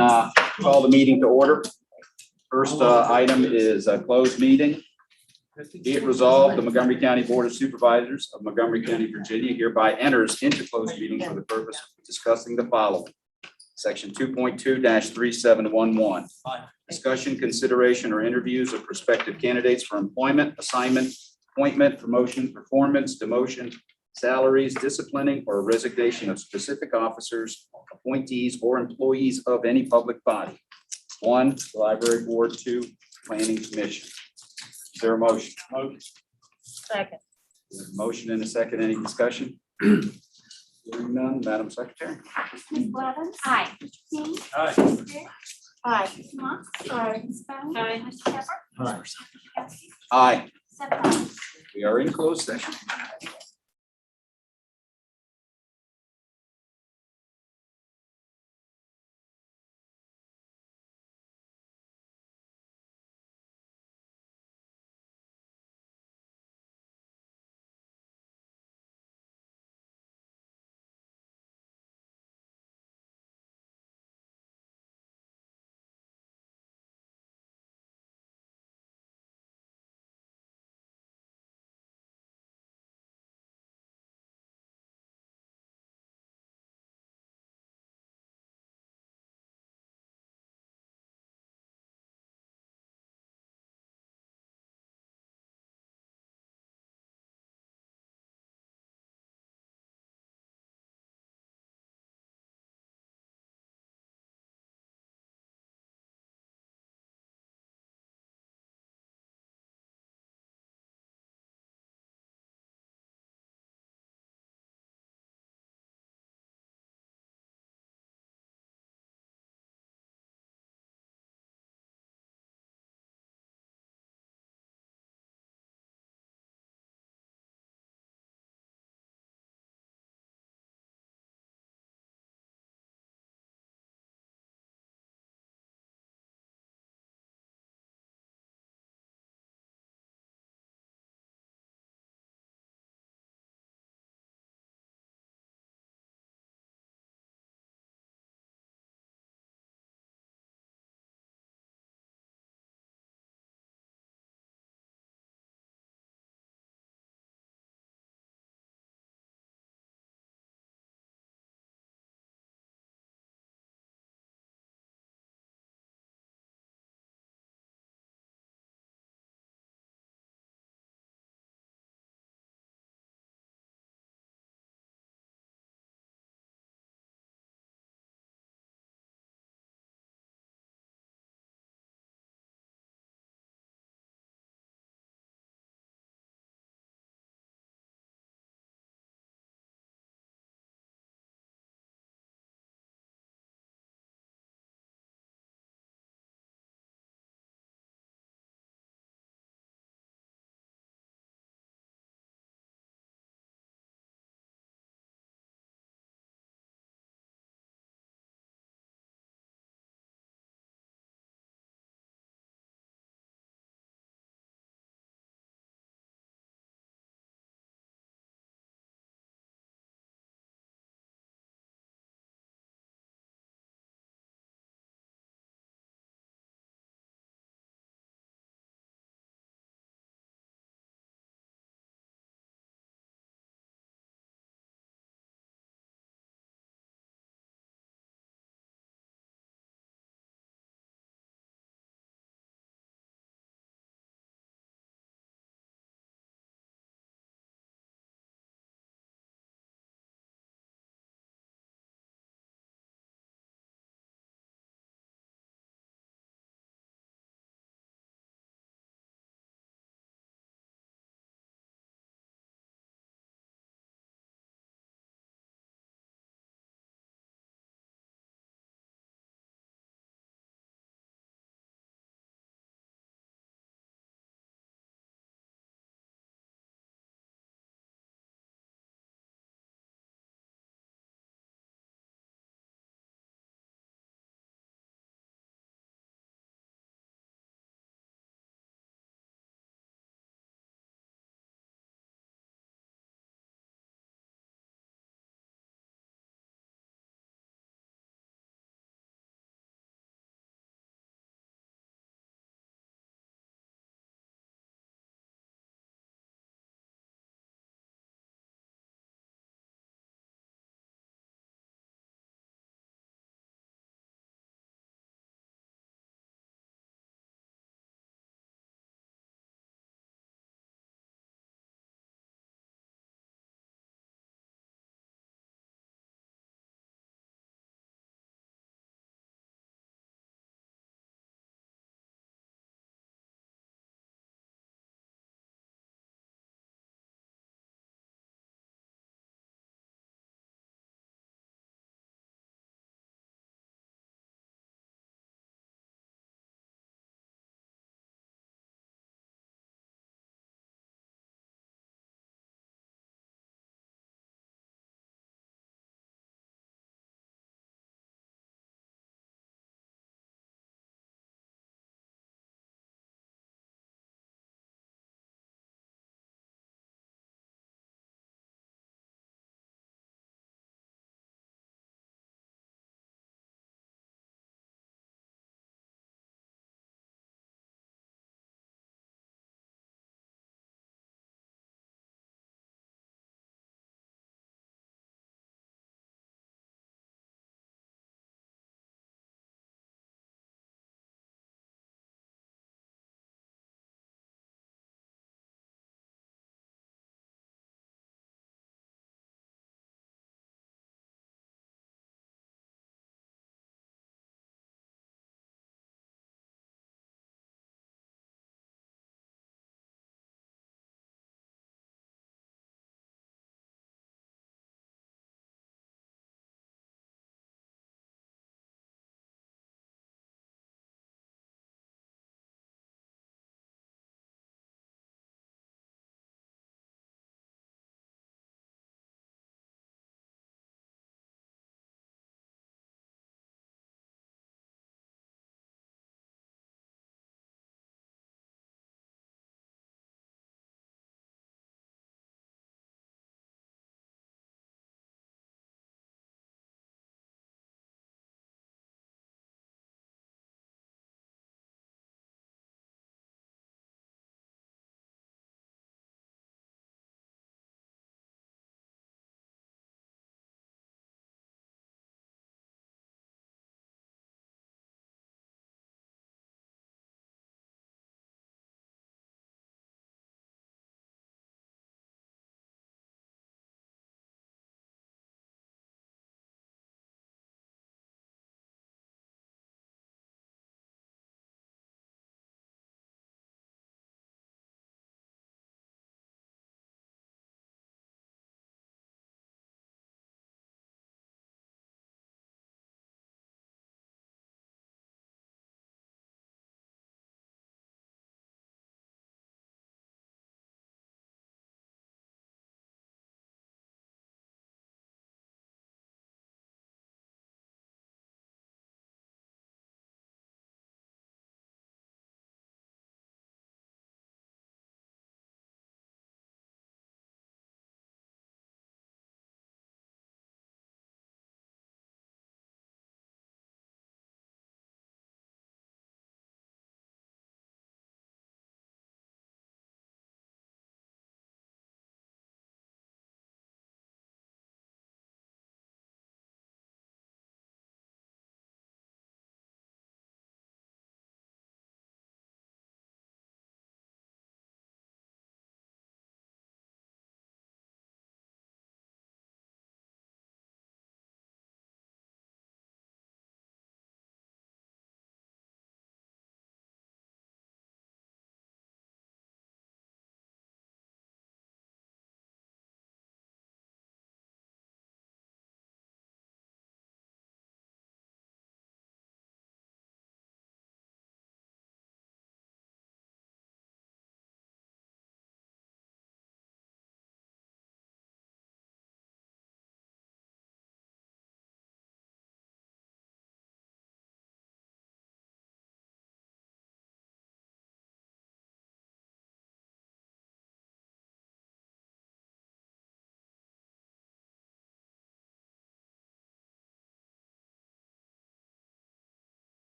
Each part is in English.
and call the meeting to order. First item is a closed meeting. Be it resolved, the Montgomery County Board of Supervisors of Montgomery County, Virginia hereby enters into closed meeting for the purpose of discussing the following. Section 2.2-3711. Discussion, consideration, or interviews of prospective candidates for employment, assignment, appointment, promotion, performance, demotion, salaries, disciplining, or resignation of specific officers, appointees, or employees of any public body. 1, the Library Board. 2, Planning Commission. Is there a motion? Second. Motion and a second. Any discussion? Hearing none, Madam Secretary. Ms. Blevins? Aye. Mr. King? Aye. Ms. Pierce? Aye. Ms. Moss? Aye. Ms. Bowden? Aye. Mr. Pepper? Aye. Mr. Yagowski? Aye. 7 ayes. We are in closed session.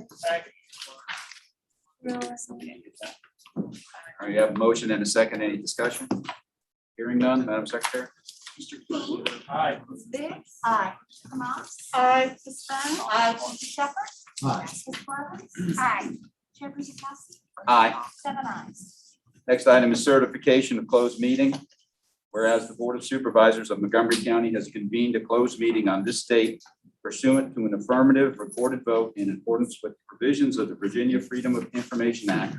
All right, you have a motion and a second. Any discussion? Hearing none, Madam Secretary? Mr. King. Aye. Ms. Biggs. Aye. Mr. Moss. Aye. Ms. Stone. Aye. Mr. Shepherd. Aye. Ms. Blevins. Aye. Chair Christiansburg. Aye. 7 ayes. Next item is certification of closed meeting. Whereas the Board of Supervisors of Montgomery County has convened a closed meeting on this date pursuant to an affirmative recorded vote in accordance with the provisions of the Virginia Freedom of Information Act.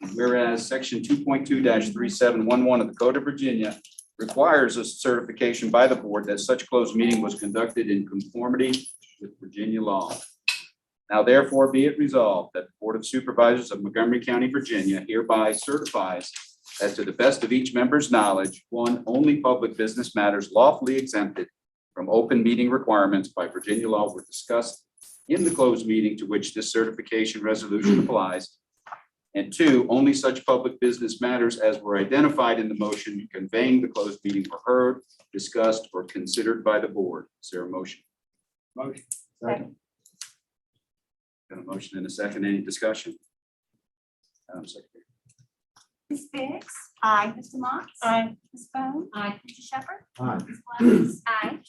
And whereas Section 2.2-3711 of the Code of Virginia requires a certification by the board that such closed meeting was conducted in conformity with Virginia law. Now therefore be it resolved that the Board of Supervisors of Montgomery County, Virginia hereby certifies that to the best of each member's knowledge, one, only public business matters lawfully exempted from open meeting requirements by Virginia law were discussed in the closed meeting to which this certification resolution applies. And two, only such public business matters as were identified in the motion conveying the closed meeting were heard, discussed, or considered by the board. Is there a motion? Motion. Second. Got a motion and a second. Any discussion? Madam Secretary. Ms. Biggs. Aye. Mr. Moss. Aye. Ms. Bone. Aye. Mr. Shepherd. Aye. Ms. Blevins. Aye.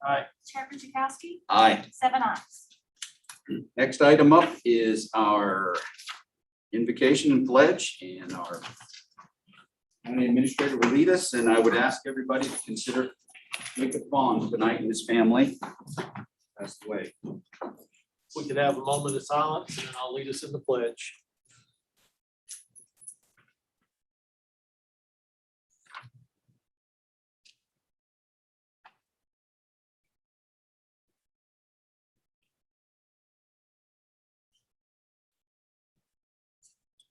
Aye. Chair Christiansburg. Aye. 7 ayes. Next item up is our invocation and pledge, and our county administrator will lead us, and I would ask everybody to consider Jacob Vaughn tonight and his family passed away. We could have a moment of silence and then I'll lead us in the pledge.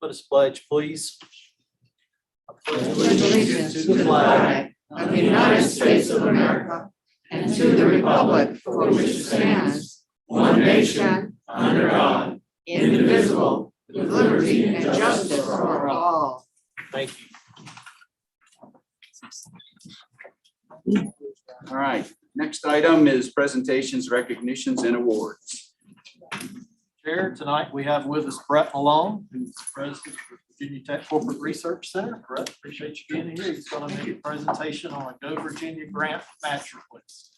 Let us pledge, please. I pledge allegiance to the flag of the United States of America and to the republic for which it stands, one nation, under God, indivisible, with liberty and justice for all. Thank you. All right, next item is presentations, recognitions, and awards. Chair, tonight we have with us Brett Malone, who's the president of the Virginia Tech Corporate Research Center. Brett, appreciate you being here. He's going to make a presentation on a Go Virginia grant match request.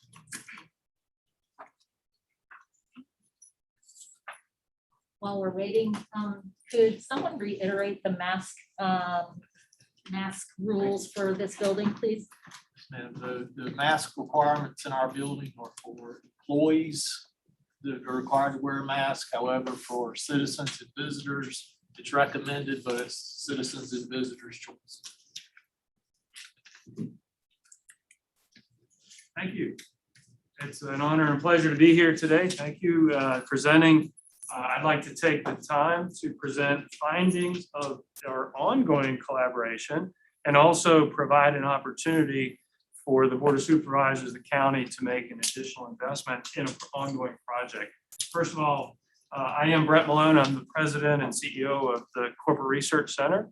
While we're waiting, could someone reiterate the mask rules for this building, please? And the mask requirements in our building are for employees that are required to wear a mask. However, for citizens and visitors, it's recommended, but it's citizens and visitors' choice. Thank you. It's an honor and pleasure to be here today. Thank you presenting. I'd like to take the time to present findings of our ongoing collaboration and also provide an opportunity for the Board of Supervisors, the county, to make an additional investment in an ongoing project. First of all, I am Brett Malone. I'm the president and CEO of the Corporate Research Center.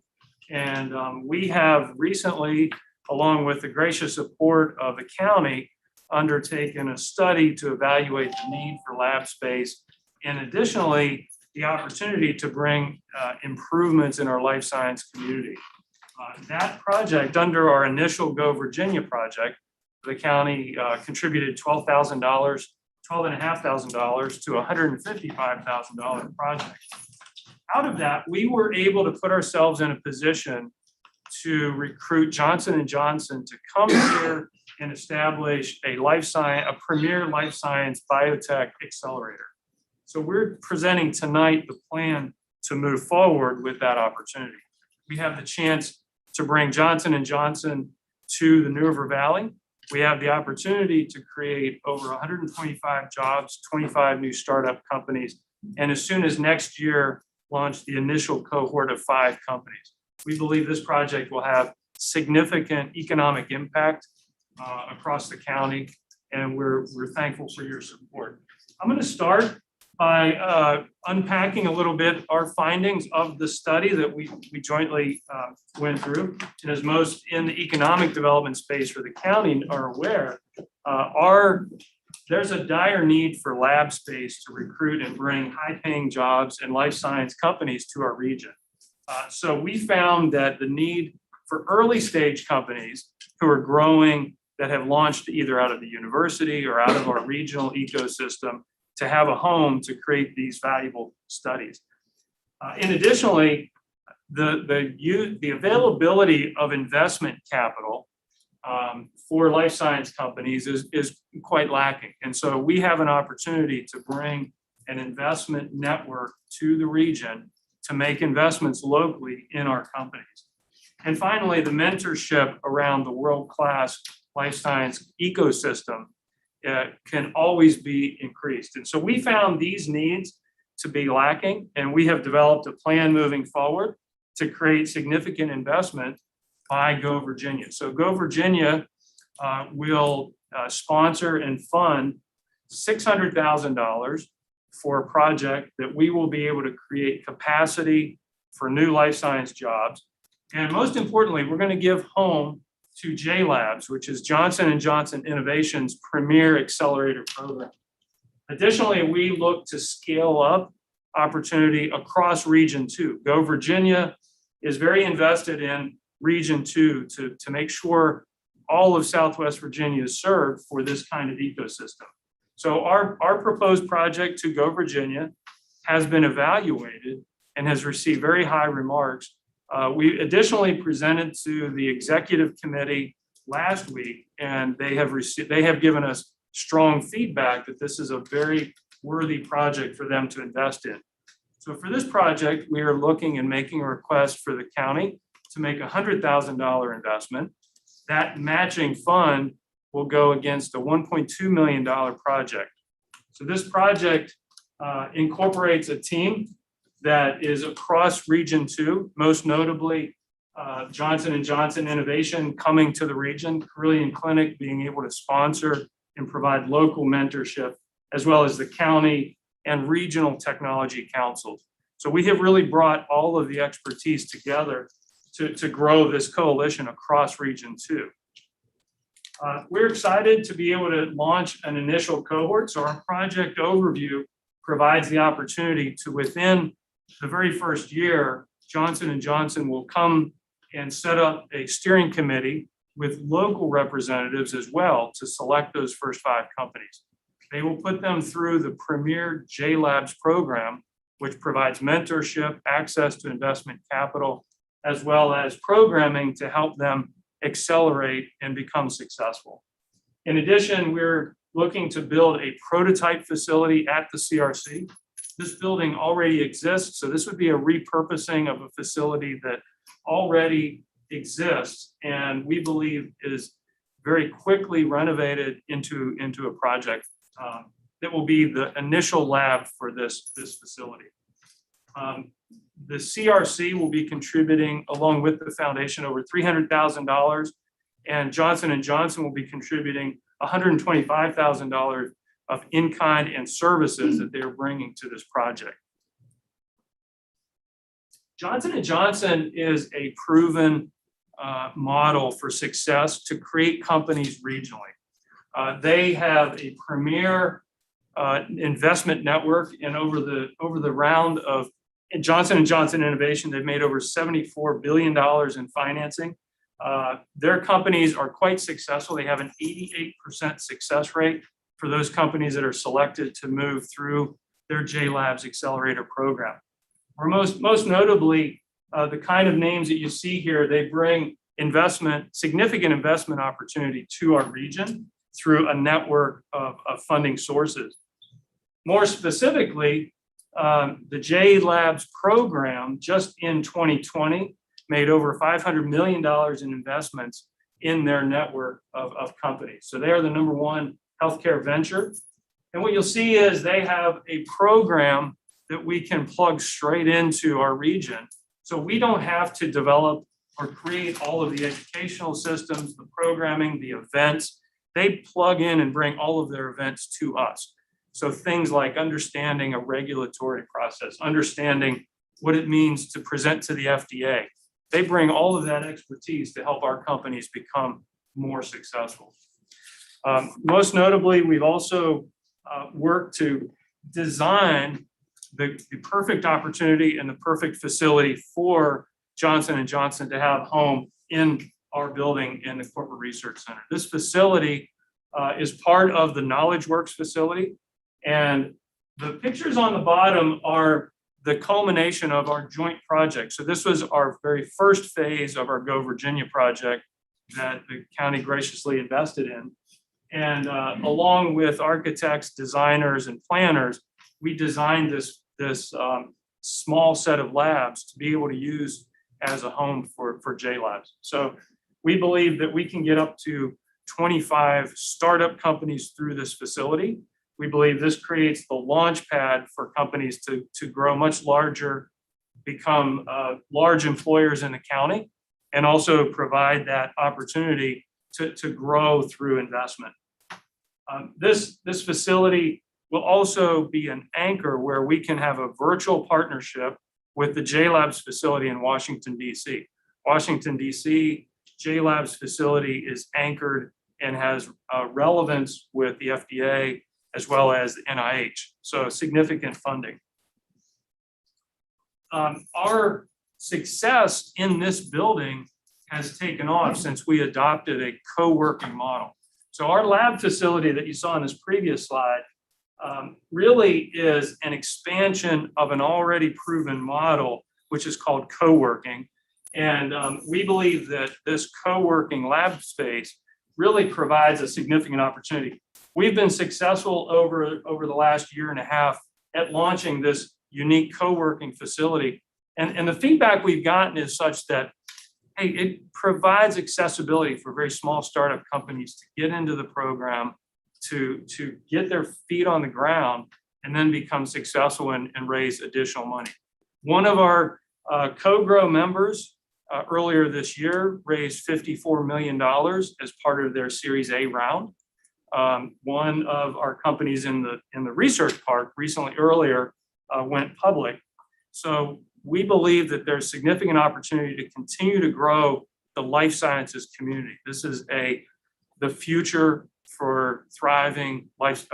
And we have recently, along with the gracious support of the county, undertaken a study to evaluate the need for lab space, and additionally, the opportunity to bring improvements in our life science community. That project, under our initial Go Virginia project, the county contributed $12,500 to a $155,000 project. Out of that, we were able to put ourselves in a position to recruit Johnson & Johnson to come here and establish a premier life science biotech accelerator. So we're presenting tonight the plan to move forward with that opportunity. We have the chance to bring Johnson & Johnson to the New River Valley. We have the opportunity to create over 125 jobs, 25 new startup companies, and as soon as next year, launch the initial cohort of 5 companies. We believe this project will have significant economic impact across the county, and we're thankful for your support. I'm going to start by unpacking a little bit our findings of the study that we jointly went through. And as most in the economic development space for the county are aware, our there's a dire need for lab space to recruit and bring high-paying jobs and life science companies to our region. So we found that the need for early stage companies who are growing, that have launched either out of the university or out of our regional ecosystem, to have a home to create these valuable studies. And additionally, the availability of investment capital for life science companies is quite lacking. And so we have an opportunity to bring an investment network to the region to make investments locally in our companies. And finally, the mentorship around the world-class life science ecosystem can always be increased. And so we found these needs to be lacking, and we have developed a plan moving forward to create significant investment by Go Virginia. So Go Virginia will sponsor and fund $600,000 for a project that we will be able to create capacity for new life science jobs. And most importantly, we're going to give home to J Labs, which is Johnson & Johnson Innovation's premier accelerator program. Additionally, we look to scale up opportunity across Region 2. Go Virginia is very invested in Region 2 to make sure all of Southwest Virginia is served for this kind of ecosystem. So our proposed project to Go Virginia has been evaluated and has received very high remarks. We additionally presented to the executive committee last week, and they have given us strong feedback that this is a very worthy project for them to invest in. So for this project, we are looking and making a request for the county to make a $100,000 investment. That matching fund will go against a $1.2 million project. So this project incorporates a team that is across Region 2, most notably Johnson & Johnson Innovation coming to the region, Carillion Clinic being able to sponsor and provide local mentorship, as well as the county and regional technology councils. So we have really brought all of the expertise together to grow this coalition across Region 2. We're excited to be able to launch an initial cohort. So our project overview provides the opportunity to, within the very first year, Johnson & Johnson will come and set up a steering committee with local representatives as well to select those first 5 companies. They will put them through the premier J Labs program, which provides mentorship, access to investment capital, as well as programming to help them accelerate and become successful. In addition, we're looking to build a prototype facility at the CRC. This building already exists, so this would be a repurposing of a facility that already exists and we believe is very quickly renovated into a project that will be the initial lab for this facility. The CRC will be contributing, along with the foundation, over $300,000, and Johnson & Johnson will be contributing $125,000 of in-kind and services that they're bringing to this project. Johnson & Johnson is a proven model for success to create companies regionally. They have a premier investment network, and over the round of Johnson & Johnson Innovation, they've made over $74 billion in financing. Their companies are quite successful. They have an 88% success rate for those companies that are selected to move through their J Labs accelerator program. Or most notably, the kind of names that you see here, they bring significant investment opportunity to our region through a network of funding sources. More specifically, the J Labs program just in 2020 made over $500 million in investments in their network of companies. So they are the #1 healthcare venture. And what you'll see is they have a program that we can plug straight into our region. So we don't have to develop or create all of the educational systems, the programming, the events. They plug in and bring all of their events to us. So things like understanding a regulatory process, understanding what it means to present to the FDA. They bring all of that expertise to help our companies become more successful. Most notably, we've also worked to design the perfect opportunity and the perfect facility for Johnson & Johnson to have home in our building in the Corporate Research Center. This facility is part of the Knowledge Works facility. And the pictures on the bottom are the culmination of our joint project. So this was our very first phase of our Go Virginia project that the county graciously invested in. And along with architects, designers, and planners, we designed this small set of labs to be able to use as a home for JLabs. So we believe that we can get up to 25 startup companies through this facility. We believe this creates the launch pad for companies to grow much larger, become large employers in the county, and also provide that opportunity to grow through investment. This facility will also be an anchor where we can have a virtual partnership with the JLabs facility in Washington, D.C. Washington, D.C., JLabs facility is anchored and has relevance with the FDA as well as the NIH, so significant funding. Our success in this building has taken off since we adopted a co-working model. So our lab facility that you saw in this previous slide really is an expansion of an already proven model, which is called co-working. And we believe that this co-working lab space really provides a significant opportunity. We've been successful over the last year and a half at launching this unique co-working facility. And the feedback we've gotten is such that, hey, it provides accessibility for very small startup companies to get into the program, to get their feet on the ground, and then become successful and raise additional money. One of our co-grow members earlier this year raised $54 million as part of their Series A round. One of our companies in the research park earlier went public. So we believe that there's significant opportunity to continue to grow the life sciences community. This is the future for thriving life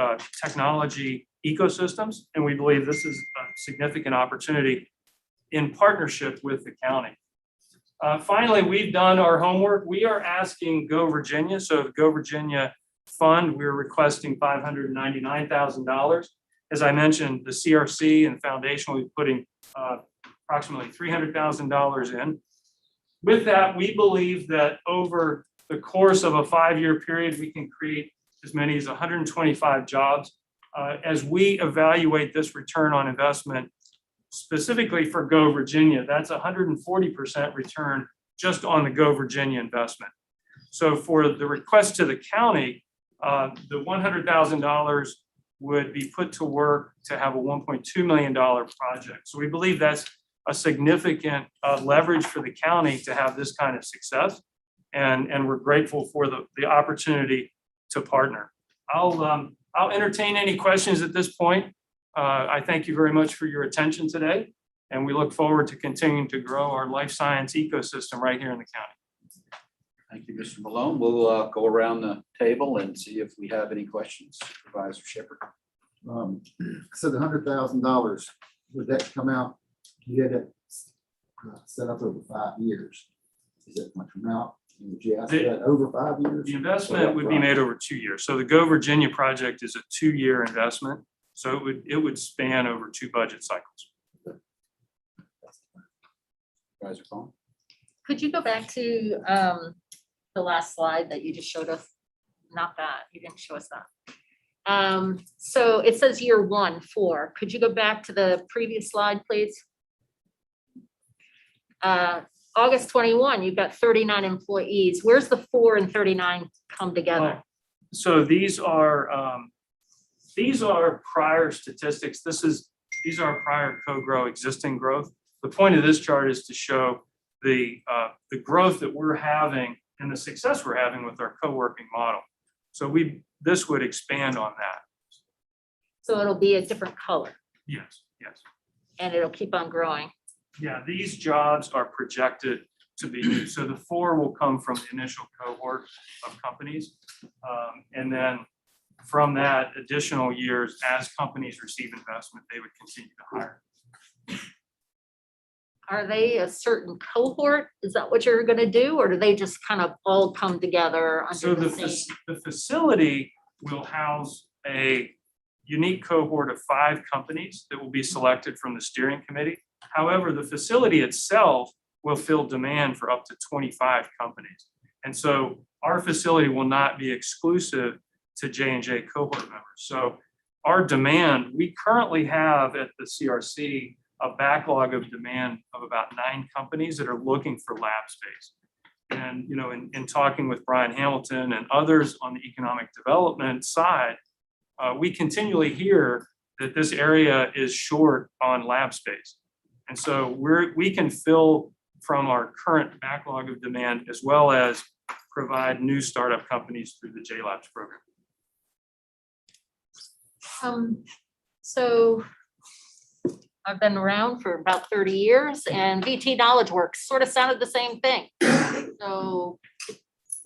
technology ecosystems, and we believe this is a significant opportunity in partnership with the county. Finally, we've done our homework. We are asking Go Virginia, so the Go Virginia Fund, we're requesting $599,000. As I mentioned, the CRC and foundation will be putting approximately $300,000 in. With that, we believe that over the course of a 5-year period, we can create as many as 125 jobs. As we evaluate this return on investment, specifically for Go Virginia, that's 140% return just on the Go Virginia investment. So for the request to the county, the $100,000 would be put to work to have a $1.2 million project. So we believe that's a significant leverage for the county to have this kind of success. And we're grateful for the opportunity to partner. I'll entertain any questions at this point. I thank you very much for your attention today, and we look forward to continuing to grow our life science ecosystem right here in the county. Thank you, Mr. Malone. We'll go around the table and see if we have any questions. Supervisor Shepherd. So the $100,000, would that come out? You had it set up over 5 years. Is that much amount? Would you ask that over 5 years? The investment would be made over 2 years. So the Go Virginia project is a 2-year investment. So it would span over 2 budget cycles. Supervisor Paul. Could you go back to the last slide that you just showed us? Not that, you didn't show us that. So it says year 1, 4. Could you go back to the previous slide, please? August 21, you've got 39 employees. Where's the 4 and 39 come together? So these are prior statistics. These are prior co-grow existing growth. The point of this chart is to show the growth that we're having and the success we're having with our co-working model. So this would expand on that. So it'll be a different color Yes, yes. and it'll keep on growing. Yeah, these jobs are projected to be new. So the 4 will come from the initial cohort of companies. And then from that, additional years, as companies receive investment, they would continue to hire. Are they a certain cohort? Is that what you're gonna do, or do they just kind of all come together So under the, the same? the facility will house a unique cohort of 5 companies that will be selected from the steering committee. However, the facility itself will fill demand for up to 25 companies. And so our facility will not be exclusive to J&J cohort members. So our demand, we currently have at the CRC a backlog of demand of about 9 companies that are looking for lab space. And, you know, in talking with Brian Hamilton and others on the economic development side, we continually hear that this area is short on lab space. And so we can fill from our current backlog of demand as well as provide new startup companies through the J-Labs program. So I've been around for about 30 years, and VT Knowledge Works sort of sounded the same thing. So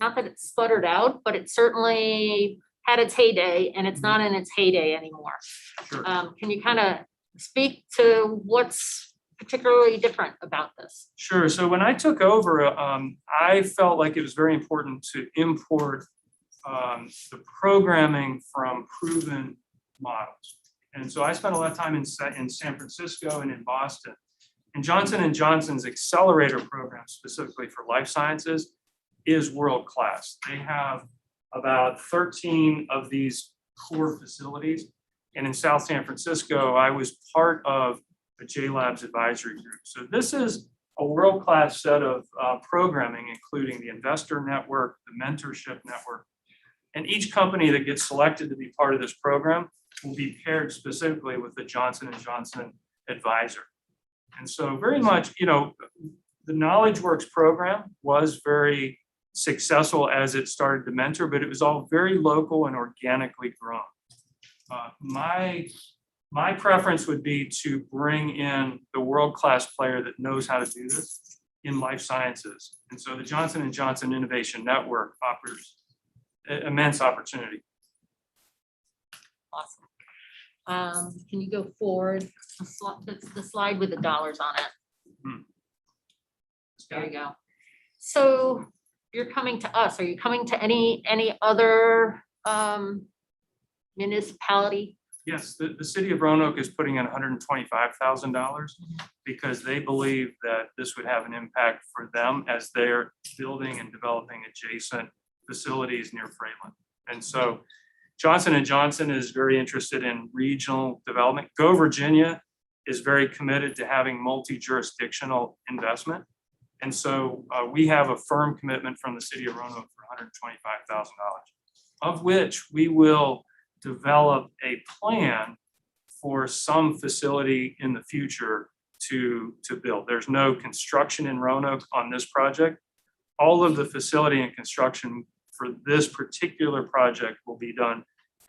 not that it sputtered out, but it certainly had its heyday, and it's not in its heyday anymore. Sure. Can you kind of speak to what's particularly different about this? Sure. So when I took over, I felt like it was very important to import the programming from proven models. And so I spent a lot of time in San Francisco and in Boston. And Johnson & Johnson's accelerator program, specifically for life sciences, is world-class. They have about 13 of these core facilities. And in South San Francisco, I was part of a J-Labs advisory group. So this is a world-class set of programming, including the investor network, the mentorship network. And each company that gets selected to be part of this program will be paired specifically with the Johnson & Johnson advisor. And so very much, you know, the KnowledgeWorks program was very successful as it started to mentor, but it was all very local and organically grown. My preference would be to bring in the world-class player that knows how to do this in life sciences. And so the Johnson & Johnson Innovation Network offers immense opportunity. Awesome. Can you go forward? The slide with the dollars on it. There you go. So you're coming to us. Are you coming to any other municipality? Yes, the city of Roanoke is putting in $125,000 because they believe that this would have an impact for them as they're building and developing adjacent facilities near Freeland. And so Johnson & Johnson is very interested in regional development. Go Virginia is very committed to having multi-jurisdictional investment. And so we have a firm commitment from the city of Roanoke for $125,000, of which we will develop a plan for some facility in the future to build. There's no construction in Roanoke on this project. All of the facility and construction for this particular project will be done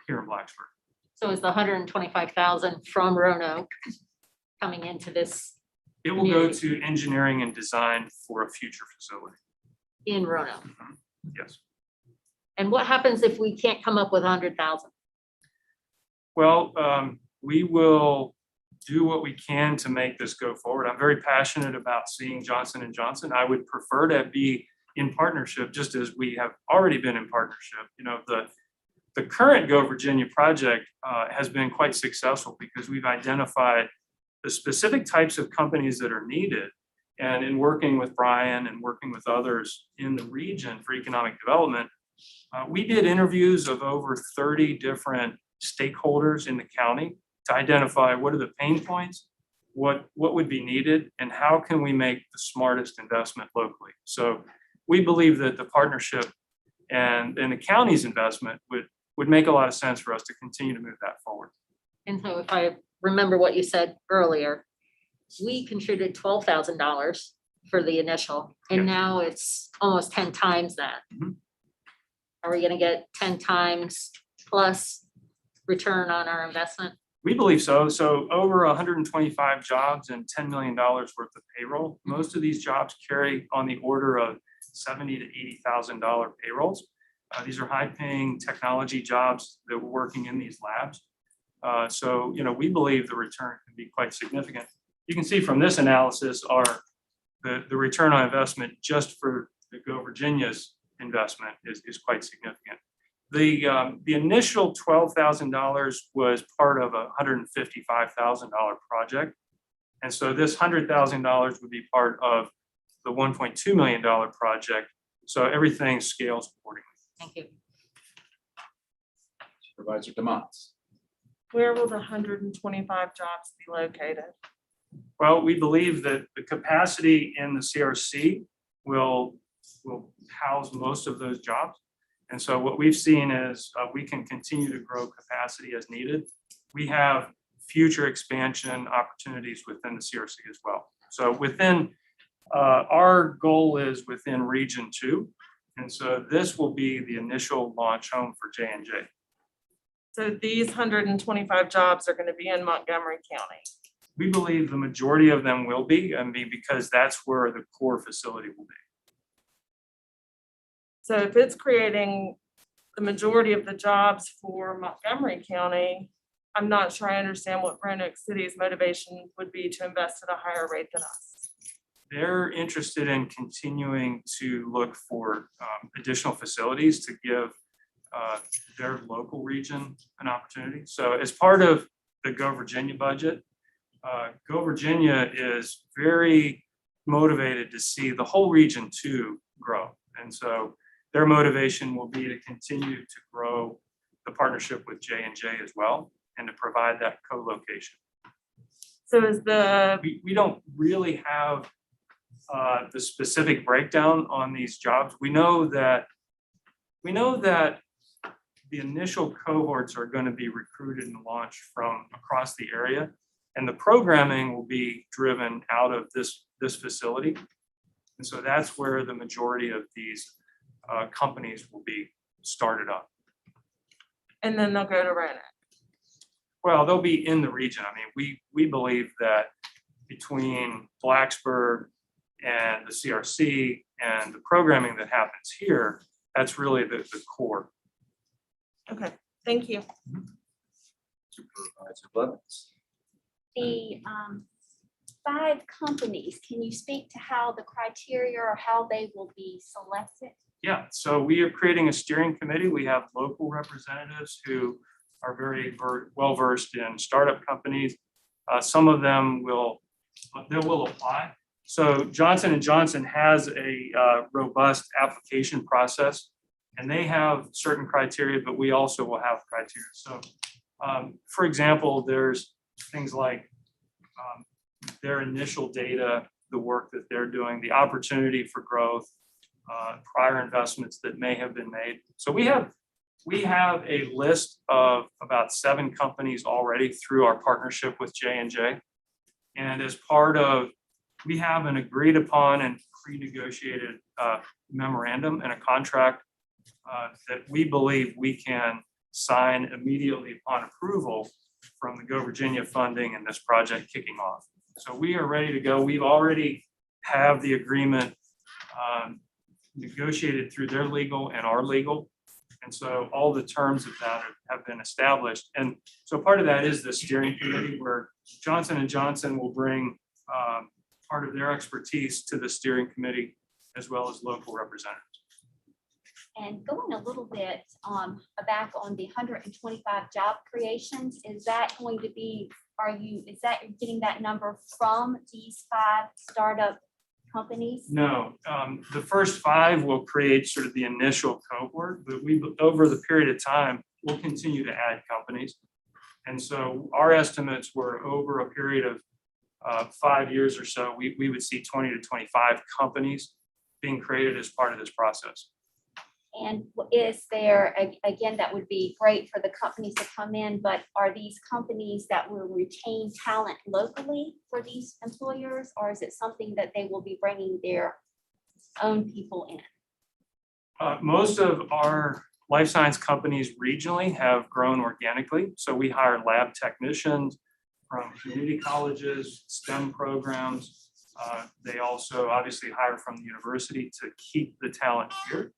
here in Blacksburg. So is the 125,000 from Roanoke coming into this It will go to engineering and design for a future facility. in Roanoke? Yes. And what happens if we can't come up with 100,000? Well, we will do what we can to make this go forward. I'm very passionate about seeing Johnson & Johnson. I would prefer to be in partnership, just as we have already been in partnership. You know, the current Go Virginia project has been quite successful because we've identified the specific types of companies that are needed. And in working with Brian and working with others in the region for economic development, we did interviews of over 30 different stakeholders in the county to identify what are the pain points, what would be needed, and how can we make the smartest investment locally. So we believe that the partnership and the county's investment would make a lot of sense for us to continue to move that forward. And so if I remember what you said earlier, we contributed $12,000 for the initial, and Yes. now it's almost 10 times that. Mhm. Are we gonna get 10 times plus return on our investment? We believe so. So over 125 jobs and $10 million worth of payroll. Most of these jobs carry on the order of $70,000 to $80,000 payrolls. These are high-paying technology jobs that we're working in these labs. So, we believe the return can be quite significant. You can see from this analysis the return on investment just for the Go Virginia's investment is quite significant. The initial $12,000 was part of a $155,000 project. And so this $100,000 would be part of the $1.2 million project. So everything scales accordingly. Thank you. Supervisor Demots. Where will the 125 jobs be located? Well, we believe that the capacity in the CRC will house most of those jobs. And so what we've seen is we can continue to grow capacity as needed. We have future expansion opportunities within the CRC as well. So our goal is within Region 2. And so this will be the initial launch home for J&J. So these 125 jobs are going to be in Montgomery County. We believe the majority of them will be, because that's where the core facility will be. So if it's creating the majority of the jobs for Montgomery County, I'm not sure I understand what Roanoke City's motivation would be to invest at a higher rate than us. They're interested in continuing to look for additional facilities to give their local region an opportunity. So as part of the Go Virginia budget, Go Virginia is very motivated to see the whole region to grow. And so their motivation will be to continue to grow the partnership with J&J as well and to provide that co-location. So is We don't really have the specific breakdown on these jobs. We know that the initial cohorts are going to be recruited and launched from across the area, and the programming will be driven out of this facility. And so that's where the majority of these companies will be started up. and then they'll go to Roanoke. Well, they'll be in the region. We believe that between Blacksburg and the CRC and the programming that happens here, that's really the core. Okay, thank you. Supervisor Blevins. The 5 companies, can you speak to how the criteria or how they will be selected? Yeah, so we are creating a steering committee. We have local representatives who are very well-versed in startup companies. Some of them will apply. So Johnson & Johnson has a robust application process, and they have certain criteria, but we also will have criteria. So for example, there's things like their initial data, the work that they're doing, the opportunity for growth, prior investments that may have been made. So we have a list of about 7 companies already through our partnership with J&J. And as part of, we have an agreed upon and pre-negotiated memorandum and a contract that we believe we can sign immediately upon approval from the Go Virginia funding and this project kicking off. So we are ready to go. We've already have the agreement negotiated through their legal and our legal. And so all the terms of that have been established. And so part of that is the steering committee where Johnson & Johnson will bring part of their expertise to the steering committee as well as local representatives. And going a little bit back on the 125 job creations, is that going to be, you're getting that number from these 5 startup companies? No, the first 5 will create sort of the initial cohort, but over the period of time, we'll continue to add companies. And so our estimates were over a period of 5 years or so, we would see 20 to 25 companies being created as part of this process. And is there, again, that would be great for the companies to come in, but are these companies that will retain talent locally for these employers, or is it something that they will be bringing their own people in? Most of our Life science companies regionally have grown organically. So we hire lab technicians from community colleges, STEM programs. They also obviously hire from the university to keep the talent here.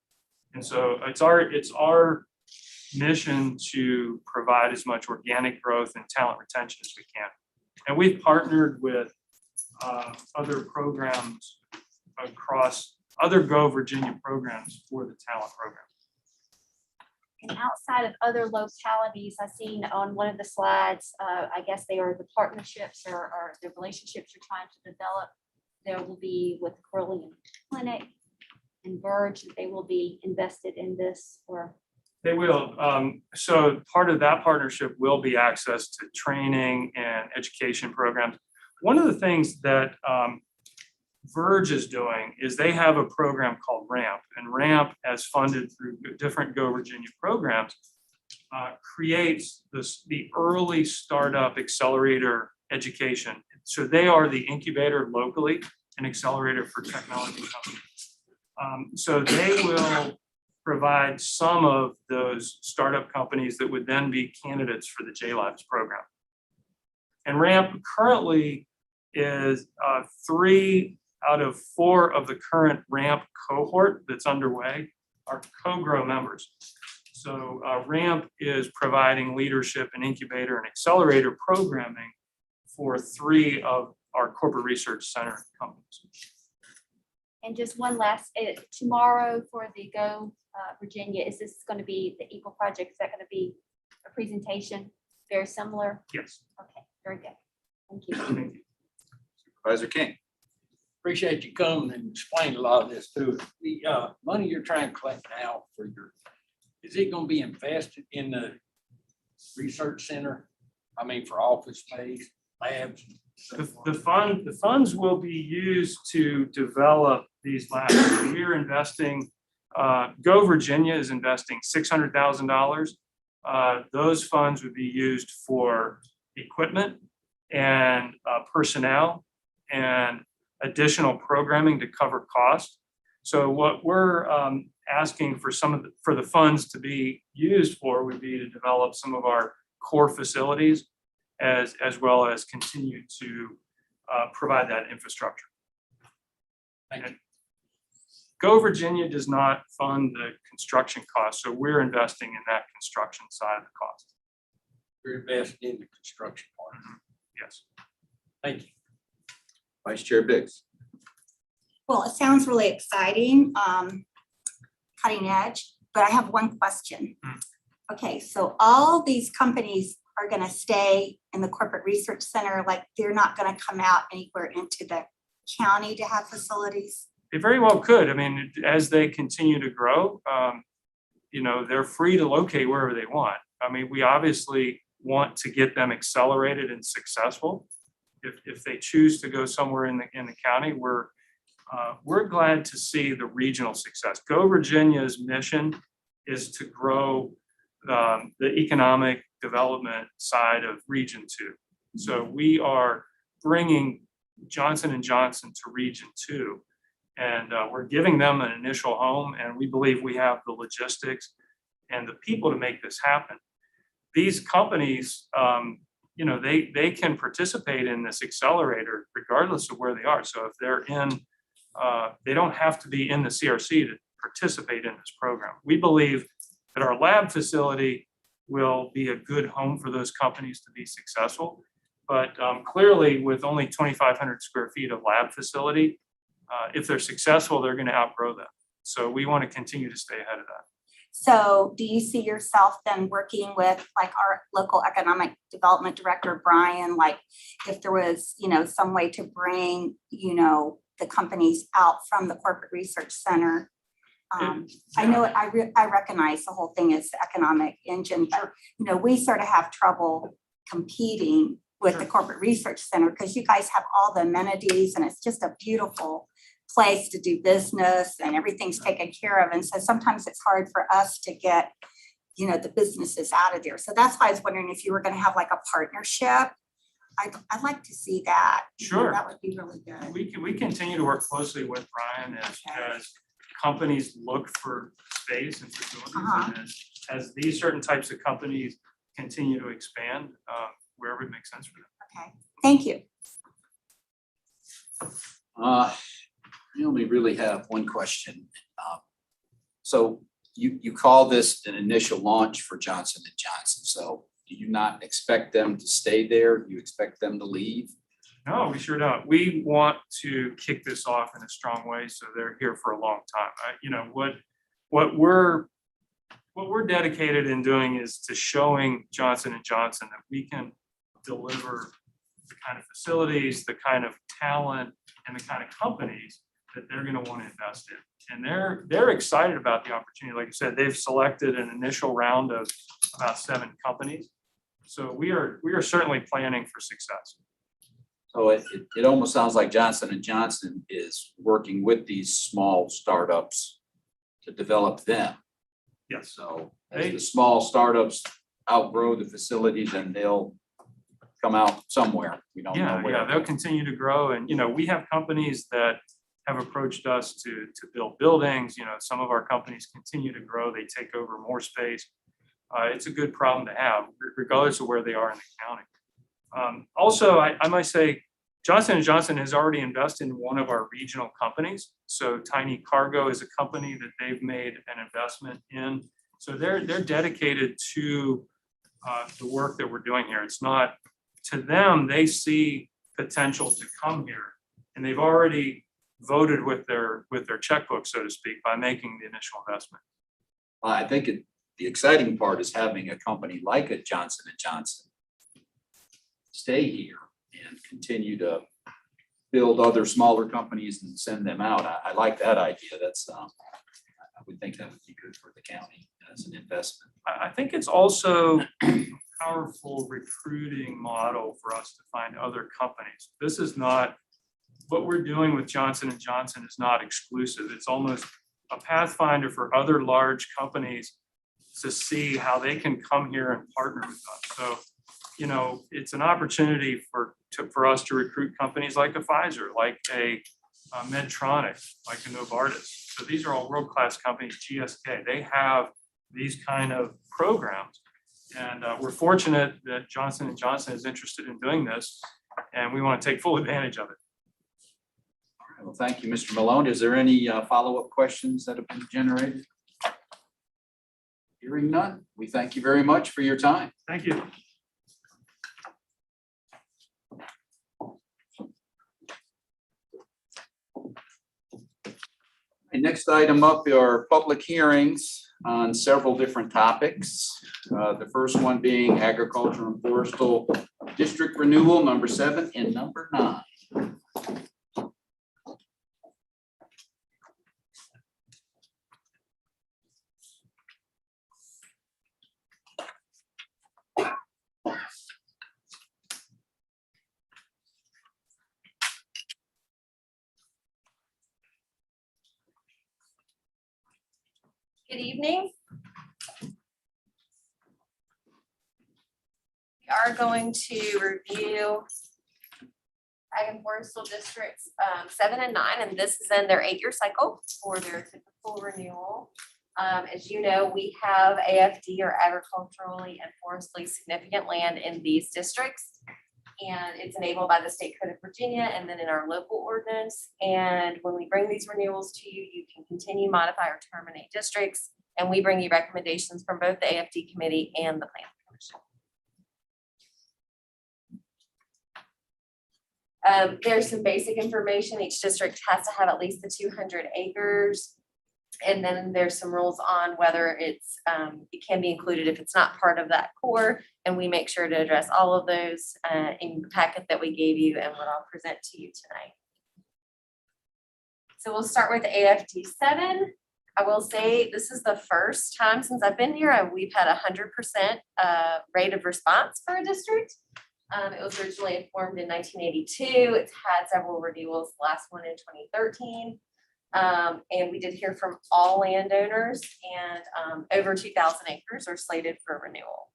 And so it's our mission to provide as much organic growth and talent retention as we can. And we've partnered with other programs across other Go Virginia programs for the talent program. And outside of other localities, I've seen on one of the slides, I guess they are the partnerships or the relationships you're trying to develop. There will be with Carillion Clinic and Verge, that they will be invested in this, or They will. So part of that partnership will be access to training and education programs. One of the things that Verge is doing is they have a program called RAMP, and RAMP, as funded through different Go Virginia programs, creates the early startup accelerator education. So they are the incubator locally, an accelerator for technology companies. So they will provide some of those startup companies that would then be candidates for the J-Labs program. And RAMP currently is 3 out of 4 of the current RAMP cohort that's underway are co-grow members. So RAMP is providing leadership and incubator and accelerator programming for 3 of our corporate research center companies. and just one last, tomorrow for the Go Virginia, is this going to be the Eagle Project? Is that going to be a presentation very similar? Yes. Okay, very good. Thank you. Thank you. Supervisor King. Appreciate you coming and explaining a lot of this to us. The money you're trying to collect now for your, is it gonna be invested in the research center? I mean, for office space, labs? The funds will be used to develop these labs. We're investing, Go Virginia is investing $600,000. Those funds would be used for equipment and personnel and additional programming to cover cost. So what we're asking for for the funds to be used for would be to develop some of our core facilities as well as continue to provide that infrastructure. And Go Virginia does not fund the construction costs, so we're investing in that construction side of the cost. You're invested in the construction part. Yes. Thank you. Vice Chair Biggs. Well, it sounds really exciting, cutting edge, but I have one question. Okay, so all these companies are gonna stay in the corporate research center, like they're not gonna come out anywhere into the county to have facilities? They very well could. I mean, as they continue to grow, they're free to locate wherever they want. I mean, we obviously want to get them accelerated and successful. If they choose to go somewhere in the county, we're glad to see the regional success. Go Virginia's mission is to grow the economic development side of Region 2. So we are bringing Johnson & Johnson to Region 2, and we're giving them an initial home, and we believe we have the logistics and the people to make this happen. These companies, they can participate in this accelerator regardless of where they are. So if they're in, they don't have to be in the CRC to participate in this program. We believe that our lab facility will be a good home for those companies to be successful. But clearly, with only 2,500 square feet of lab facility, if they're successful, they're going to outgrow them. So we want to continue to stay ahead of that. So do you see yourself then working with like our local economic development director, Brian, like if there was, some way to bring, the companies out from the corporate research center? I know I recognize the whole thing is the economic engine, but we sort of have trouble competing with the corporate research center because you guys have all the amenities and it's just a beautiful place to do business and everything's taken care of. And so sometimes it's hard for us to get, the businesses out of there. So that's why I was wondering if you were going to have like a partnership. I'd like to see that. Sure. That would be really good. We continue to work closely with Brian as companies look for space and facilities. And as these certain types of companies continue to expand, wherever it makes sense for them. Okay, thank you. I only really have one question. So you call this an initial launch for Johnson and Johnson. So do you not expect them to stay there? Do you expect them to leave? No, we sure don't. We want to kick this off in a strong way, so they're here for a long time. You know, what we're dedicated in doing is to showing Johnson and Johnson that we can deliver the kind of facilities, the kind of talent, and the kind of companies that they're going to want to invest in. And they're excited about the opportunity. Like I said, they've selected an initial round of about 7 companies. So we are certainly planning for success. So it almost sounds like Johnson and Johnson is working with these small startups to develop them. Yes. So as the small startups outgrow the facility, then they'll come out somewhere. We don't know Yeah, where. they'll continue to grow. And, you know, we have companies that have approached us to build buildings. You know, some of our companies continue to grow. They take over more space. It's a good problem to have, regardless of where they are in the county. Also, I might say Johnson & Johnson has already invested in one of our regional companies. So Tiny Cargo is a company that they've made an investment in. So they're dedicated to the work that we're doing here. It's not, to them, they see potential to come here, and they've already voted with their checkbook, so to speak, by making the initial investment. I think the exciting part is having a company like a Johnson and Johnson stay here and continue to build other smaller companies and send them out. I like that idea. That's I would think that would be good for the county as an investment. I think it's also a powerful recruiting model for us to find other companies. This is not, what we're doing with Johnson & Johnson is not exclusive. It's almost a pathfinder for other large companies to see how they can come here and partner with us. So, you know, it's an opportunity for us to recruit companies like a Pfizer, like a Medtronic, like a Novartis. So these are all world-class companies, GSK. They have these kind of programs. And we're fortunate that Johnson & Johnson is interested in doing this, and we want to take full advantage of it. All right, well, thank you, Mr. Malone. Is there any follow-up questions that have been generated? Hearing none, we thank you very much for your time. Thank you. And next item up are public hearings on several different topics. The first one being agriculture and forestal district renewal, number 7 and number 9. Good evening. We are going to review Ag and Forestal Districts 7 and 9, and this is in their 8-year cycle for their typical renewal. As you know, we have AFD, or agriculturally and forestally significant land, in these districts. And it's enabled by the State Code of Virginia and then in our local ordinance. And when we bring these renewals to you, you can continue, modify, or terminate districts. And we bring you recommendations from both the AFD committee and the Planning Commission. There's some basic information. Each district has to have at least the 200 acres. And then there's some rules on whether it can be included if it's not part of that core. And we make sure to address all of those in the packet that we gave you and what I'll present to you tonight. So we'll start with AFD 7. I will say this is the first time since I've been here, we've had 100% rate of response for a district. It was originally formed in 1982. It's had several renewals, the last one in 2013. And we did hear from all landowners, and over 2,000 acres are slated for renewal.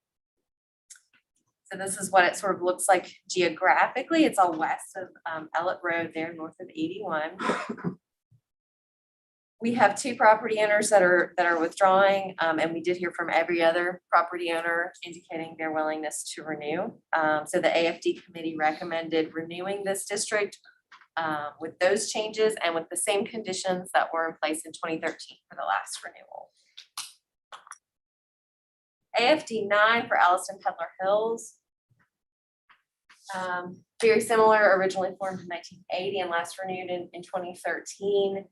So this is what it sort of looks like geographically. It's all west of Ellett Road there, north of 81. We have 2 property owners that are withdrawing, and we did hear from every other property owner indicating their willingness to renew. So the AFD committee recommended renewing this district with those changes and with the same conditions that were in place in 2013 for the last renewal. AFD 9 for Alliston Peddler Hills. Very similar, originally formed in 1980 and last renewed in 2013.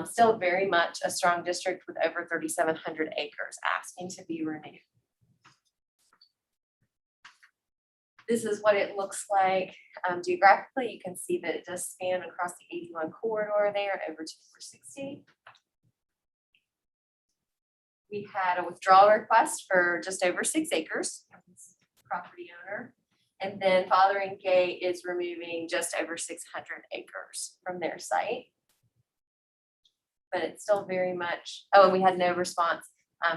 Still very much a strong district with over 3,700 acres asking to be renewed. This is what it looks like geographically. You can see that it does span across the 81 corridor there over to 460. We had a withdrawal request for just over 6 acres from this property owner. And then Fotheringay is removing just over 600 acres from their site. But it's still very much, oh, and we had no response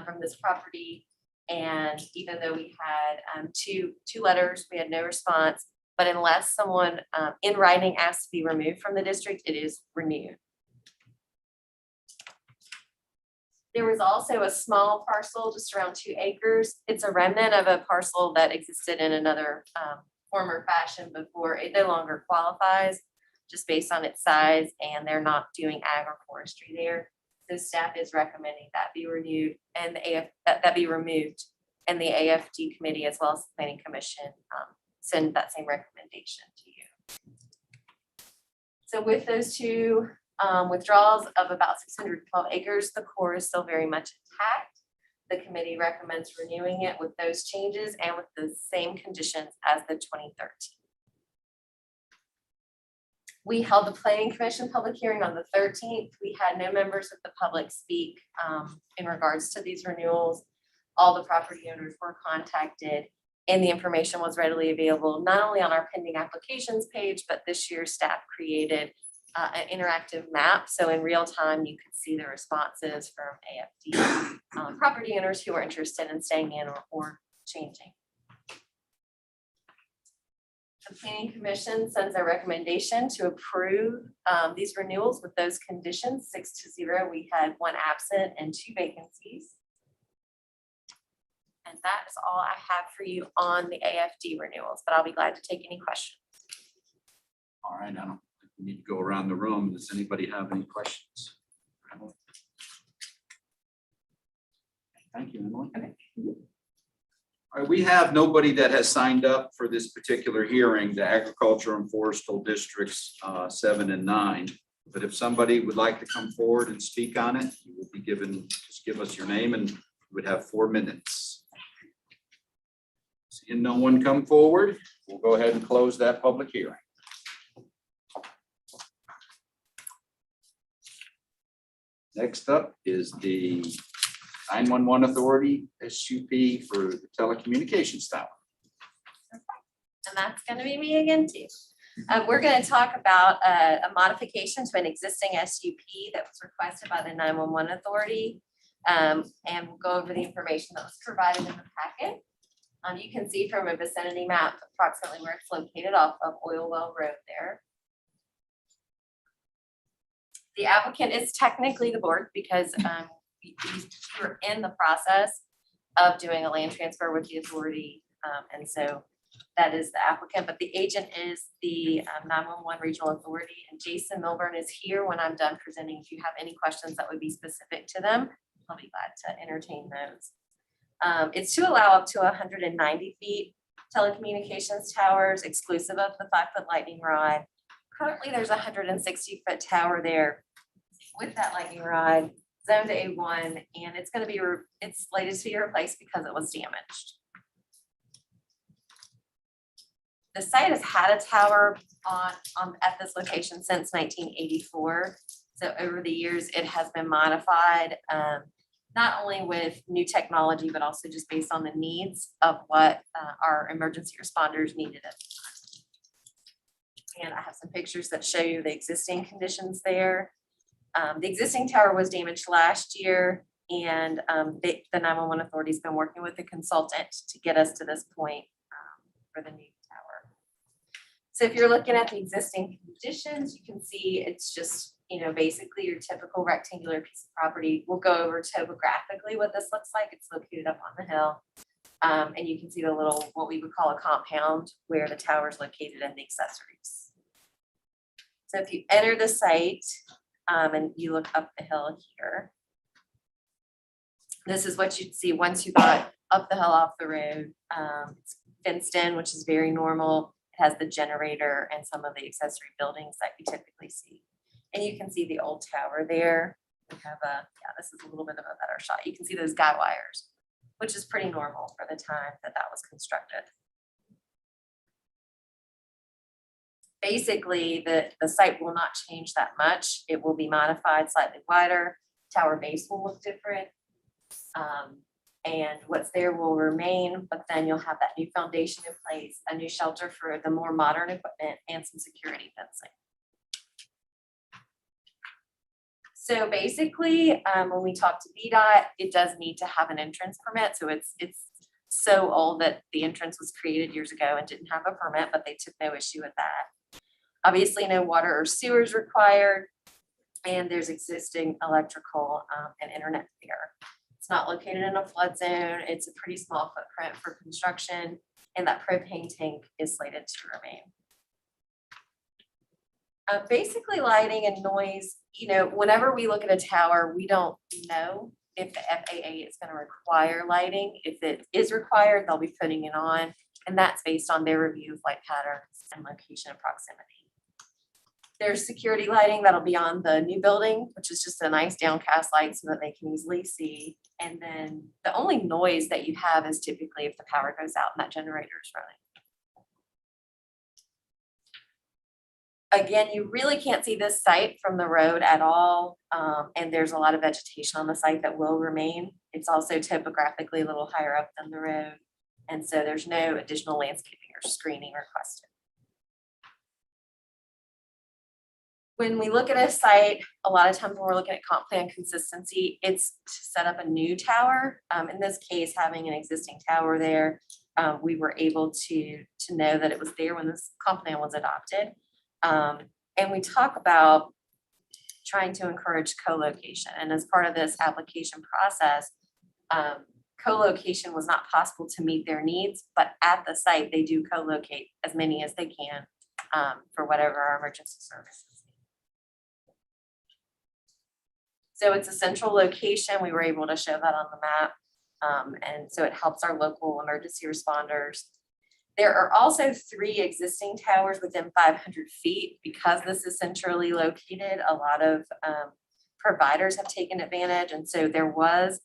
from this property. And even though we had two letters, we had no response. But unless someone in writing asks to be removed from the district, it is renewed. There was also a small parcel, just around 2 acres. It's a remnant of a parcel that existed in another former fashion before. It no longer qualifies, just based on its size, and they're not doing agroforestry there. So staff is recommending that be renewed and that be removed, and the AFD committee as well as the planning commission send that same recommendation to you. So with those 2 withdrawals of about 612 acres, the core is still very much intact. The committee recommends renewing it with those changes and with the same conditions as the 2013. We held the planning commission public hearing on the 13th. We had no members of the public speak in regards to these renewals. All the property owners were contacted and the information was readily available, not only on our pending applications page, but this year staff created an interactive map. So in real time, you could see the responses from AFD property owners who are interested in staying in or changing. The planning commission sends a recommendation to approve these renewals with those conditions, 6-0. We had 1 absent and 2 vacancies. And that is all I have for you on the AFD renewals, but I'll be glad to take any questions. All right, I don't think we need to go around the room. Does anybody have any questions? Thank you, Emily. Okay. All right, we have nobody that has signed up for this particular hearing, the agriculture and forestal districts 7 and 9. But if somebody would like to come forward and speak on it, you will be given, just give us your name and you would have 4 minutes. Seeing no one come forward, we'll go ahead and close that public hearing. Next up is the 911 Authority SUP for the telecommunications tower. And that's going to be me again too. We're going to talk about a modification to an existing SUP that was requested by the 911 Authority. And we'll go over the information that was provided in the packet. You can see from a vicinity map approximately where it's located off of Oil Well Road there. The applicant is technically the board because we're in the process of doing a land transfer with the authority. And so that is the applicant, but the agent is the 911 Regional Authority, and Jason Milburn is here when I'm done presenting. If you have any questions that would be specific to them, I'll be glad to entertain those. It's to allow up to 190 feet telecommunications towers exclusive of the 5-foot lightning rod. Currently, there's a 160-foot tower there with that lightning rod, zoned A1, and it's going to be, it's slated to be replaced because it was damaged. The site has had a tower at this location since 1984. So over the years, it has been modified, not only with new technology, but also just based on the needs of what our emergency responders needed at the time. And I have some pictures that show you the existing conditions there. The existing tower was damaged last year, and the 911 Authority has been working with the consultant to get us to this point for the new tower. So if you're looking at the existing conditions, you can see it's just you know, basically your typical rectangular piece of property. We'll go over topographically what this looks like. It's located up on the hill. And you can see the little, what we would call a compound where the tower is located and the accessories. So if you enter the site and you look up the hill here, this is what you'd see once you got up the hill off the road. It's fenced in, which is very normal. It has the generator and some of the accessory buildings that you typically see. And you can see the old tower there. We have a, yeah, this is a little bit of a better shot. You can see those guy wires, which is pretty normal for the time that that was constructed. Basically, the site will not change that much. It will be modified slightly wider. Tower base will look different. And what's there will remain, but then you'll have that new foundation in place, a new shelter for the more modern equipment, and some security fencing. So basically, when we talk to VDOT, it does need to have an entrance permit. So it's so old that the entrance was created years ago and didn't have a permit, but they took no issue with that. Obviously, no water or sewers required, and there's existing electrical and internet there. It's not located in a flood zone. It's a pretty small footprint for construction, and that propane tank is slated to remain. Basically, lighting and noise, you know, whenever we look at a tower, we don't know if the FAA is going to require lighting. If it is required, they'll be putting it on, and that's based on their review of light patterns and location and proximity. There's security lighting that'll be on the new building, which is just a nice downcast light so that they can easily see. And then the only noise that you have is typically if the power goes out and that generator is running. Again, you really can't see this site from the road at all. And there's a lot of vegetation on the site that will remain. It's also topographically a little higher up than the road. And so there's no additional landscaping or screening requested. When we look at a site, a lot of times when we're looking at comp plan consistency, it's to set up a new tower. In this case, having an existing tower there, we were able to know that it was there when this comp plan was adopted. And we talk about trying to encourage co-location. And as part of this application process, co-location was not possible to meet their needs, but at the site, they do co-locate as many as they can for whatever our emergency services. So it's a central location. We were able to show that on the map. And so it helps our local emergency responders. There are also 3 existing towers within 500 feet. Because this is centrally located, a lot of providers have taken advantage. And so there was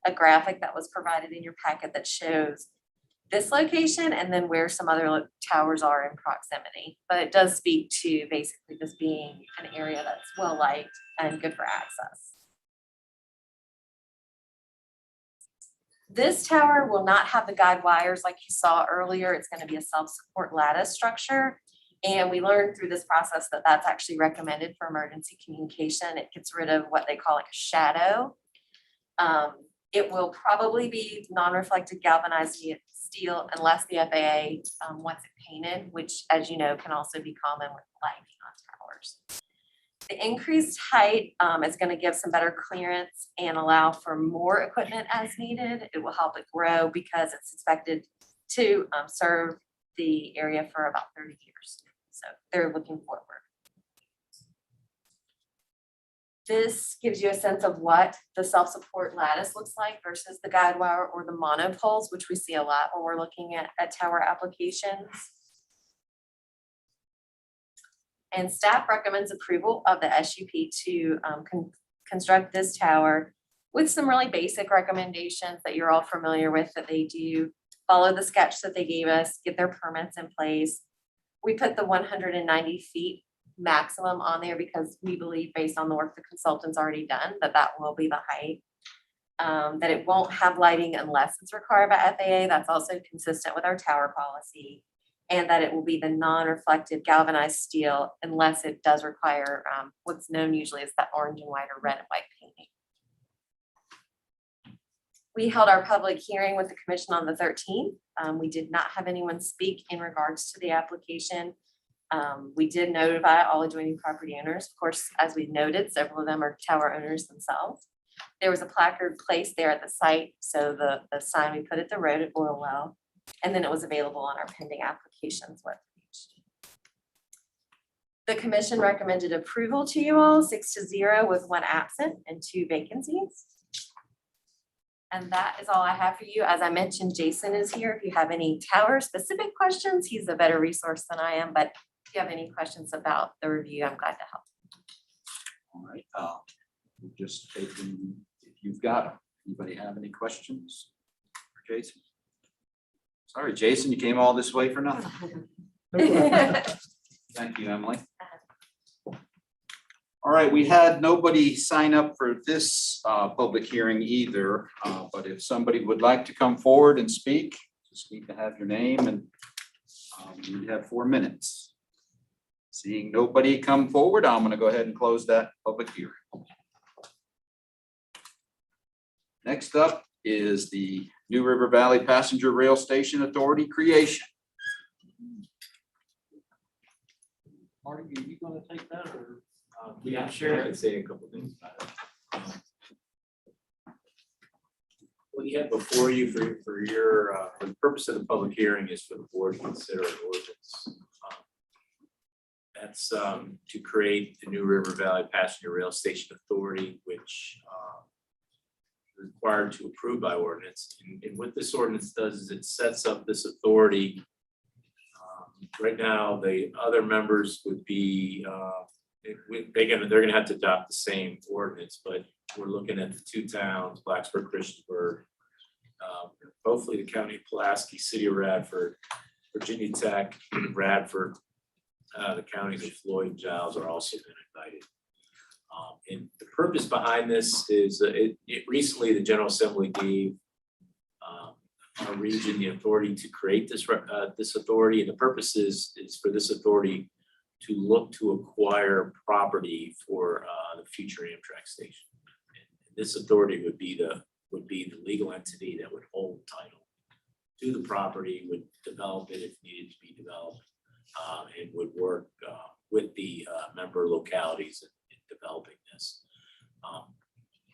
a graphic that was provided in your packet that shows this location and then where some other towers are in proximity. But it does speak to basically this being an area that's well liked and good for access. This tower will not have the guide wires like you saw earlier. It's going to be a self-support lattice structure. And we learned through this process that that's actually recommended for emergency communication. It gets rid of what they call like a shadow. It will probably be non-reflective galvanized steel unless the FAA wants it painted, which, as you know, can also be common with lighting on towers. The increased height is going to give some better clearance and allow for more equipment as needed. It will help it grow because it's expected to serve the area for about 30 years. So they're looking forward. This gives you a sense of what the self-support lattice looks like versus the guide wire or the monopoles, which we see a lot when we're looking at tower applications. And staff recommends approval of the SUP to construct this tower with some really basic recommendations that you're all familiar with, that they do follow the sketch that they gave us, get their permits in place. We put the 190 feet maximum on there because we believe, based on the work the consultant's already done, that that will be the height. That it won't have lighting unless it's required by FAA. That's also consistent with our tower policy. And that it will be the non-reflective galvanized steel unless it does require what's known usually as that orange and white or red and white painting. We held our public hearing with the commission on the 13th. We did not have anyone speak in regards to the application. We did notify all adjoining property owners. Of course, as we noted, several of them are tower owners themselves. There was a placard placed there at the site, so the sign we put at the road at Oil Well, and then it was available on our pending applications webpage. The commission recommended approval to you all 6-0 with 1 absent and 2 vacancies. And that is all I have for you. As I mentioned, Jason is here. If you have any tower specific questions, he's a better resource than I am, but if you have any questions about the review, I'm glad to help. All right, we'll just take them if you've got them. Anybody have any questions for Jason? Sorry, Jason, you came all this way for nothing. Thank you, Emily. All right, we had nobody sign up for this public hearing either, but if somebody would like to come forward and speak, just need to have your name and you have 4 minutes. Seeing nobody come forward, I'm going to go ahead and close that public hearing. Next up is the New River Valley Passenger Rail Station Authority creation. Marty, are you gonna take that or? Yeah, sure. I can say a couple things about it. What you have before you for your, for the purpose of the public hearing is for the board to consider an ordinance. That's to create the New River Valley Passenger Rail Station Authority, which is required to approve by ordinance. And what this ordinance does is it sets up this authority. Right now, the other members would be, they're gonna have to adopt the same ordinance, but we're looking at the 2 towns, Blacksburg, Christiansburg, hopefully the county of Pulaski, city of Radford, Virginia Tech, Radford, the counties of Floyd and Giles are also been invited. And the purpose behind this is recently the General Assembly gave our region the authority to create this authority, and the purpose is for this authority to look to acquire property for the future Amtrak station. And this authority would be the legal entity that would hold title to the property, would develop it if needed to be developed, and would work with the member localities in developing this.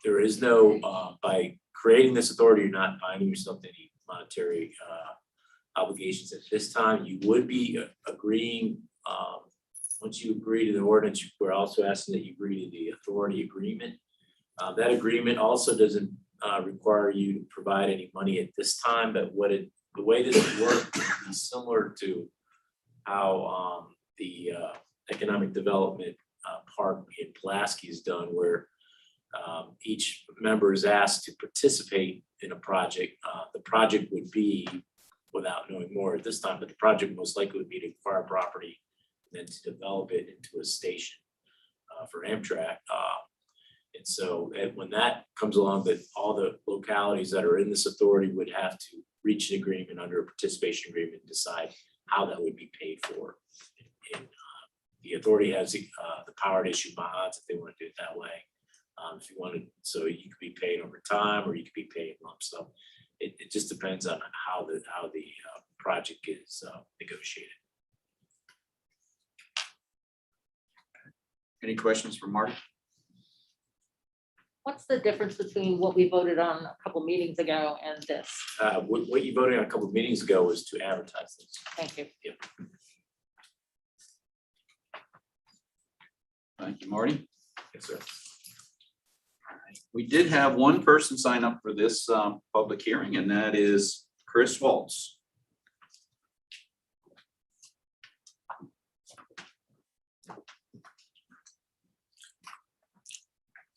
There is no, by creating this authority, you're not binding yourself to any monetary obligations at this time. You would be agreeing, once you agree to the ordinance, we're also asking that you agree to the authority agreement. That agreement also doesn't require you to provide any money at this time, but the way this would work would be similar to how the economic development part in Pulaski is done, where each member is asked to participate in a project. The project would be, without knowing more at this time, but the project most likely would be to acquire property and then to develop it into a station for Amtrak. And so when that comes along, that all the localities that are in this authority would have to reach an agreement under a participation agreement, and decide how that would be paid for. And the authority has the power to issue bonds if they want to do it that way. If you wanted, so you could be paid over time or you could be paid in lump sum. It just depends on how the project is negotiated. Any questions for Marty? What's the difference between what we voted on a couple meetings ago and this? What you voted on a couple of meetings ago was to advertise this. Thank you. Yep. Thank you, Marty. Yes, sir. We did have one person sign up for this public hearing, and that is Chris Waltz.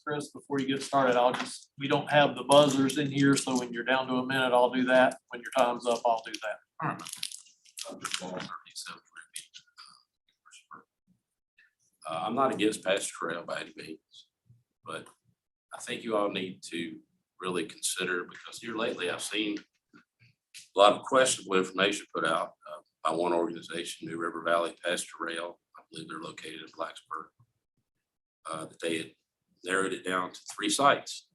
Chris, before you get started, we don't have the buzzers in here, so when you're down to a minute, I'll do that. When your time's up, I'll do that. I'm not against pasture rail by any means, but I think you all need to really consider, because here lately I've seen a lot of questionable information put out by one organization, New River Valley Pasture Rail. I believe they're located in Blacksburg. That they had narrowed it down to 3 sites.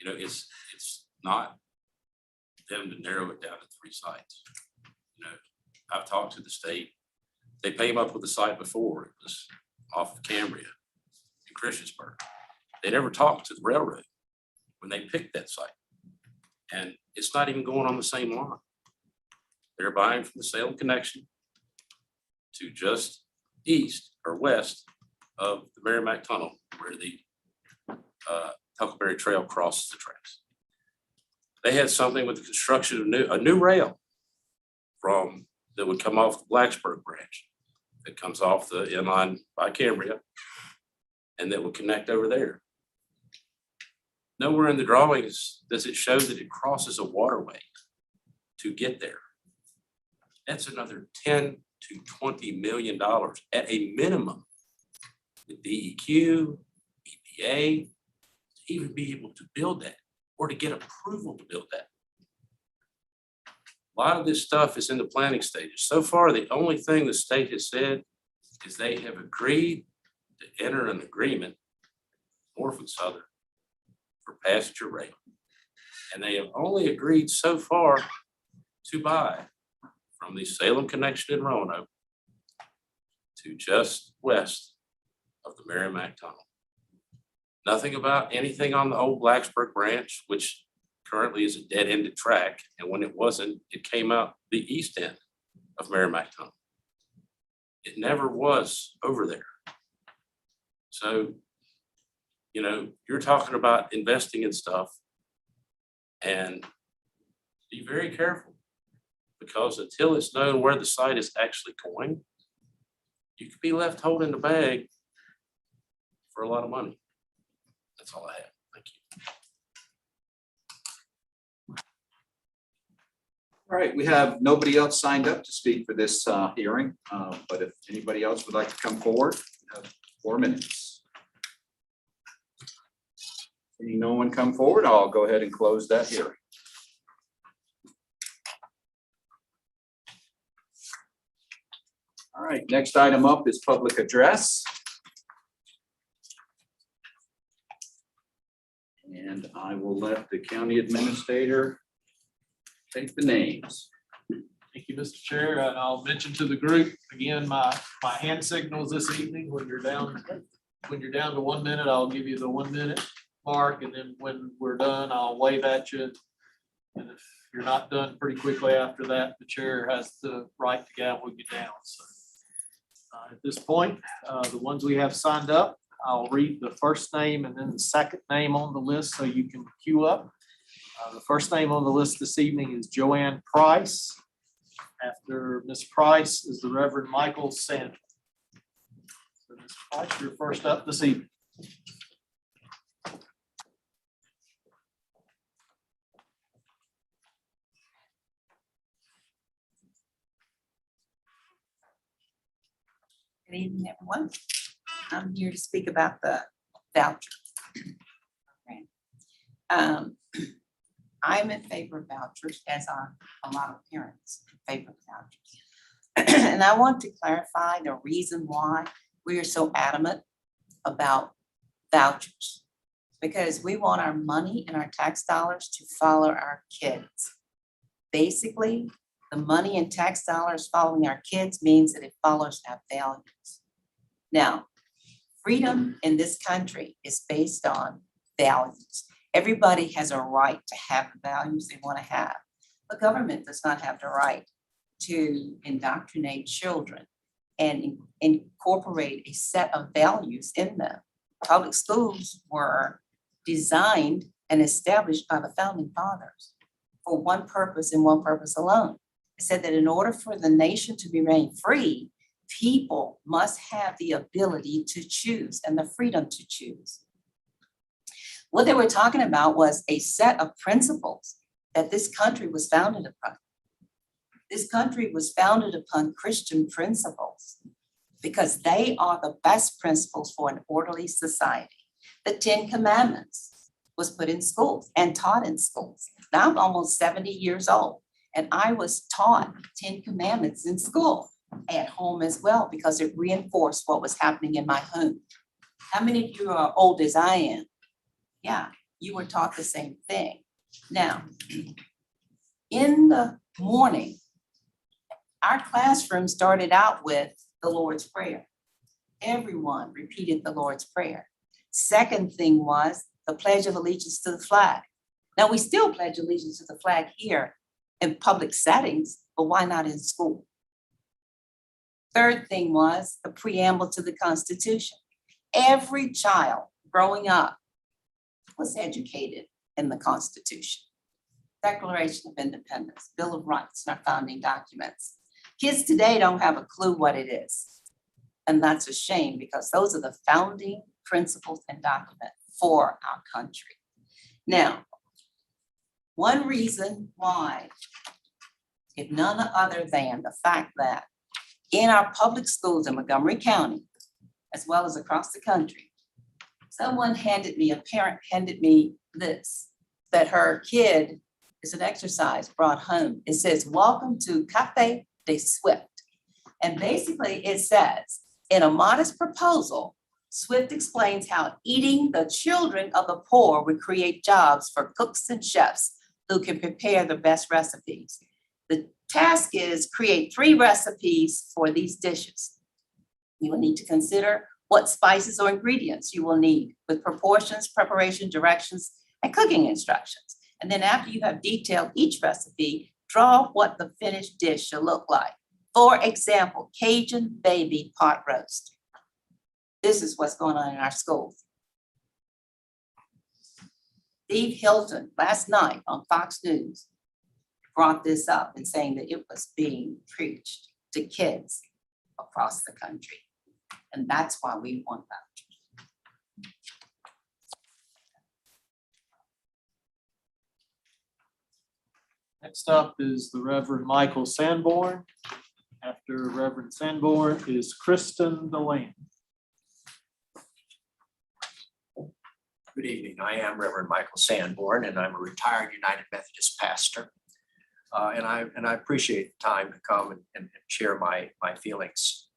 You know, it's not them to narrow it down to 3 sites. You know, I've talked to the state They came up with the site before, it was off of Cambria in Christiansburg. They never talked to the railroad when they picked that site. And it's not even going on the same line. They're buying from the Salem connection to just east or west of the Merrimack Tunnel, where the Huckleberry Trail crosses the tracks. They had something with the construction of a new rail that would come off the Blacksburg branch, that comes off the inline by Cambria, and that would connect over there. Nowhere in the drawings does it show that it crosses a waterway to get there. That's another $10 to $20 million at a minimum. The DEQ, EPA, to even be able to build that or to get approval to build that. A lot of this stuff is in the planning stages. So far, the only thing the state has said is they have agreed to enter an agreement, Norfolk Southern, for passenger rail. And they have only agreed so far to buy from the Salem connection in Roanoke to just west of the Merrimack Tunnel. Nothing about anything on the old Blacksburg branch, which currently is a dead-ended track. And when it wasn't, it came out the east end of Merrimack Tunnel. It never was over there. So, you know, you're talking about investing in stuff, and be very careful, because until it's known where the site is actually going, you could be left holding the bag for a lot of money. That's all I have. Thank you. All right, we have nobody else signed up to speak for this hearing, but if anybody else would like to come forward, we have 4 minutes. Seeing no one come forward, I'll go ahead and close that hearing. All right, next item up is public address. And I will let the county administrator take the names. Thank you, Mr. Chair. And I'll mention to the group, again, my hand signals this evening, when you're down to 1 minute, I'll give you the 1 minute mark. And then when we're done, I'll wave at you. And if you're not done pretty quickly after that, the chair has the right to gavel you down. So at this point, the ones we have signed up, I'll read the first name and then the second name on the list so you can queue up. The first name on the list this evening is Joanne Price. After Ms. Price is the Reverend Michael Sanders. So Ms. Price, you're first up this evening. Good evening, everyone. I'm here to speak about the voucher program. I'm in favor of vouchers, as are a lot of parents in favor of vouchers. And I want to clarify the reason why we are so adamant about vouchers. Because we want our money and our tax dollars to follow our kids. Basically, the money and tax dollars following our kids means that it follows our values. Now, freedom in this country is based on values. Everybody has a right to have the values they want to have. The government does not have the right to indoctrinate children and incorporate a set of values in them. Public schools were designed and established by the founding fathers for one purpose and one purpose alone. It said that in order for the nation to remain free, people must have the ability to choose and the freedom to choose. What they were talking about was a set of principles that this country was founded upon. This country was founded upon Christian principles because they are the best principles for an orderly society. The 10 Commandments was put in schools and taught in schools. Now I'm almost 70 years old, and I was taught 10 Commandments in school, at home as well, because it reinforced what was happening in my home. How many of you are old as I am? Yeah, you were taught the same thing. Now, in the morning, our classroom started out with the Lord's Prayer. Everyone repeated the Lord's Prayer. Second thing was the Pledge of Allegiance to the flag. Now, we still pledge allegiance to the flag here in public settings, but why not in school? Third thing was the preamble to the Constitution. Every child growing up was educated in the Constitution. Declaration of Independence, Bill of Rights, and our founding documents. Kids today don't have a clue what it is. And that's a shame because those are the founding principles and documents for our country. Now, one reason why, if none other than the fact that in our public schools in Montgomery County, as well as across the country, a parent handed me this, that her kid is an exercise brought home. It says, "Welcome to Cafe de Swift." And basically it says, in a modest proposal, Swift explains how eating the children of the poor would create jobs for cooks and chefs who can prepare the best recipes. The task is create 3 recipes for these dishes. You will need to consider what spices or ingredients you will need with proportions, preparation, directions, and cooking instructions. And then after you have detailed each recipe, draw what the finished dish should look like. For example, Cajun baby pot roast. This is what's going on in our schools. Steve Hilton, last night on Fox News, brought this up and saying that it was being preached to kids across the country. And that's why we want vouchers. Next up is the Reverend Michael Sanborn. After Reverend Sanborn is Kristen Deland. Good evening. I am Reverend Michael Sanborn, and I'm a retired United Methodist pastor. And I appreciate the time to come and share my feelings.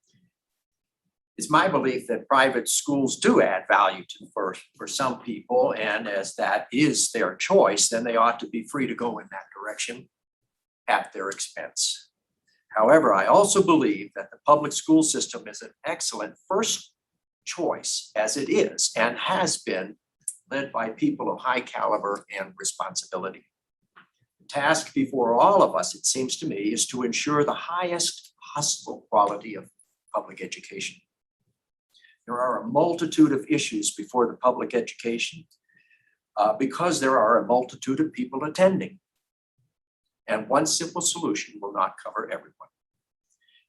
It's my belief that private schools do add value for some people, and as that is their choice, then they ought to be free to go in that direction at their expense. However, I also believe that the public school system is an excellent first choice as it is and has been led by people of high caliber and responsibility. The task before all of us, it seems to me, is to ensure the highest possible quality of public education. There are a multitude of issues before the public education because there are a multitude of people attending. And one simple solution will not cover everyone.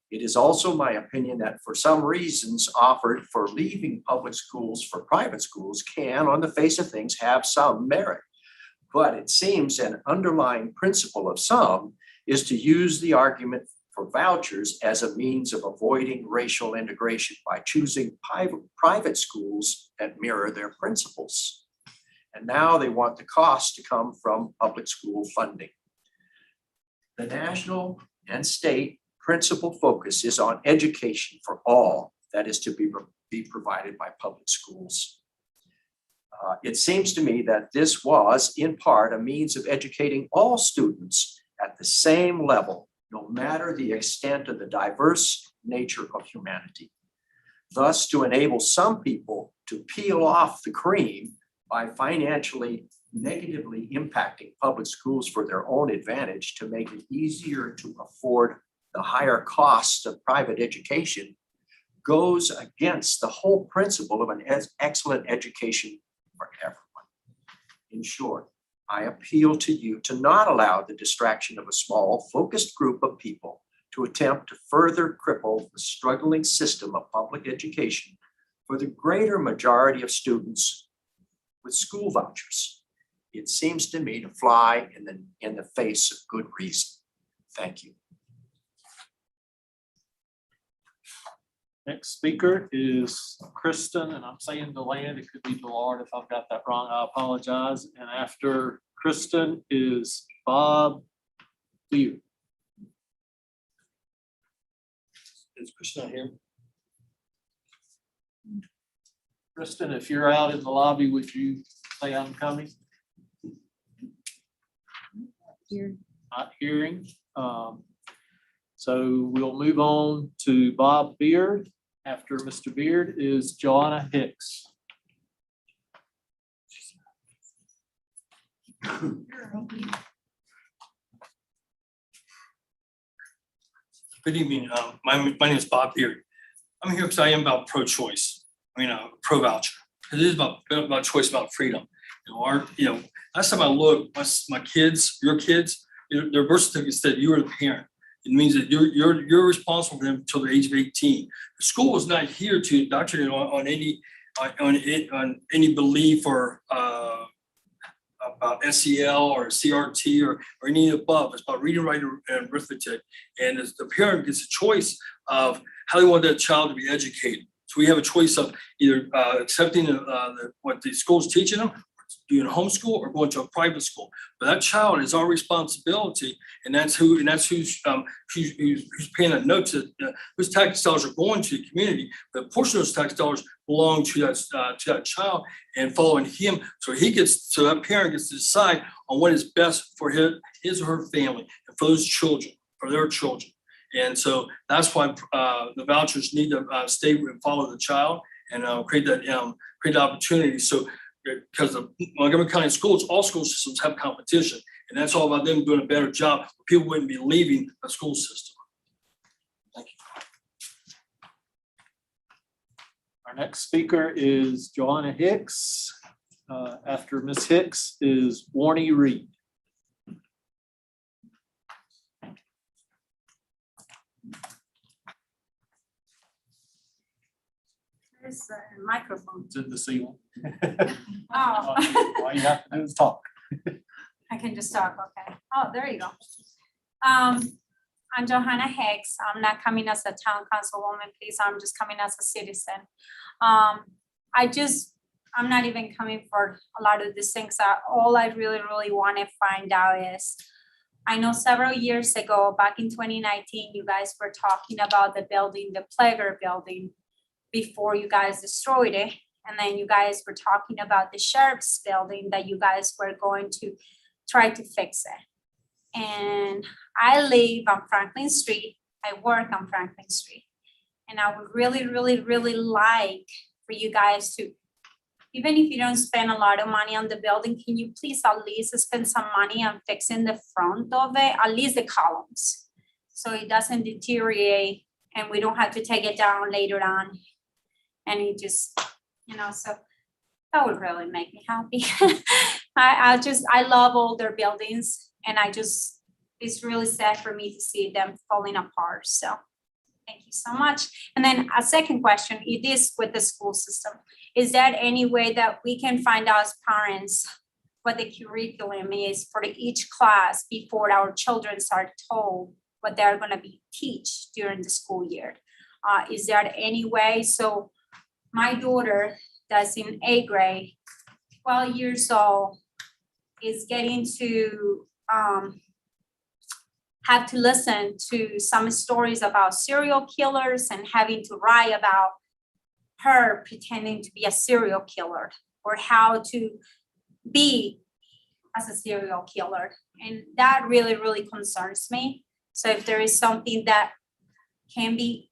It is also my opinion that for some reasons offered for leaving public schools for private schools can, on the face of things, have some merit. But it seems an underlying principle of some is to use the argument for vouchers as a means of avoiding racial integration by choosing private schools that mirror their principles. And now they want the cost to come from public school funding. The national and state principal focus is on education for all that is to be provided by public schools. It seems to me that this was, in part, a means of educating all students at the same level, no matter the extent of the diverse nature of humanity. Thus, to enable some people to peel off the cream by financially negatively impacting public schools for their own advantage to make it easier to afford the higher costs of private education goes against the whole principle of an excellent education for everyone. In short, I appeal to you to not allow the distraction of a small, focused group of people to attempt to further cripple the struggling system of public education for the greater majority of students with school vouchers. It seems to me to fly in the face of good reason. Thank you. Next speaker is Kristen, and I'm saying Deland, it could be Delard if I've got that wrong, I apologize. And after Kristen is Bob Lear. Is Kristen here? Kristen, if you're out in the lobby, would you say I'm coming? Here. Not hearing. So we'll move on to Bob Beard. After Mr. Beard is Joanna Hicks. Good evening. My name is Bob Beard. I'm here because I am about pro-choice, pro-voucher. It is about choice, about freedom. Last time I looked, my kids, your kids, their birth certificate said you were the parent. It means that you're responsible for them until the age of 18. The school is not here to indoctrinate on any belief or about SEL or CRT or any of the above. It's about reading, writing, and arithmetic. And as the parent gets a choice of how they want that child to be educated. So we have a choice of either accepting what the school's teaching them, doing homeschool, or going to a private school. But that child is our responsibility, and that's who's paying that note to whose tax dollars are going to the community. But a portion of those tax dollars belong to that child and following him. So that parent gets to decide on what is best for his or her family and for those children, for their children. And so that's why the vouchers need to stay and follow the child and create the opportunity. So because the Montgomery County schools, all school systems have competition, and that's all about them doing a better job. People wouldn't be leaving the school system. Thank you. Our next speaker is Joanna Hicks. After Ms. Hicks is Warnie Reed. There's a microphone. It's in the ceiling. Oh, All you have to do is talk. I can just talk, okay. Oh, there you go. I'm Johanna Hicks. I'm not coming as a town councilwoman, please. I'm just coming as a citizen. I'm not even coming for a lot of these things. All I really want to find out is, I know several years ago, back in 2019, you guys were talking about the building, the Plager building, before you guys destroyed it. And then you guys were talking about the sheriff's building that you guys were going to try to fix it. And I live on Franklin Street. I work on Franklin Street. And I would really like for you guys to, even if you don't spend a lot of money on the building, can you please at least spend some money on fixing the front of it, at least the columns, so it doesn't deteriorate and we don't have to take it down later on. And it just, so that would really make me happy. I love older buildings, and it's really sad for me to see them falling apart. So thank you so much. And then a second question, it is with the school system. Is there any way that we can find out as parents what the curriculum is for each class before our children are told what they're going to be teach during the school year? Is there any way? So my daughter that's in 8th grade, 12 years old, is getting to have to listen to some stories about serial killers and having to write about her pretending to be a serial killer or how to be as a serial killer. And that really concerns me. So if there is something that can be,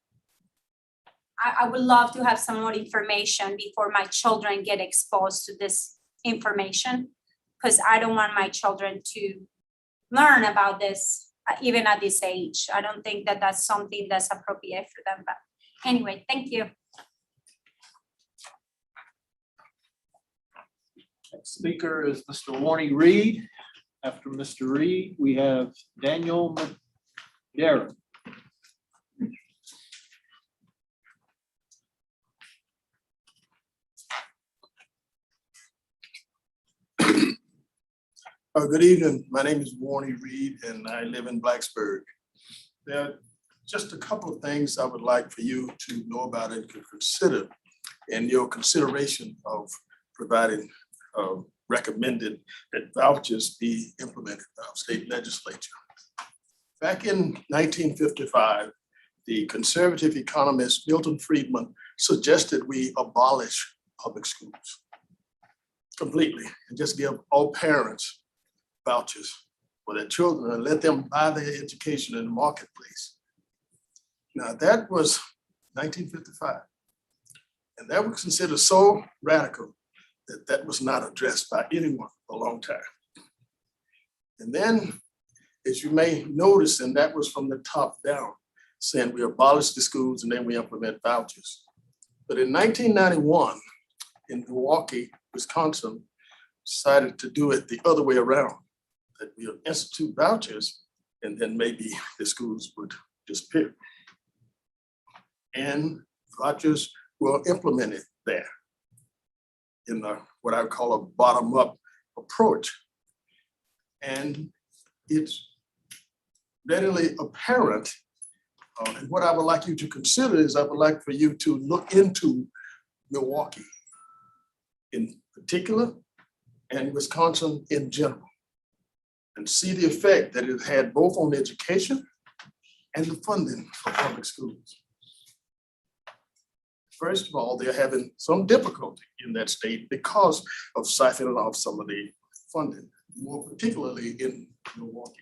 I would love to have some more information before my children get exposed to this information, because I don't want my children to learn about this even at this age. I don't think that that's something that's appropriate for them. But anyway, thank you. Next speaker is Mr. Warnie Reed. After Mr. Reed, we have Daniel McGarrett. Good evening. My name is Warnie Reed, and I live in Blacksburg. There are just a couple of things I would like for you to know about and to consider in your consideration of providing recommended that vouchers be implemented by our state legislature. Back in 1955, the conservative economist Milton Friedman suggested we abolish public schools completely and just give all parents vouchers for their children and let them buy their education in the marketplace Now, that was 1955. And that was considered so radical that that was not addressed by anyone for a long time. And then, as you may notice, and that was from the top down, saying we abolish the schools and then we implement vouchers. But in 1991, in Milwaukee, Wisconsin, decided to do it the other way around, that we would institute vouchers and then maybe the schools would disappear. And vouchers were implemented there in what I would call a bottom-up approach. And it's readily apparent. And what I would like you to consider is I would like for you to look into Milwaukee in particular and Wisconsin in general and see the effect that it had both on education and the funding for public schools. First of all, they're having some difficulty in that state because of siphoning off some of the funding, more particularly in Milwaukee.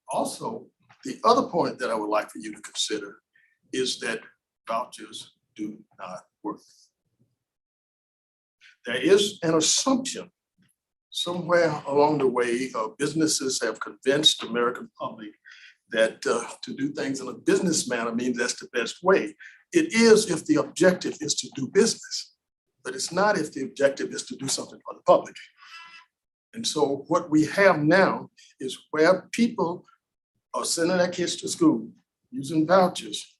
Also, the other point that I would like for you to consider is that vouchers do not work. There is an assumption somewhere along the way, businesses have convinced the American public that to do things in a business manner means that's the best way. It is if the objective is to do business, but it's not if the objective is to do something for the public. And so what we have now is where people are sending their kids to school using vouchers.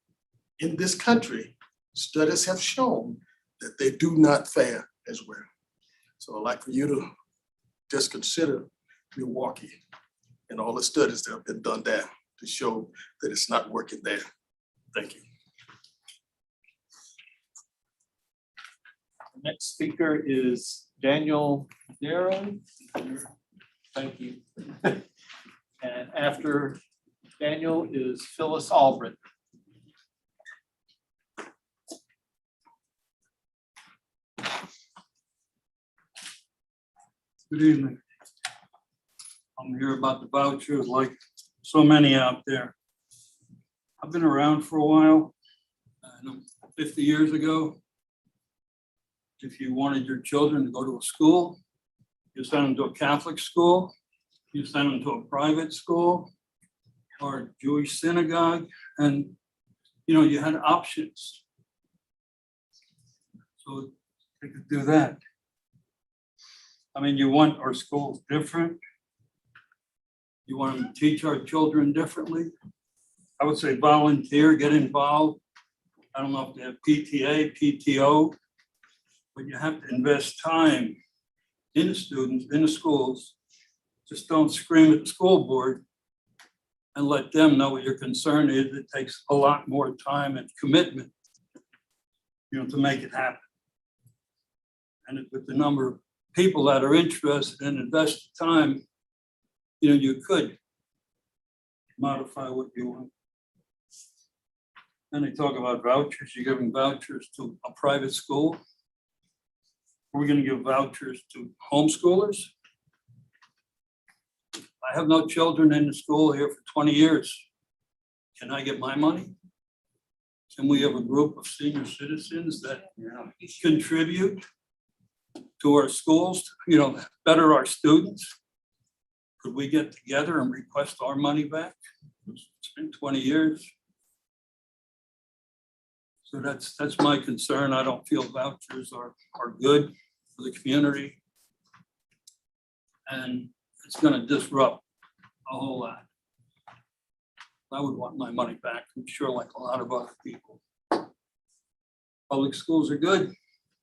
In this country, studies have shown that they do not fare as well. So I'd like for you to just consider Milwaukee and all the studies that have been done there to show that it's not working there. Thank you. The next speaker is Daniel Darrow. Thank you. And after Daniel is Phyllis Albritton. Good evening. I'm here about the vouchers like so many out there. I've been around for a while. 50 years ago, if you wanted your children to go to a school, you sent them to a Catholic school, you sent them to a private school or a Jewish synagogue, and you had options. So they could do that. I mean, you want our schools different. You want to teach our children differently. I would say volunteer, get involved. I don't know if they have PTA, PTO, but you have to invest time in the students, in the schools. Just don't scream at the school board and let them know what your concern is. It takes a lot more time and commitment, to make it happen. And with the number of people that are interested and invest time, you could modify what you want. And they talk about vouchers. You're giving vouchers to a private school. We're going to give vouchers to homeschoolers. I have no children in the school here for 20 years. Can I get my money? Can we have a group of senior citizens that contribute to our schools, better our students? Could we get together and request our money back? It's been 20 years. So that's my concern. I don't feel vouchers are good for the community. And it's going to disrupt a whole lot. I would want my money back, I'm sure, like a lot of other people. Public schools are good.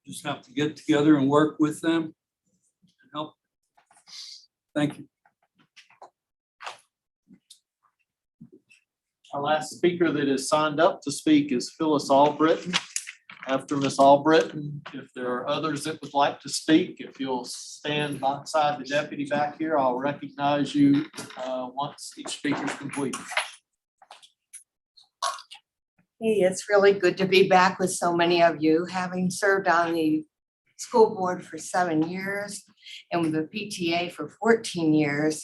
Just have to get together and work with them and help. Thank you. Our last speaker that is signed up to speak is Phyllis Albritton. After Ms. Albritton, if there are others that would like to speak, if you'll stand beside the deputy back here, I'll recognize you once each speaker is complete. Hey, it's really good to be back with so many of you, having served on the school board for 7 years and with the PTA for 14 years.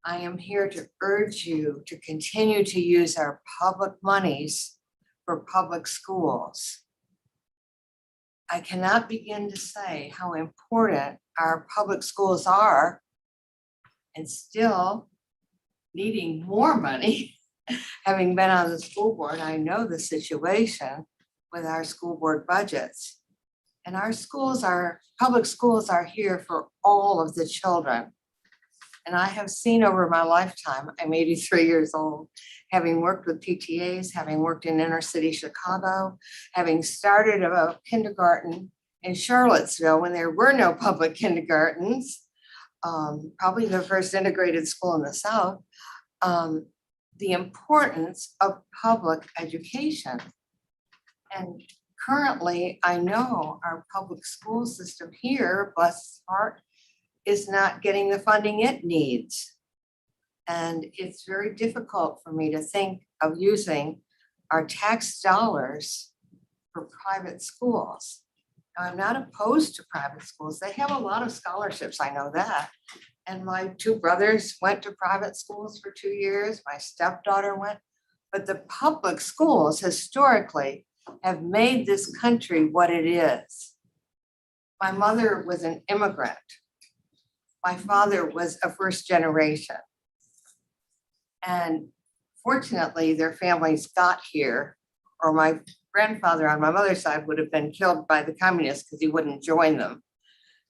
I am here to urge you to continue to use our public monies for public schools. I cannot begin to say how important our public schools are and still needing more money. Having been on the school board, I know the situation with our school board budgets. And our schools public schools are here for all of the children. And I have seen over my lifetime, I'm 83 years old, having worked with PTAs, having worked in inner city Chicago, having started a kindergarten in Charlottesville when there were no public kindergartens, probably the first integrated school in the South, the importance of public education. And currently, I know our public school system here, bless its heart, is not getting the funding it needs. And it's very difficult for me to think of using our tax dollars for private schools. Now, I'm not opposed to private schools. They have a lot of scholarships, I know that. And my two brothers went to private schools for 2 years. My stepdaughter went. But the public schools historically have made this country what it is. My mother was an immigrant. My father was a first generation. And fortunately, their families got here, or my grandfather on my mother's side would have been killed by the communists because he wouldn't join them.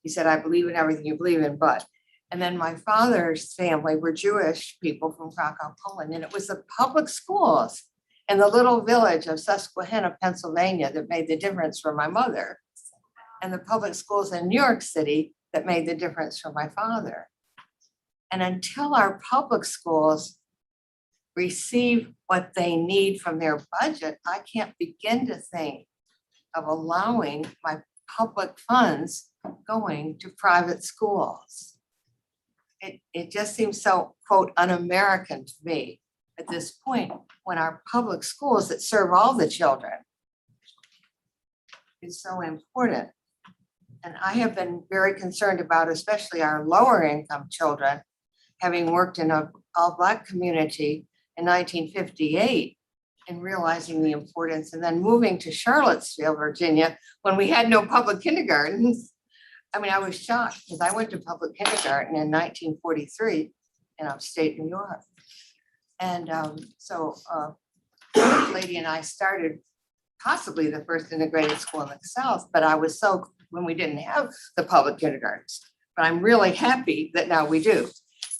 He said, I believe in everything you believe in, but. And then my father's family were Jewish people from Krakow, Poland, and it was the public schools in the little village of Susquehanna, Pennsylvania that made the difference for my mother, and the public schools in New York City that made the difference for my father. And until our public schools receive what they need from their budget, I can't begin to think of allowing my public funds going to private schools. It just seems so, quote, un-American to me at this point when our public schools that serve all the children is so important. And I have been very concerned about especially our lower income children, having worked in an all-Black community in 1958 and realizing the importance, and then moving to Charlottesville, Virginia, when we had no public kindergartens. I mean, I was shocked because I went to public kindergarten in 1943 in upstate New York. And so a lady and I started possibly the first integrated school in the South, but I was so, when we didn't have the public kindergartens. But I'm really happy that now we do.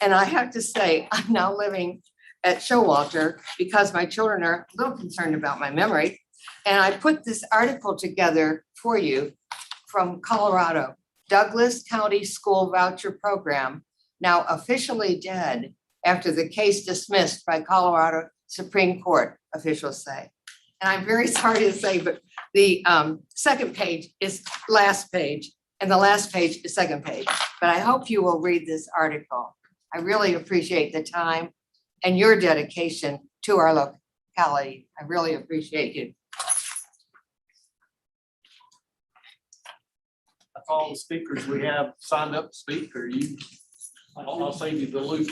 And I have to say, I'm now living at Showalter because my children are a little concerned about my memory. And I put this article together for you from Colorado. Douglas County School Voucher Program, now officially dead after the case dismissed by Colorado Supreme Court, officials say. And I'm very sorry to say, but the second page is last page, and the last page is second page. But I hope you will read this article. I really appreciate the time and your dedication to our locality. I really appreciate you. That's all the speakers we have signed up to speak, or you, I'll save you the loop.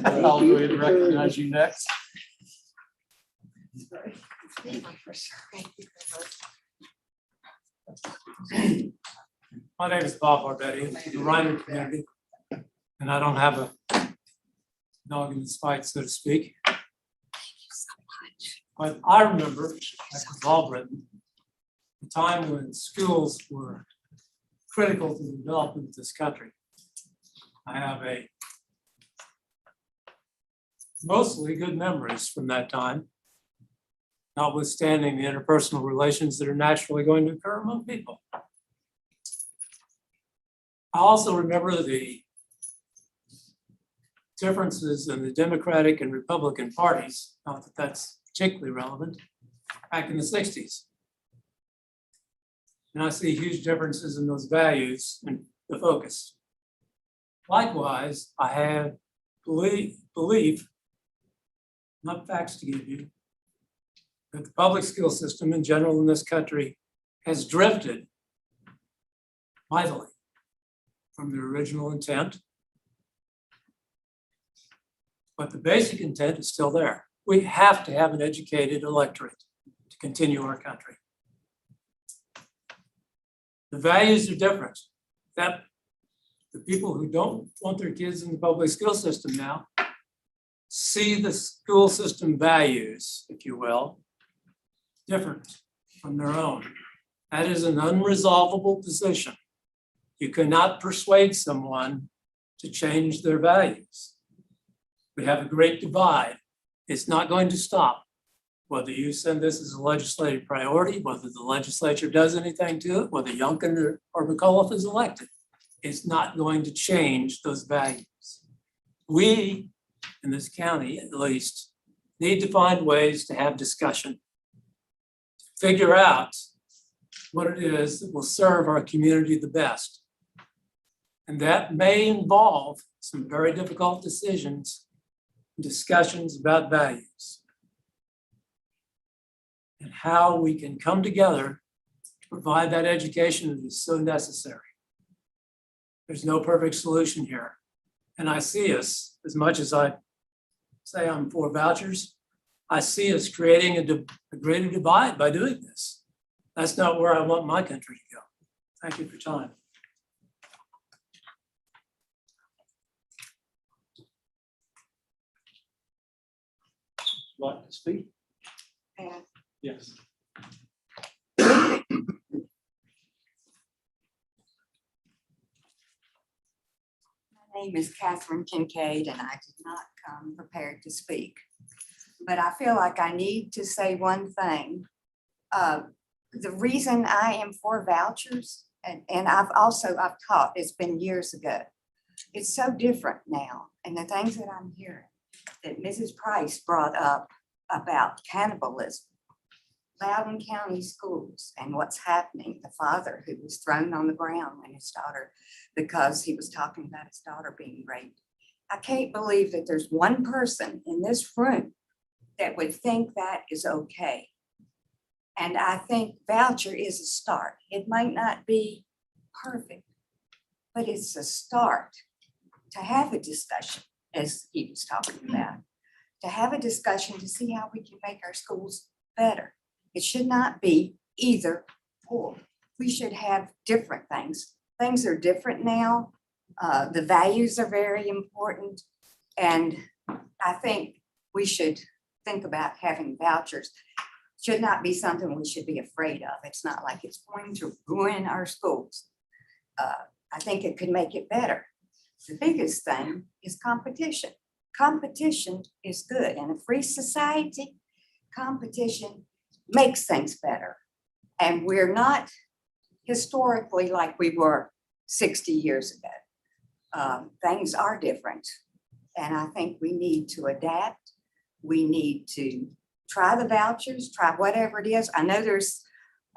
I'll go ahead and recognize you next. My name is Bob Barbetti, I'm the writer community, and I don't have a dog in this fight, so to speak. But I remember, like we've all written, the time when schools were critical to the development of this country. I have mostly good memories from that time, notwithstanding the interpersonal relations that are naturally going to occur among people. I also remember the differences in the Democratic and Republican parties, not that that's particularly relevant, back in the 60s. And I see huge differences in those values and the focus. Likewise, I have belief, not facts to give you, that the public school system in general in this country has drifted mightily from their original intent. But the basic intent is still there. We have to have an educated electorate to continue our country. The values are different. That the people who don't want their kids in the public school system now see the school system values, if you will, different from their own. That is an unresolvable position. You cannot persuade someone to change their values. We have a great divide. It's not going to stop. Whether you send this as a legislative priority, whether the legislature does anything to it, whether Youngkin or McAuliffe is elected, it's not going to change those values. We, in this county at least, need to find ways to have discussion, figure out what it is that will serve our community the best. And that may involve some very difficult decisions, discussions about values, and how we can come together to provide that education that is so necessary. There's no perfect solution here. And I see us, as much as I say I'm for vouchers, I see us creating a greater divide by doing this. That's not where I want my country to go. Thank you for your time. Like to speak? And Yes. my name is Catherine Kincaid, and I did not come prepared to speak. But I feel like I need to say one thing. The reason I am for vouchers, and I've taught, it's been years ago. It's so different now. And the things that I'm hearing that Mrs. Price brought up about cannibalism, Loudoun County schools and what's happening, the father who was thrown on the ground when his daughter, because he was talking about his daughter being raped. I can't believe that there's one person in this room that would think that is okay. And I think voucher is a start. It might not be perfect, but it's a start to have a discussion, as he was talking about, to have a discussion to see how we can make our schools better. It should not be either or. We should have different things. Things are different now. The values are very important. And I think we should think about having vouchers. Should not be something we should be afraid of. It's not like it's going to ruin our schools. I think it could make it better. The biggest thing is competition. Competition is good. In a free society, competition makes things better. And we're not historically like we were 60 years ago. Things are different. And I think we need to adapt. We need to try the vouchers, try whatever it is. I know there's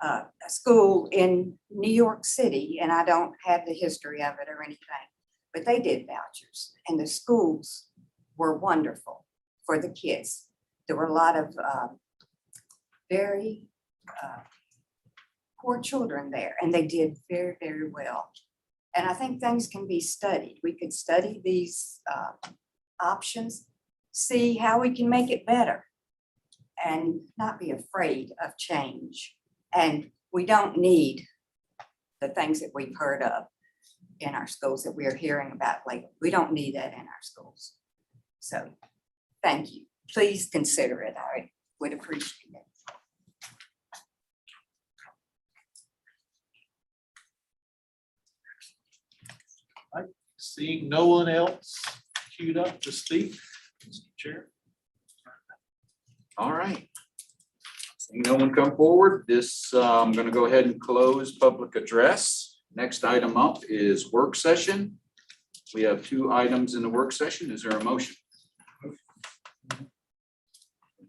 a school in New York City, and I don't have the history of it or anything, but they did vouchers and the schools were wonderful for the kids. There were a lot of very poor children there, and they did very, very well. And I think things can be studied. We could study these options, see how we can make it better, and not be afraid of change. And we don't need the things that we've heard of in our schools that we're hearing about lately. We don't need that in our schools. So thank you. Please consider it. I would appreciate it. Seeing no one else queued up to speak, Mr. Chair. All right. Seeing no one come forward, I'm going to go ahead and close public address. Next item up is work session. We have 2 items in the work session. Is there a motion?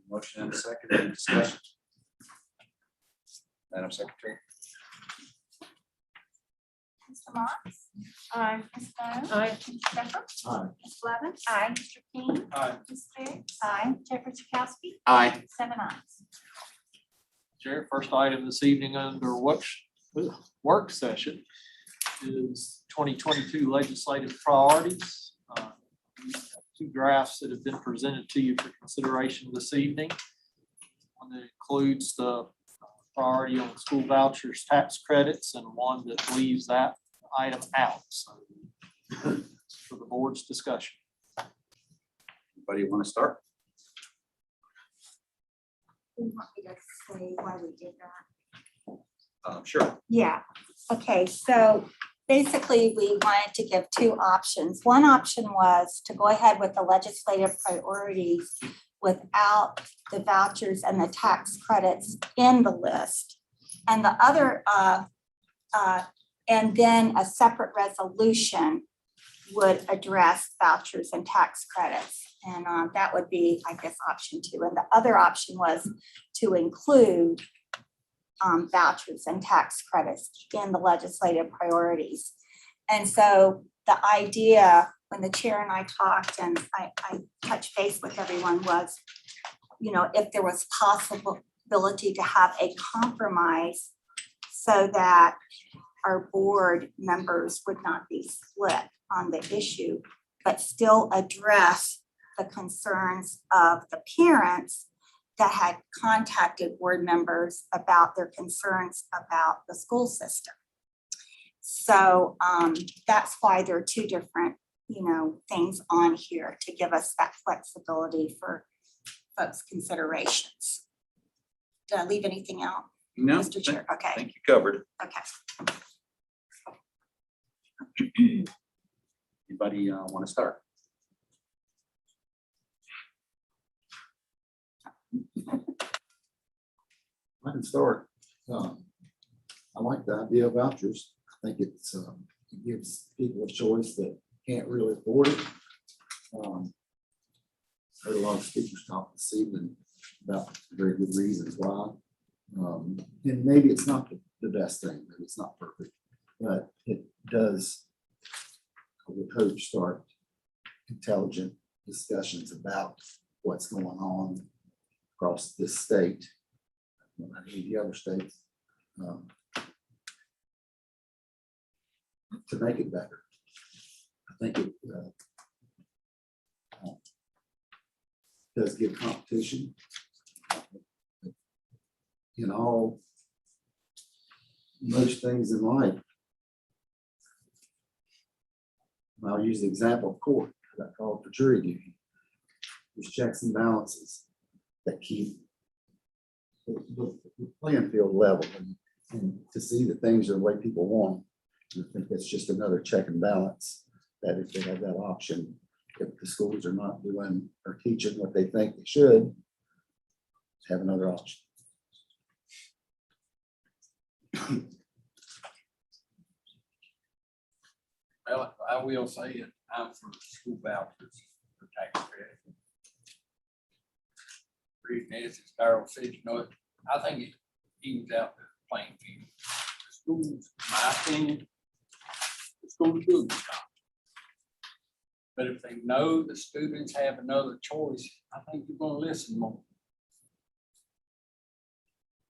Motion and a second. Any discussion? Madam Secretary. Mr. Moss? Aye. Ms. Stone? Aye. Mr. Shepherd? Aye. Ms. Levin? Aye. Mr. King? Aye. Ms. Fix? Aye. Chair Chakowski? Aye. 7 ayes. Chair, first item this evening under work session is 2022 legislative priorities. two drafts that have been presented to you for consideration this evening. One that includes the priority on school vouchers, tax credits, and one that leaves that item out. So for the board's discussion. Anybody want to start? You want me to say why we did that? Sure. Yeah, okay, so basically, we wanted to give two options. One option was to go ahead with the legislative priorities without the vouchers and the tax credits in the list. And the other, and then a separate resolution would address vouchers and tax credits. And that would be, I guess, option two. And the other option was to include vouchers and tax credits in the legislative priorities. And so the idea, when the chair and I talked and I touched base with everyone, was, you know, if there was possibility to have a compromise so that our board members would not be split on the issue, but still address the concerns of the parents that had contacted board members about their concerns about the school system. So that's why there are two different, you know, things on here to give us that flexibility for folks' considerations. Did I leave anything out? No, Mr. Chair, I okay, think you covered it. okay. Anybody want to start? I can start. I like the idea of vouchers. I think it gives people a choice that can't really afford it. Heard a lot of speakers talk this evening about very good reasons why. And maybe it's not the best thing, maybe it's not perfect, but it does, I would hope, start intelligent discussions about what's going on across this state, not any of the other states, to make it better. I think it does give competition in most things in life. I'll use the example of court. I got called for jury duty. There's checks and balances that keep the playing field level, and to see that things are the way people want. I think that's just another check and balance, that if they have that option, if the schools are not doing or teaching what they think they should, have another option. Well, I will say it, I'm for school vouchers for tax credit. Reason is, as Darrell said, you know, I think it evens out the playing field. The schools, in my opinion, the schools do a good job. But if they know the students have another choice, I think you're gonna listen more.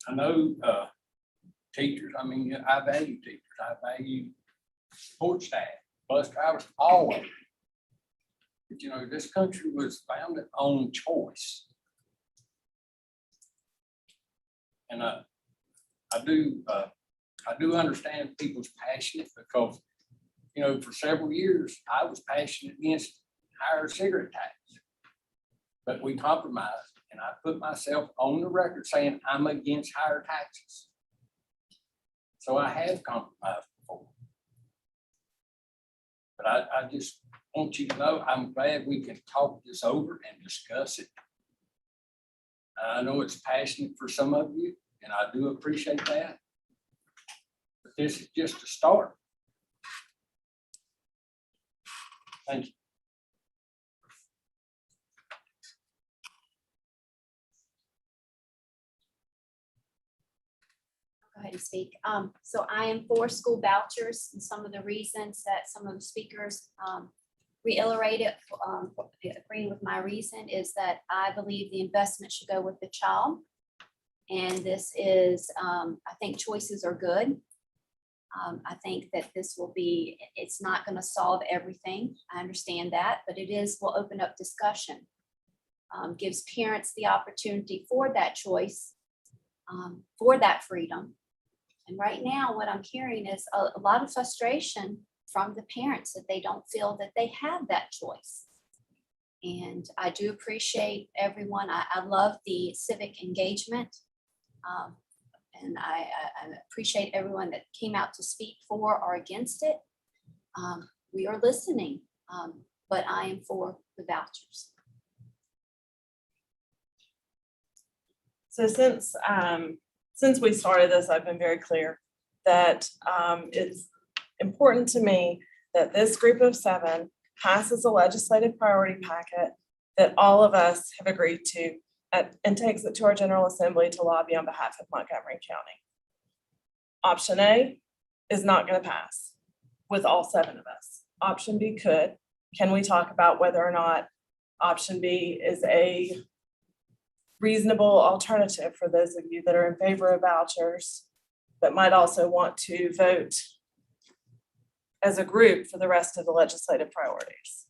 I know teachers, I mean, I value teachers, I value support staff, bus drivers, all of it. But you know, this country was founded on choice. And I do understand people's passionate, because, you know, for several years, I was passionate against higher cigarette tax. But we compromised, and I put myself on the record saying I'm against higher taxes. So I have compromised before. But I just want you to know, I'm glad we can talk this over and discuss it. I know it's passionate for some of you, and I do appreciate that. But this is just a start. Thank you. Go ahead and speak. So I am for school vouchers, and some of the reasons that some of the speakers reiterated, agreeing with my reason, is that I believe the investment should go with the child. And this is, I think choices are good. I think that this will be, it's not going to solve everything. I understand that, but will open up discussion. Gives parents the opportunity for that choice, for that freedom. And right now, what I'm hearing is a lot of frustration from the parents that they don't feel that they have that choice. And I do appreciate everyone. I love the civic engagement. And I appreciate everyone that came out to speak for or against it. We are listening, but I am for the vouchers. So since we started this, I've been very clear that it's important to me that this group of 7 passes a legislative priority packet that all of us have agreed to and takes it to our General Assembly to lobby on behalf of Montgomery County. Option A is not going to pass with all 7 of us. Option B could. Can we talk about whether or not option B is a reasonable alternative for those of you that are in favor of vouchers, but might also want to vote as a group for the rest of the legislative priorities?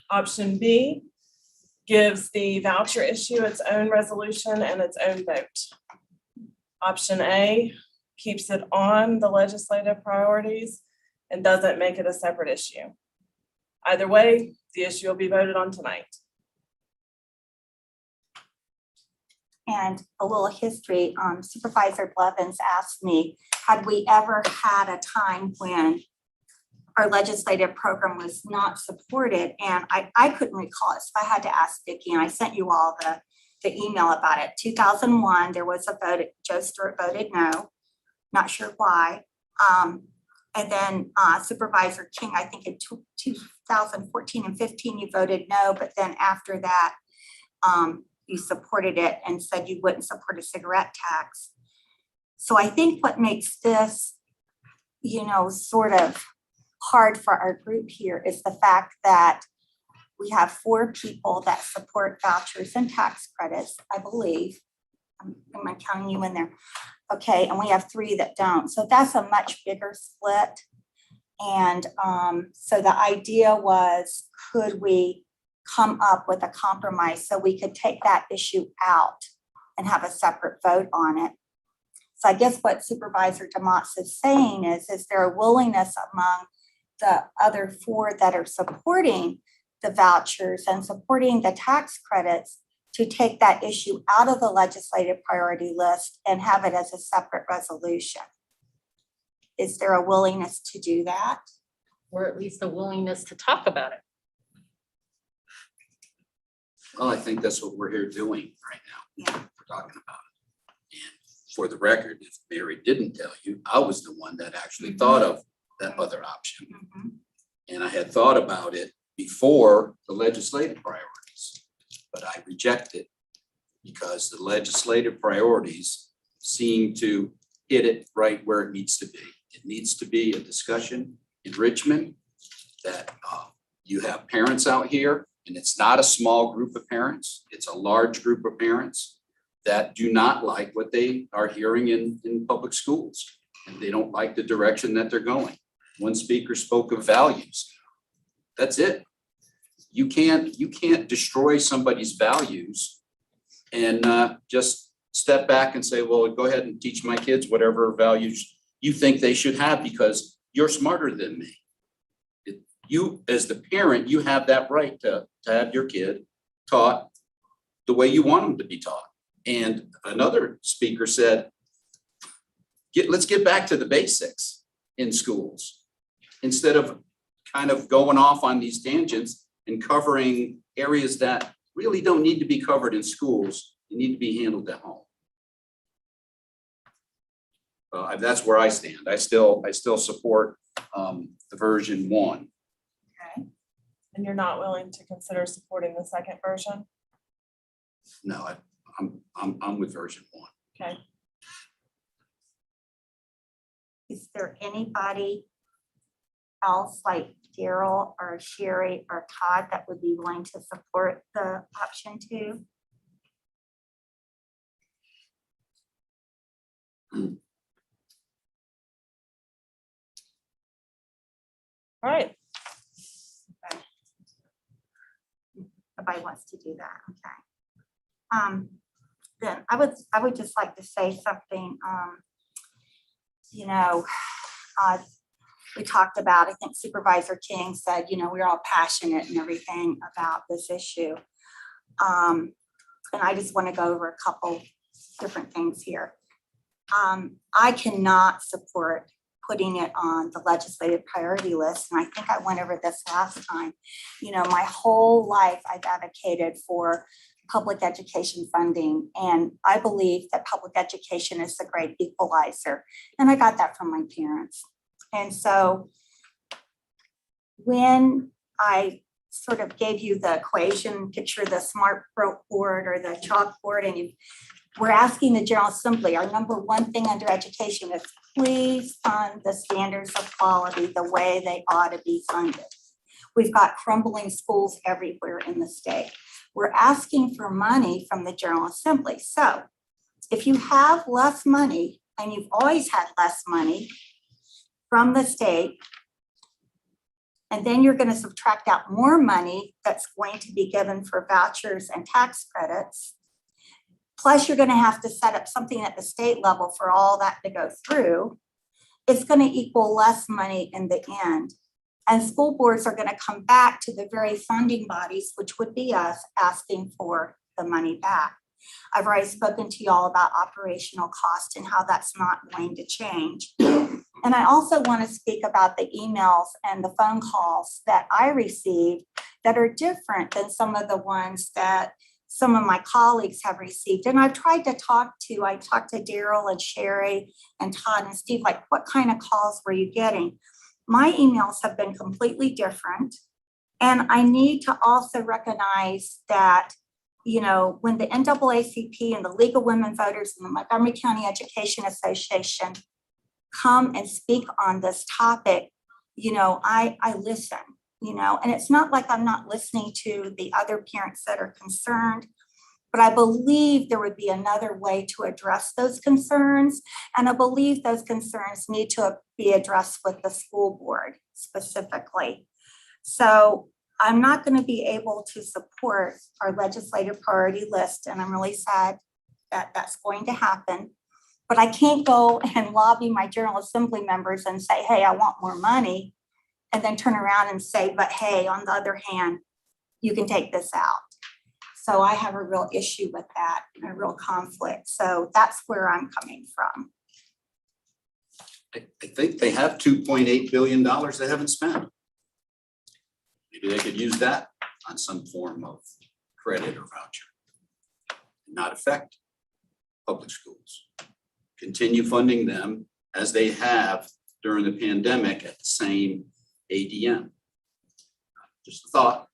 Option B gives the voucher issue its own resolution and its own vote. Option A keeps it on the legislative priorities and doesn't make it a separate issue. Either way, the issue will be voted on tonight. And a little history, Supervisor Blevins asked me, had we ever had a time when our legislative program was not supported? And I couldn't recall it, so I had to ask Vicki, and I sent you all the email about it. 2001, there was a vote, Joe Stewart voted no, not sure why. And then Supervisor King, I think in 2014 and 15, you voted no, but then after that, you supported it and said you wouldn't support a cigarette tax. So I think what makes this, sort of hard for our group here is the fact that we have 4 people that support vouchers and tax credits, I believe. Am I counting you in there? Okay, and we have 3 that don't. So that's a much bigger split. And so the idea was, could we come up with a compromise so we could take that issue out and have a separate vote on it? So I guess what Supervisor DeMotts is saying is there a willingness among the other 4 that are supporting the vouchers and supporting the tax credits to take that issue out of the legislative priority list and have it as a separate resolution? Is there a willingness to do that? Or at least a willingness to talk about it? Well, I think that's what we're here doing right now. Yeah. We're talking about it. And for the record, if Mary didn't tell you, I was the one that actually thought of that other option. Mm-hmm. And I had thought about it before the legislative priorities, but I rejected because the legislative priorities seem to hit it right where it needs to be. It needs to be a discussion in Richmond that you have parents out here, and it's not a small group of parents, it's a large group of parents that do not like what they are hearing in public schools. And they don't like the direction that they're going. One speaker spoke of values. That's it. You can't destroy somebody's values and just step back and say, well, go ahead and teach my kids whatever values you think they should have because you're smarter than me. You, as the parent, you have that right to have your kid taught the way you want them to be taught. And another speaker said, let's get back to the basics in schools instead of kind of going off on these tangents and covering areas that really don't need to be covered in schools. They need to be handled at home. That's where I stand. I still support the version 1. Okay. And you're not willing to consider supporting the second version? No, I'm with version 1. Okay. Is there anybody else like Daryl or Sherry or Todd that would be willing to support the option 2? All right. Nobody wants to do that, okay. Then I would just like to say something, you know, we talked about, I think Supervisor King said, you know, we're all passionate and everything about this issue. And I just want to go over a couple different things here. I cannot support putting it on the legislative priority list. And I think I went over this last time. You know, my whole life I've advocated for public education funding. And I believe that public education is the great equalizer. And I got that from my parents. And so when I sort of gave you the equation, picture the smart board or the chalkboard, and we're asking the General Assembly, our number one thing under education is please fund the standards of quality the way they ought to be funded. We've got crumbling schools everywhere in the state. We're asking for money from the General Assembly. So if you have less money, and you've always had less money from the state, and then you're going to subtract out more money that's going to be given for vouchers and tax credits, plus you're going to have to set up something at the state level for all that to go through, it's going to equal less money in the end. And school boards are going to come back to the very funding bodies, which would be us, asking for the money back. I've already spoken to you all about operational cost and how that's not going to change. And I also want to speak about the emails and the phone calls that I received that are different than some of the ones that some of my colleagues have received. And I've tried to talk to Daryl and Sherry and Todd and Steve, like, what kind of calls were you getting? My emails have been completely different. And I need to also recognize that, you know, when the NAACP and the League of Women Voters and the Montgomery County Education Association come and speak on this topic, you know, I listen. You know, and it's not like I'm not listening to the other parents that are concerned, but I believe there would be another way to address those concerns. And I believe those concerns need to be addressed with the school board specifically. So I'm not going to be able to support our legislative priority list. And I'm really sad that that's going to happen. But I can't go and lobby my General Assembly members and say, hey, I want more money, and then turn around and say, but hey, on the other hand, you can take this out. So I have a real issue with that, a real conflict. So that's where I'm coming from. I think they have $2.8 billion they haven't spent. Maybe they could use that on some form of credit or voucher and not affect public schools. Continue funding them as they have during the pandemic at the same ADM. Just a thought.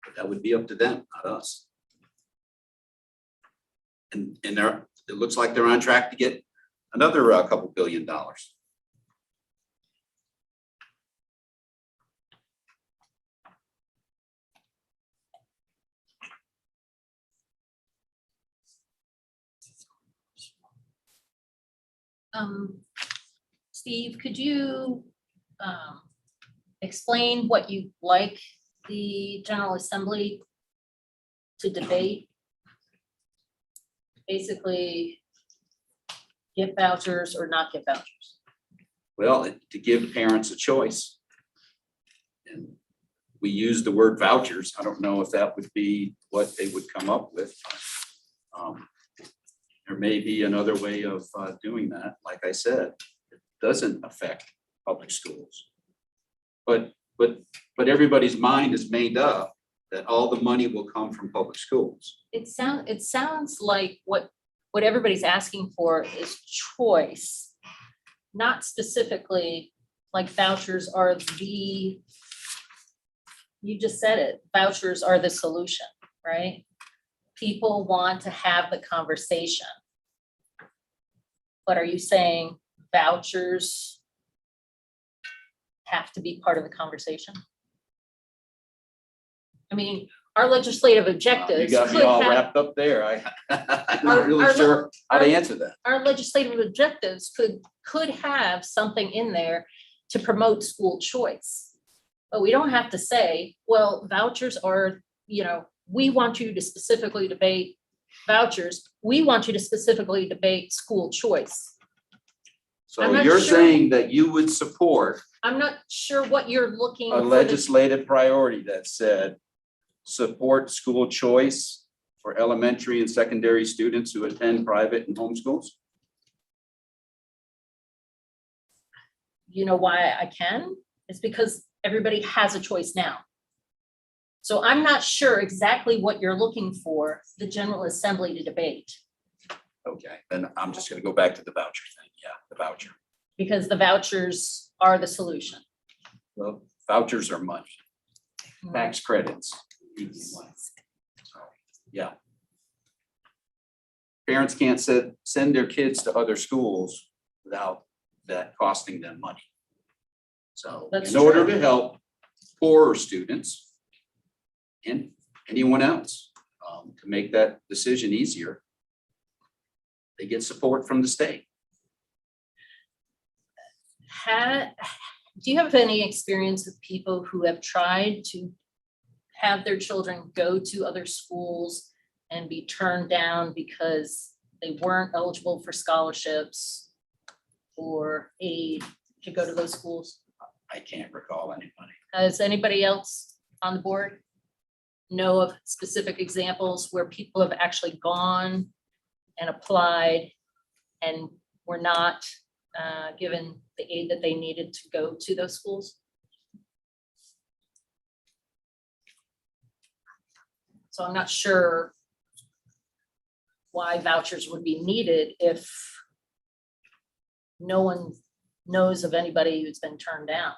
But that would be up to them, not us. And it looks like they're on track to get another couple $2 billion. Steve, could you explain what you'd like the General Assembly to debate? Basically, give vouchers or not give vouchers? Well, to give parents a choice. And we use the word vouchers. I don't know if that would be what they would come up with. There may be another way of doing that. Like I said, it doesn't affect public schools. But everybody's mind is made up that all the money will come from public schools. It sounds like what everybody's asking for is choice, not specifically like vouchers are you just said it, vouchers are the solution, right? People want to have the conversation. But are you saying vouchers have to be part of the conversation? I mean, our legislative You objectives got me could all have, wrapped up there. I'm Our- not really our- sure how to our- answer that. our legislative objectives could have something in there to promote school choice. But we don't have to say, well, vouchers are, we want you to specifically debate vouchers. We want you to specifically debate school choice. I'm So not you're sure- saying that you would support I'm not sure what you're looking a for. legislative priority that said, support school choice for elementary and secondary students who attend private and home schools? You know why I can? It's because everybody has a choice now. So I'm not sure exactly what you're looking for the General Assembly to debate, Okay, then I'm just gonna go back to the voucher thing. Yeah, the voucher. because the vouchers are the solution. Well, vouchers are money, tax credits. So, yeah. Parents can't send their kids to other schools without that costing them money. So That's in order true. to help poorer students and anyone else to make that decision easier, they get support from the state. Do you have any experience with people who have tried to have their children go to other schools and be turned down because they weren't eligible for scholarships or aid to go to those schools? I can't recall anybody. Does anybody else on the board know of specific examples where people have actually gone and applied and were not given the aid that they needed to go to those schools? So I'm not sure why vouchers would be needed if no one knows of anybody who's been turned down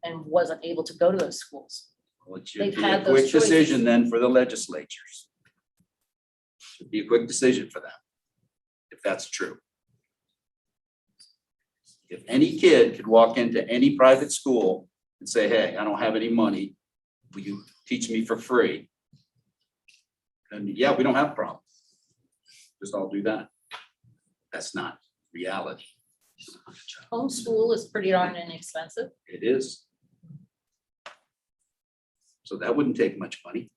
and wasn't able to go to those schools. Well, it should They've be had a those quick decision choices. then for the legislatures. Should be a quick decision for them, if that's true. If any kid could walk into any private school and say, hey, I don't have any money, will you teach me for free? And yeah, we don't have a problem. Just all do that. That's not reality. Homeschool is pretty darn inexpensive. It is. So that wouldn't take much money.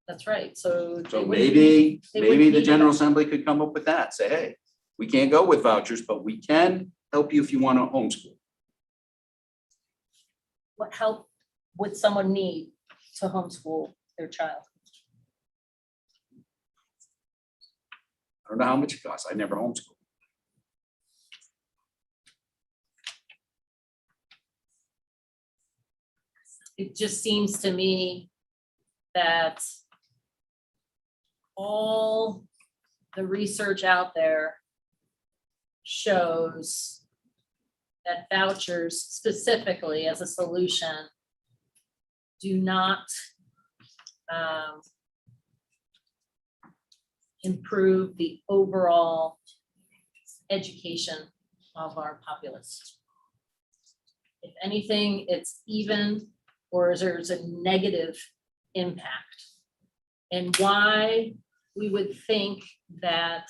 That's right, so. So they wouldn't maybe, need- they wouldn't maybe the need General that. Assembly could come up with that, say, hey, we can't go with vouchers, but we can help you if you want to homeschool. What help would someone need to homeschool their child? I don't know how much it costs. I never homeschooled. It just seems to me that all the research out there shows that vouchers specifically as a solution do not improve the overall education of our populace. If anything, it's even, or there's a negative impact. And why we would think that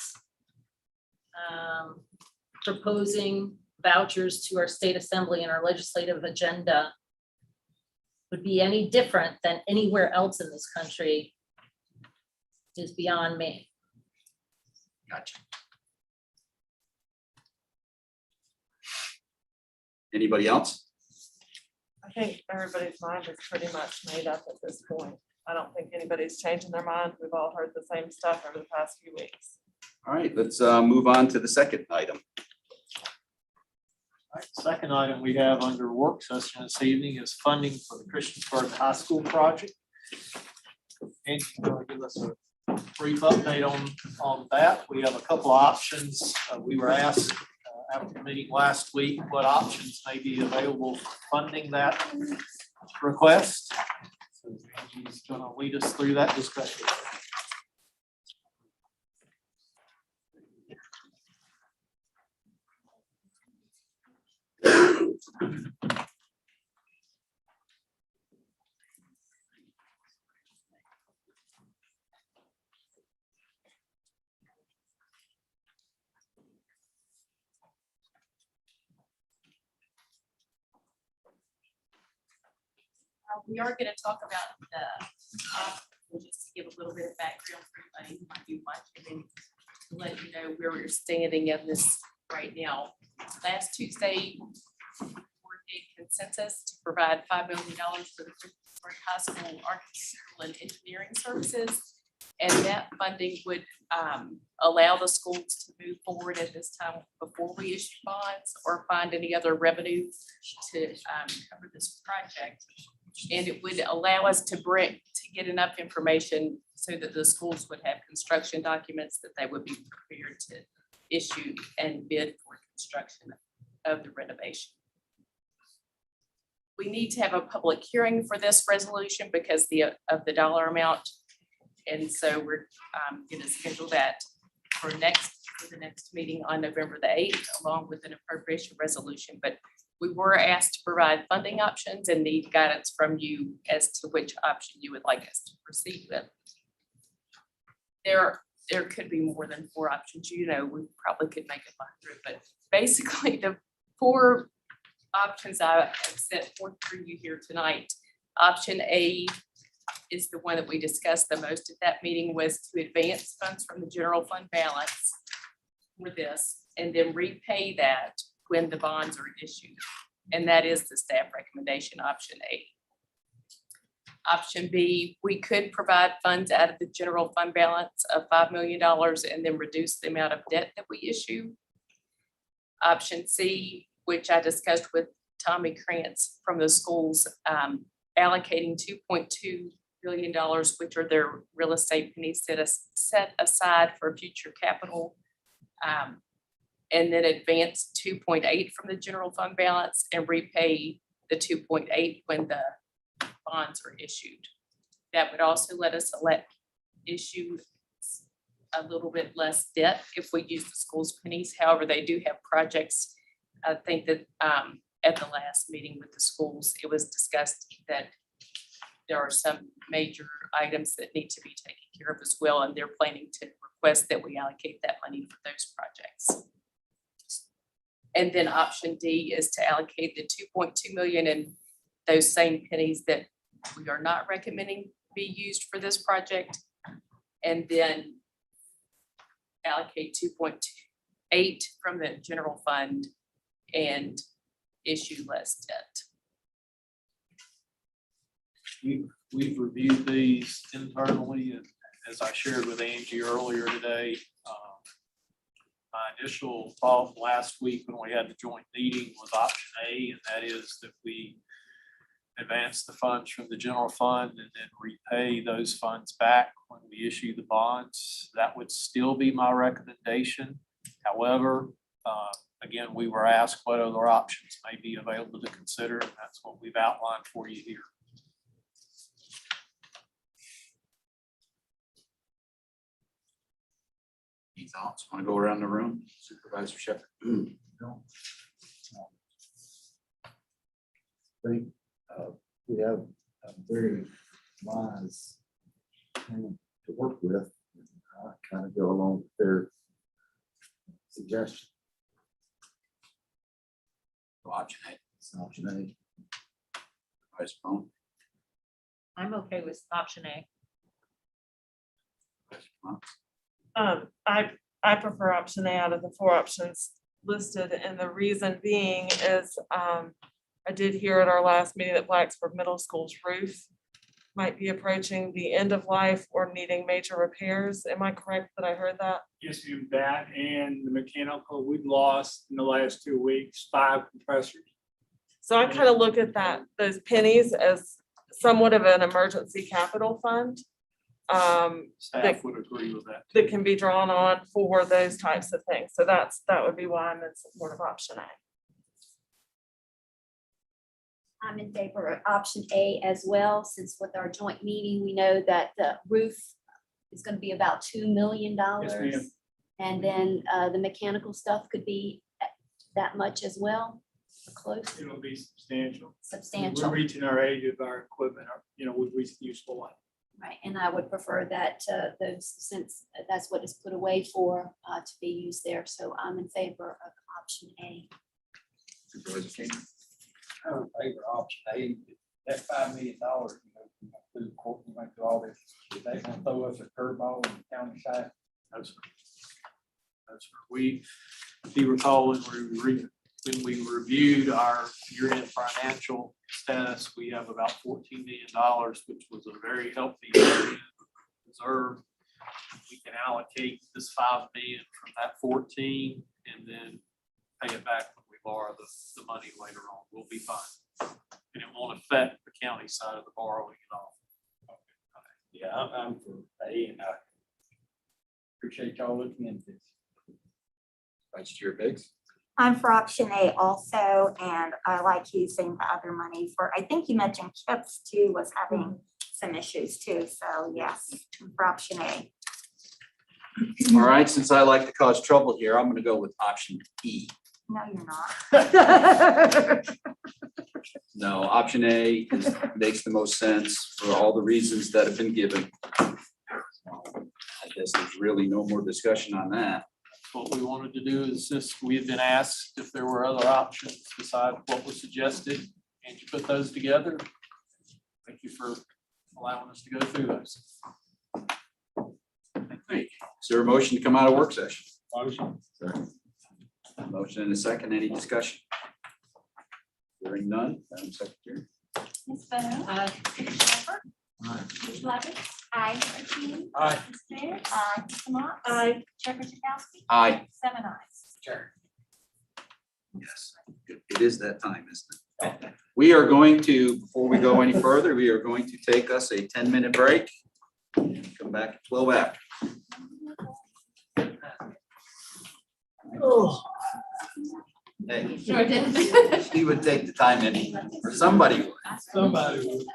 proposing vouchers to our state assembly and our legislative agenda would be any different than anywhere else in this country is beyond me. Gotcha. Anybody else? I think everybody's mind is pretty much made up at this point. I don't think anybody's changing their mind. We've all heard the same stuff over the past few weeks. All right, let's move on to the second item. All right, second item we have under work session this evening is funding for the Christiansburg High School project. And you want to give us a brief update on that? We have a couple of options. We were asked after the meeting last week what options may be available for funding that request. So Angie's going to lead us through that discussion. we are gonna talk about just to give a little bit of background for anybody who might be watching and to let you know where we're standing in this right now. Last Tuesday, board gave consensus to provide $5 million for the Christiansburg High School architectural and engineering services. And that funding would allow the schools to move forward at this time before we issue bonds or find any other revenue to cover this project. And it would allow us to get enough information so that the schools would have construction documents that they would be prepared to issue and bid for construction of the renovation. We need to have a public hearing for this resolution because of the dollar amount. And so we're going to schedule that for the next meeting on November the 8th, along with an appropriation resolution. But we were asked to provide funding options and need guidance from you as to which option you would like us to proceed with. There could be more than 4 options. You know, we probably could make it 100, but basically the 4 options I have set forth for you here tonight. Option A is the one that we discussed the most at that meeting, was to advance funds from the general fund balance for this and then repay that when the bonds are issued. And that is the staff recommendation, option A. Option B, we could provide funds out of the general fund balance of $5 million and then reduce the amount of debt that we issue. Option C, which I discussed with Tommy Krantz from the schools, allocating $2.2 billion, which are their real estate pennies set aside for future capital, and then advance 2.8 from the general fund balance and repay the 2.8 when the bonds are issued. That would also let us issue a little bit less debt if we use the school's pennies. However, they do have projects. I think that at the last meeting with the schools, it was discussed that there are some major items that need to be taken care of as well, and they're planning to request that we allocate that money for those projects. And then option D is to allocate the 2.2 million in those same pennies that we are not recommending be used for this project, and then allocate 2.8 from the general fund and issue less debt. We've reviewed these internally, and as I shared with Angie earlier today, my initial thought last week when we had the joint meeting was option A, and that is that we advance the funds from the general fund and then repay those funds back when we issue the bonds. That would still be my recommendation. However, again, we were asked what other options may be available to consider, and that's what we've outlined for you here. Any thoughts? Want to go around the room? Supervisor Shepherd? No. I think we have a very wise thing to work with. I kind of go along with their suggestion. Option A. It's option A. Vice President. I'm okay with option A. I prefer option A out of the 4 options listed, and the reason being is I did hear at our last meeting that Blacksburg Middle School's roof might be approaching the end of life or needing major repairs. Am I correct that I heard that? Yes, you that and the mechanical, we've lost in the last 2 weeks 5 compressors. So I kind of look at those pennies as somewhat of an emergency capital fund. Staff would agree with that. That can be drawn on for those types of things. So that would be why I'm in support of option A. I'm in favor of option A as well, since with our joint meeting, we know that the roof is going to be about $2 million. Yes, ma'am. And then the mechanical stuff could be that much as well, or close, It'll be substantial. substantial. We're reaching our age of our equipment, we've reached the useful life. Right, and I would prefer that those, since that's what is put away for, to be used there. So I'm in favor of option A. Supervisor King. I'm in favor of option A. that $5 million, through the court, we went through all this, is that gonna throw us a curveball on the county side? That's we, if you recall, when when we reviewed our year-end financial status, we have about $14 million, which was a very healthy reserve. We can allocate this 5 million from that 14 and then pay it back when we borrow the money later on. We'll be fine. And it won't affect the county side of the borrowing at all. Yeah, I'm for A, and I appreciate y'all looking into this. Vice Chair Biggs. I'm for option A also, and I like using the other money for, I think you mentioned KIPS too was having some issues too, so yes, I'm for option A. All right, since I like to cause trouble here, I'm gonna go with option E. No, you're not. No, option A makes the most sense for all the reasons that have been given. I guess there's really no more discussion on that. What we wanted to do is just, we've been asked if there were other options besides what was suggested, and you put those together. Thank you for allowing us to go through those. Is there a motion to come out of work session? Motion. Motion and a second, any discussion? Hearing none, Madam Secretary. Ms. Boone? Ms. Shepherd? Ms. Lovett? Aye. Mr. King? Aye. Ms. Bear? Aye. Mr. Mott? Aye. Chair Chakowski? Aye. 7 ayes. Sure. Yes, it is that time, isn't it? We are going to, before we go any further, we are going to take us a 10-minute break. Come back at 12 after. Oh. Hey, Sure did. he would take the time in, or somebody would. Somebody would.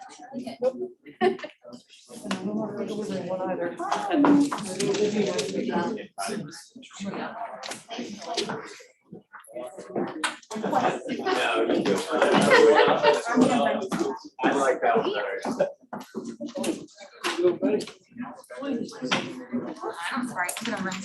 I like that one better. I'm sorry, I'm gonna run.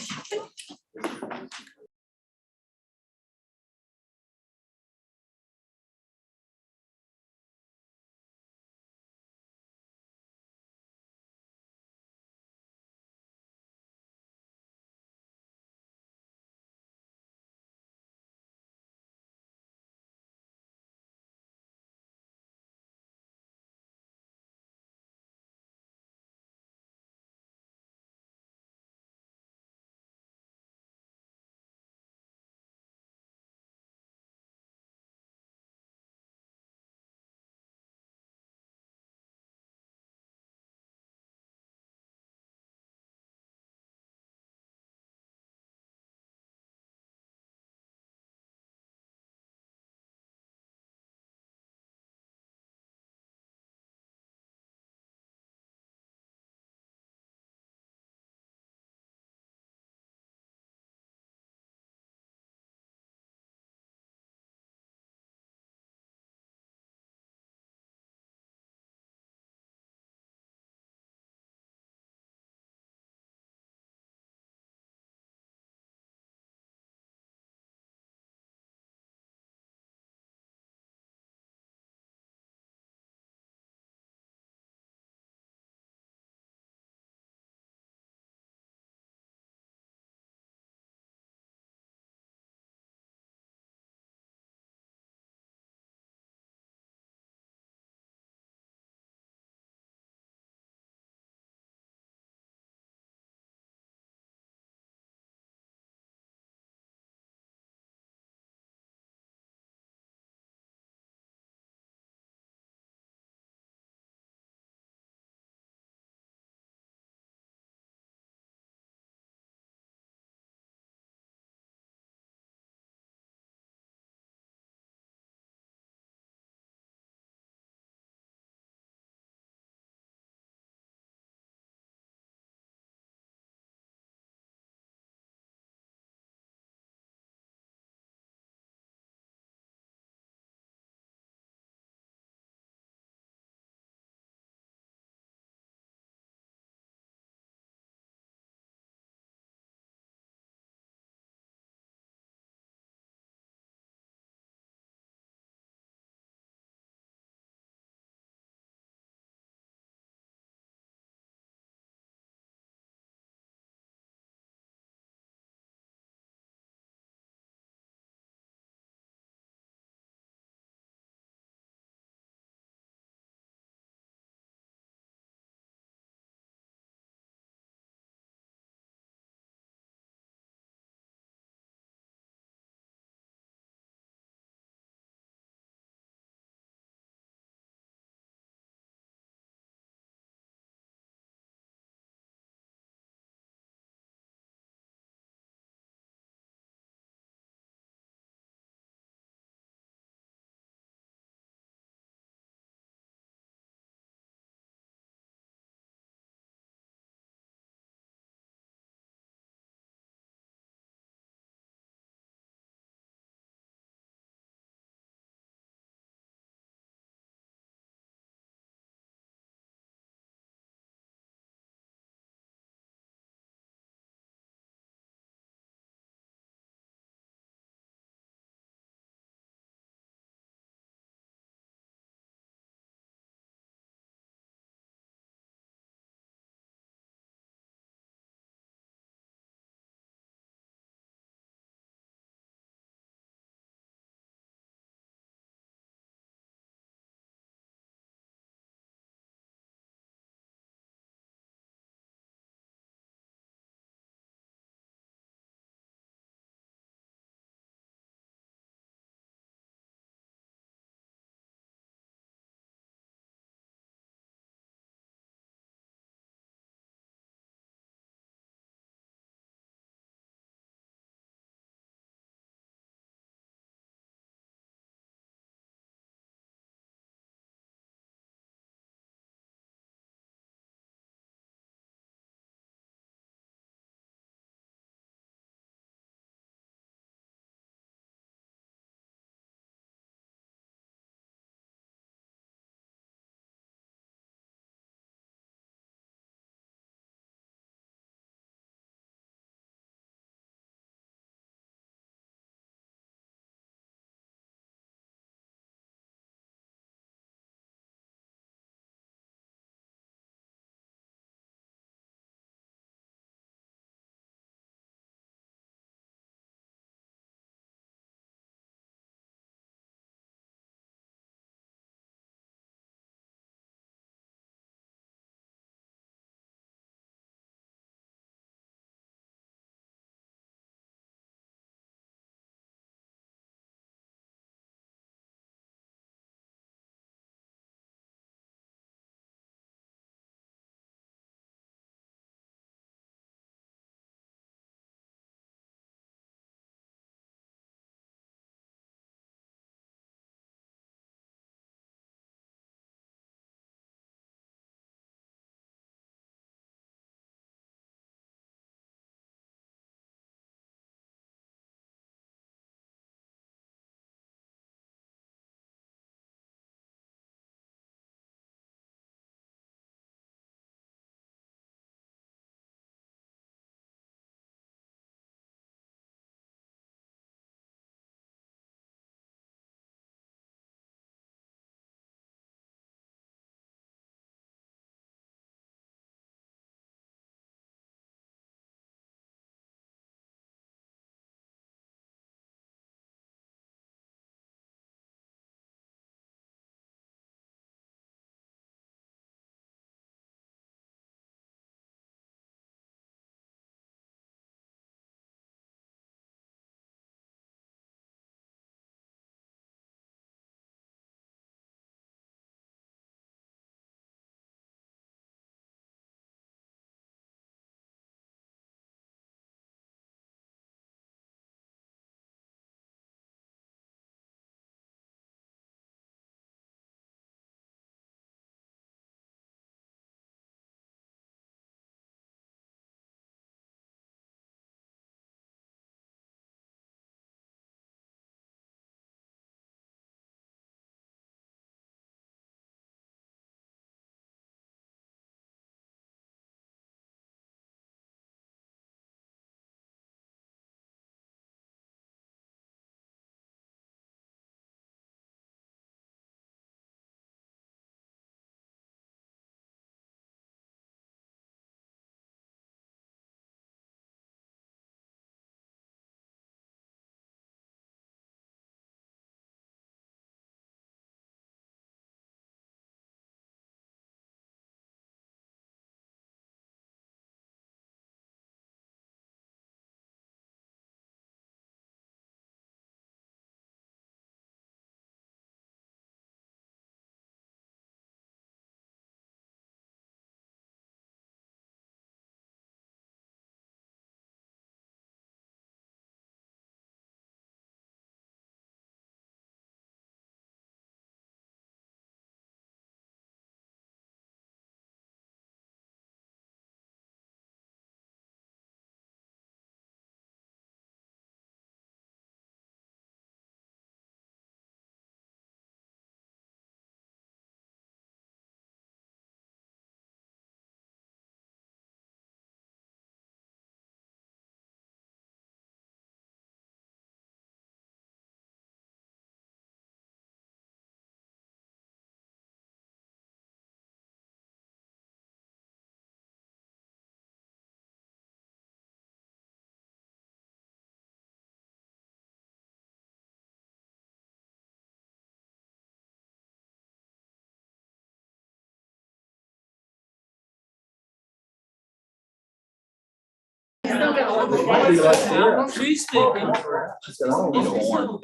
She's thinking. Need a horn. Well,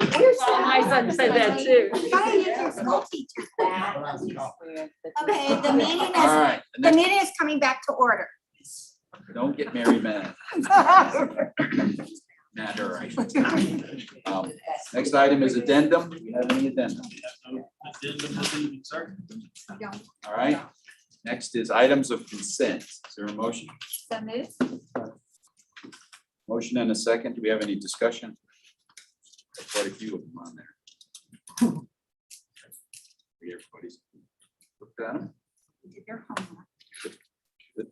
my son said that too. Okay, the meeting All is, right, the meeting is coming back to order. don't get Mary mad. Mad her, I should say. Next item is addendum. Do you have any addendum? Addendum this evening, sir. All right. Next is items of consent. Is there a motion? So moved. Motion and a second. Do we have any discussion? Quite a few of them on there. Everybody's looked at them. Did your homework. Good.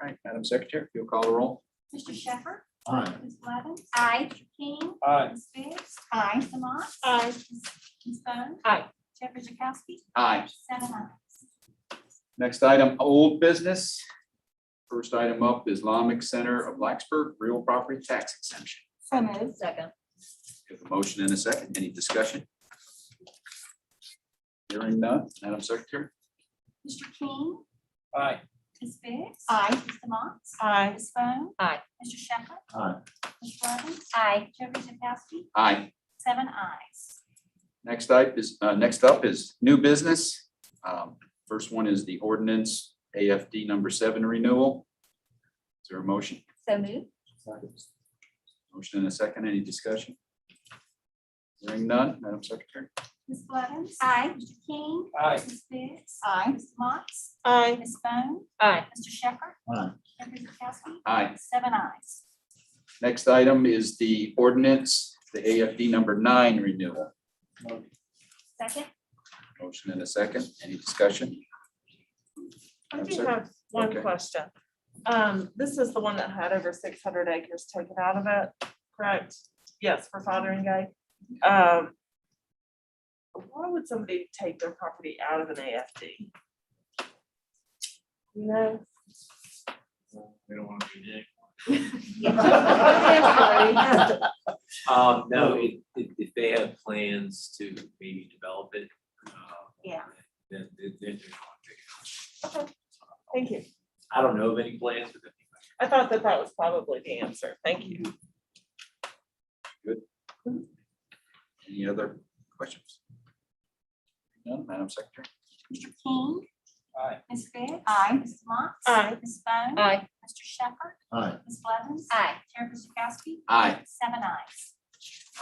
All right, Madam Secretary, if you'll call the roll. Mr. Shepherd? Aye. Ms. Blevins? Aye. Mr. King? Aye. Ms. Biggs? Aye. Mr. Mott? Aye. Ms. Bone? Aye. Jeffrey Jakowski? Aye. 7 ayes. Next item, old business. First item up is Islamic Center of Blacksburg, real property tax exemption. So moved. Second. We have a motion and a second. Any discussion? Hearing none. Madam Secretary? Mr. King? Aye. Ms. Biggs? Aye. Mr. Mott? Aye. Ms. Bone? Aye. Mr. Shepherd? Aye. Ms. Blevins? Aye. Jeffrey Jakowski? Aye. 7 ayes. Next up is new business. First one is the ordinance AFD number 7 renewal. Is there a motion? So moved. Motion and a second. Any discussion? Hearing none. Madam Secretary? Ms. Blevins? Aye. Mr. King? Aye. Ms. Biggs? Aye. Mr. Mott? Aye. Ms. Bone? Aye. Mr. Shepherd? Aye. Jeffrey Jakowski? Aye. 7 ayes. Next item is the ordinance, the AFD number 9 renewal. Second? Motion and a second. Any discussion? I I'm do sorry. have one Okay. question. This is the one that had over 600 acres taken out of it, correct? Yes, for fathering day. Why would somebody take their property out of an AFD? You know? We don't want to be dick. No, if they have plans to maybe develop it. Yeah. Then they're going to take it. Okay, thank you. I don't know of any plans, but I thought that was probably the answer. Thank you. Good. Any other questions? None, Madam Secretary? Mr. King? Aye. Ms. Biggs? Aye. Mr. Mott? Aye. Ms. Bone? Aye. Mr. Shepherd? Aye. Ms. Blevins? Aye. Jeffrey Jakowski? Aye. 7 ayes.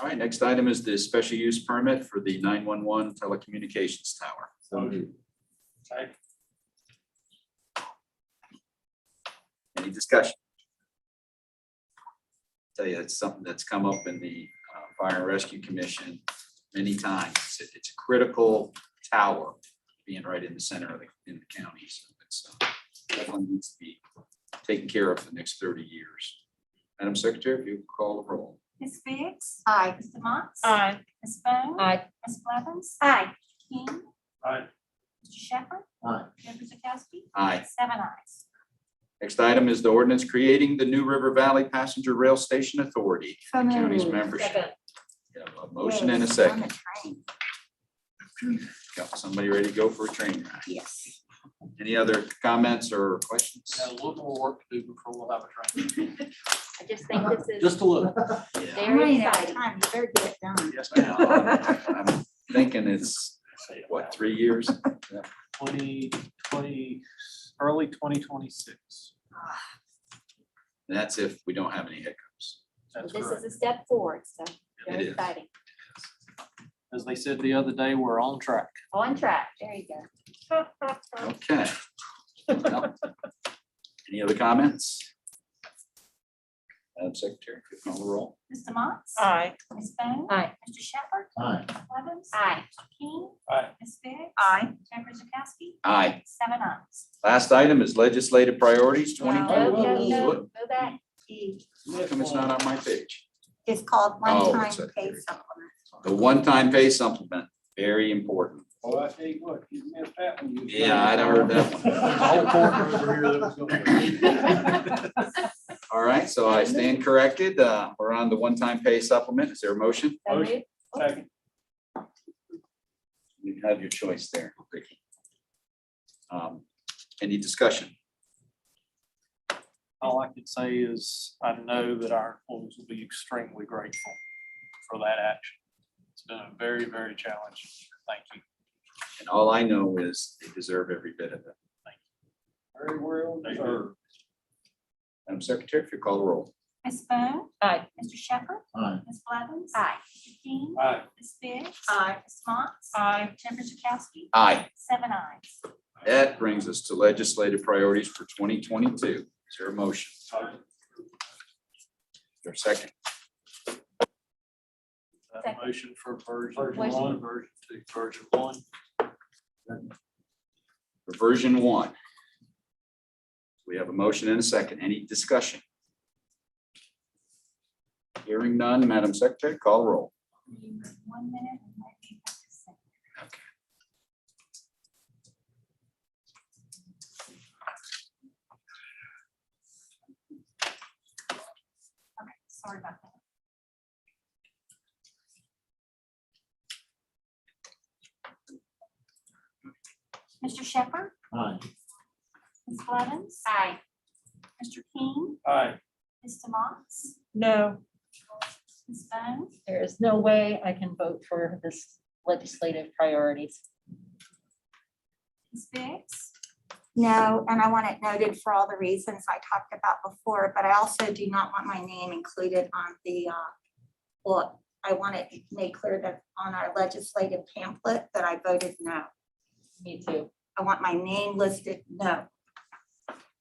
All right, next item is the special use permit for the 911 telecommunications tower. Aye. Any discussion? Tell you, it's something that's come up in the Fire and Rescue Commission many times. It's a critical tower being right in the center of in the county. So it's definitely needs to be taken care of for the next 30 years. Madam Secretary, if you call the roll. Ms. Biggs? Aye. Mr. Mott? Aye. Ms. Bone? Aye. Ms. Blevins? Aye. King? Aye. Mr. Shepherd? Aye. Jeffrey Jakowski? Aye. 7 ayes. Next item is the ordinance creating the New River Valley Passenger Rail Station Authority, So the county's moved. membership. Second. We have a motion and a Yes, on second. the train. Got somebody ready to go for a train ride? Yes. Any other comments or questions? Got a little more work to do before we'll have a train. I just think this is Just a little. Yeah. very Running out of exciting. time, you better get it done. Yes, Now, ma'am. I'm thinking it's, what, 3 years? 2020, early 2026. That's if we don't have any hiccups. That's This correct. is a step forward, so It very is. exciting. As they said the other day, we're on track. On track, there you go. Okay. Well, any other comments? Madam Secretary, if you call the roll. Mr. Mott? Aye. Ms. Bone? Aye. Mr. Shepherd? Aye. Ms. Blevins? Aye. Mr. King? Aye. Ms. Biggs? Aye. Jeffrey Jakowski? Aye. 7 ayes. Last item is legislative priorities No, 2020. go back. How come it's not on my page? It's called Oh, one-time it's a- pay supplement. The one-time pay supplement, very important. Oh, I tell you what, you missed that one. Yeah, I'd heard that one. All right, so I stand corrected. We're on the one-time pay supplement. Is there a motion? So moved. Second. You have your choice there, Vicky. Any discussion? All I can say is I know that our employees will be extremely grateful for that action. It's been a very, very challenging year. Thank you. And all I know is they deserve every bit of it. Very well deserved. Madam Secretary, if you call the roll. Ms. Bone? Aye. Mr. Shepherd? Aye. Ms. Blevins? Aye. Mr. King? Aye. Ms. Biggs? Aye. Ms. Motts? Aye. Chairman Chakowski? Aye. 7 ayes. That brings us to legislative priorities for 2022. Is there a motion? Is there a second? Motion for version Version one, version two, version one. For version 1. We have a motion and a second. Any discussion? Hearing none, Madam Secretary, call the roll. 1 minute. and let me have a second. Okay, sorry about that. Mr. Shepherd? Aye. Ms. Blevins? Aye. Mr. King? Aye. Ms. Motts? No. Ms. Bone? There is no way I can vote for this legislative priorities. Ms. Biggs? No, and I want it noted for all the reasons I talked about before, but I also do not want my name included on the, well, I want it made clear that on our legislative pamphlet that I voted no. Me too. I want my name listed no.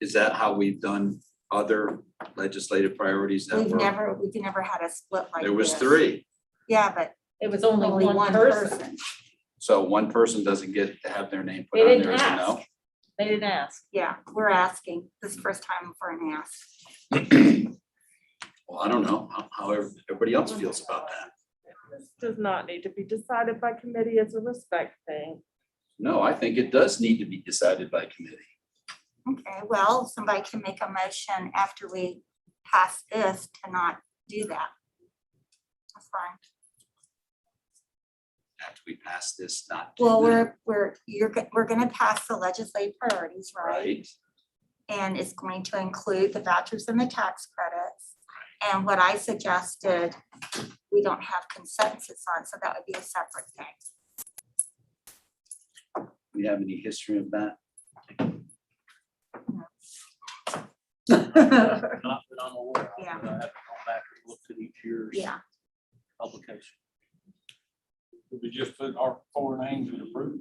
Is that how we've done other legislative priorities that We've were? never had a split like this. There was 3. Yeah, but It was only only one one person. person. So one person doesn't get to have their name put They on didn't there as a no? ask. They didn't ask. Yeah, we're asking. This is the first time for an ask. Well, I don't know how everybody else feels about that. This does not need to be decided by committee. It's a respect thing. No, I think it does need to be decided by committee. Okay, well, somebody can make a motion after we pass this to not do that. That's fine. After we pass this, not. do Well, that, we're gonna pass the legislative priorities, right? Right, And it's going to include the vouchers and the tax credits. And what I suggested, we don't have consensus on, so that would be a separate thing. we have any history of that? Not that I'm aware of, Yeah. but I haven't gone back and looked at each year's Yeah, publication. Did we just put our 4 names and approve?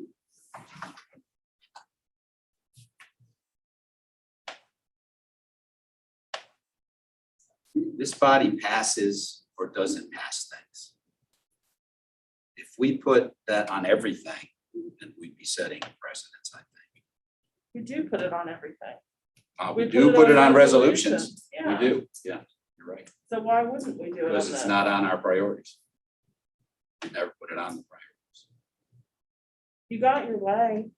This body passes or doesn't pass things. If we put that on everything, then we'd be setting precedents, I think. We do put it on everything. We do put it on resolutions. We Yeah. do, yeah, you're right, So why wouldn't we do it on because it's that? not on our priorities. We never put it on the priorities. You got your way.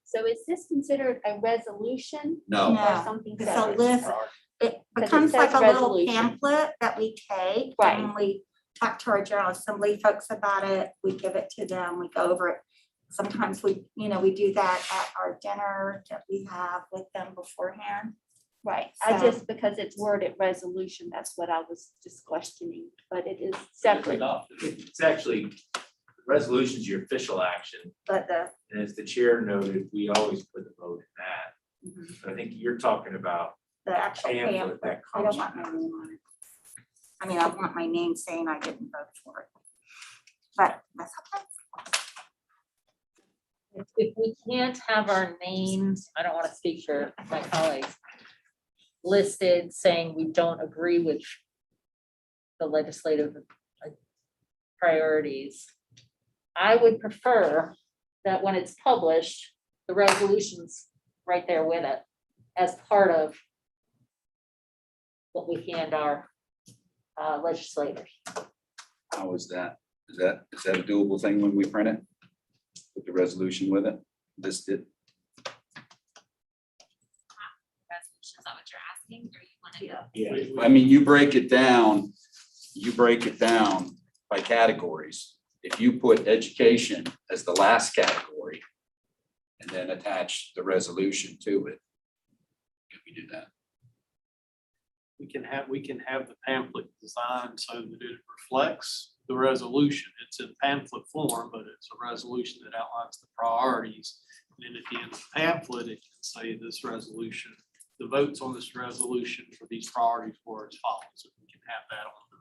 So is this considered a resolution? No. Or something it's a separate? list. It it becomes like says a little resolution. pamphlet that we take. Right. And we talk to our General Assembly folks about it. We give it to them. We go over it. Sometimes we do that at our dinner that we have with them beforehand. Right, So- just because it's worded resolution, that's what I was just questioning, but it is separate. It's actually, resolution's your official action, But the, and as the chair noted, we always put the vote in that. But I think you're talking about the actual pamphlet pamphlet, that I don't comes want from my name on it. I mean, I want my name saying I didn't vote for it. But that's okay. If we can't have our names, I don't want to speak for my colleagues, listed saying we don't agree with the legislative priorities, I would prefer that when it's published, the resolution's right there with it as part of what we hand our legislators. How is that? Is that a doable thing when we print it? Put the resolution with it, listed? Resolution, is that what you're asking, or you want to? I mean, you break it down by categories. If you put education as the last category, and then attach the resolution to it. Can we do that? We can have the pamphlet designed so that it reflects the resolution. It's in pamphlet form, but it's a resolution that outlines the priorities. And then at the end of the pamphlet, it can say this resolution, the votes on this resolution for these priorities were as follows. So we can have that on the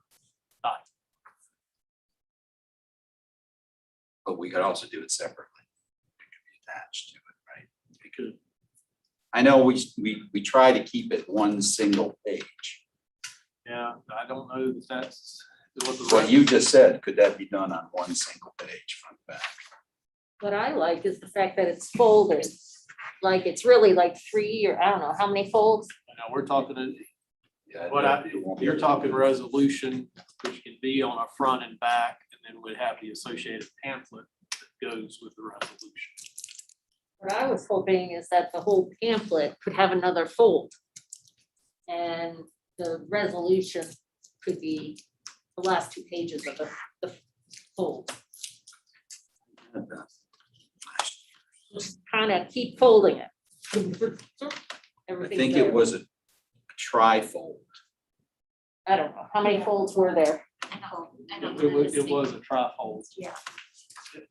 document. But we could also do it separately. It could be attached to it, right? We could. I know we try to keep it one single page. Yeah, I don't know that that's What you just said, could that be done on one single page front to back? What I like is the fact that it's folded, like it's really like 3 or I don't know, how many folds? Now, we're talking, Yeah, you're talking resolution, which can be on a front and back, and then we'd have the associated pamphlet that goes with the resolution. What I was hoping is that the whole pamphlet could have another fold. And the resolution could be the last 2 pages of the fold. Just kind of keep folding it. I think it was a trifold. I don't know, how many folds were there? It was a trifold. Yeah.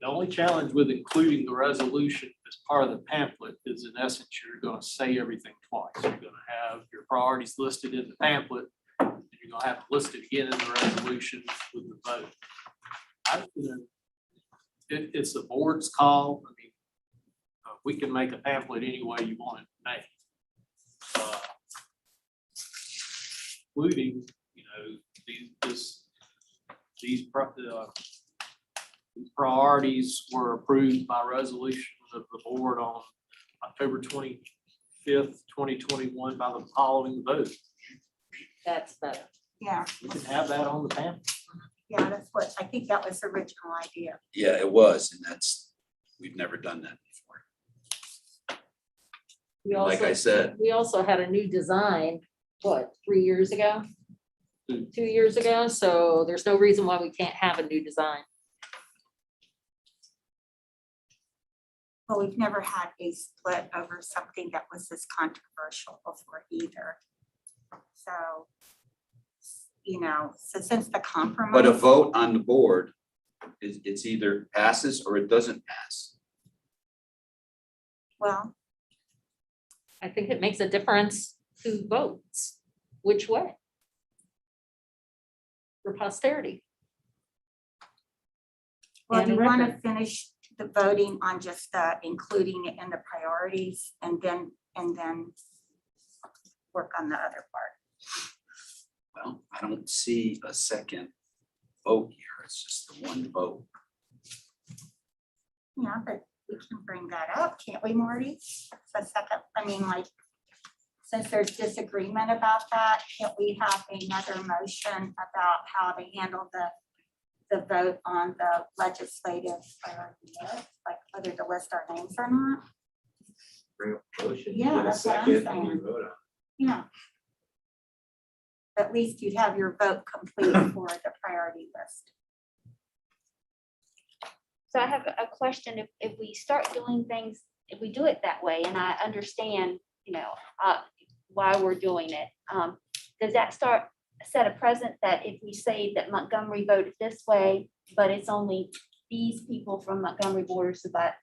The only challenge with including the resolution as part of the pamphlet is in essence, you're gonna say everything twice. You're gonna have your priorities listed in the pamphlet, and you're gonna have to list it again in the resolution with the vote. It's the board's call. I mean, we can make a pamphlet any way you want it made. Including, these priorities were approved by resolution of the board on October 25th, 2021 by the following vote. That's better. Yeah, You can have that on the pamphlet. yeah, that's what, I think that was the original idea. Yeah, it was, and we've never done that before. Like I said. We also had a new design, what, 3 years ago? 2 years ago, so there's no reason why we can't have a new design. Well, we've never had a split over something that was this controversial before either. So, so since the compromise. But a vote on the board it's either passes or it doesn't pass. Well, I think it makes a difference who votes, which way. For posterity. well, And do you a want to record. finish the voting on just including it in the priorities and then work on the other part? Well, I don't see a second vote here. It's just the one vote. Yeah, but we can bring that up, can't we, Marty? The second, since there's disagreement about that, can't we have another motion about how to handle the vote on the legislative priority list, like whether to list our names or not? Bring up a motion, Yeah, get a that's what I'm second, and you saying. vote on it. Yeah. At least you'd have your vote complete for the priority list. So I have a question. If we start doing things, if we do it that way, and I understand, why we're doing it, does that set a precedent that if we say that Montgomery voted this way, but it's only these people from Montgomery Board of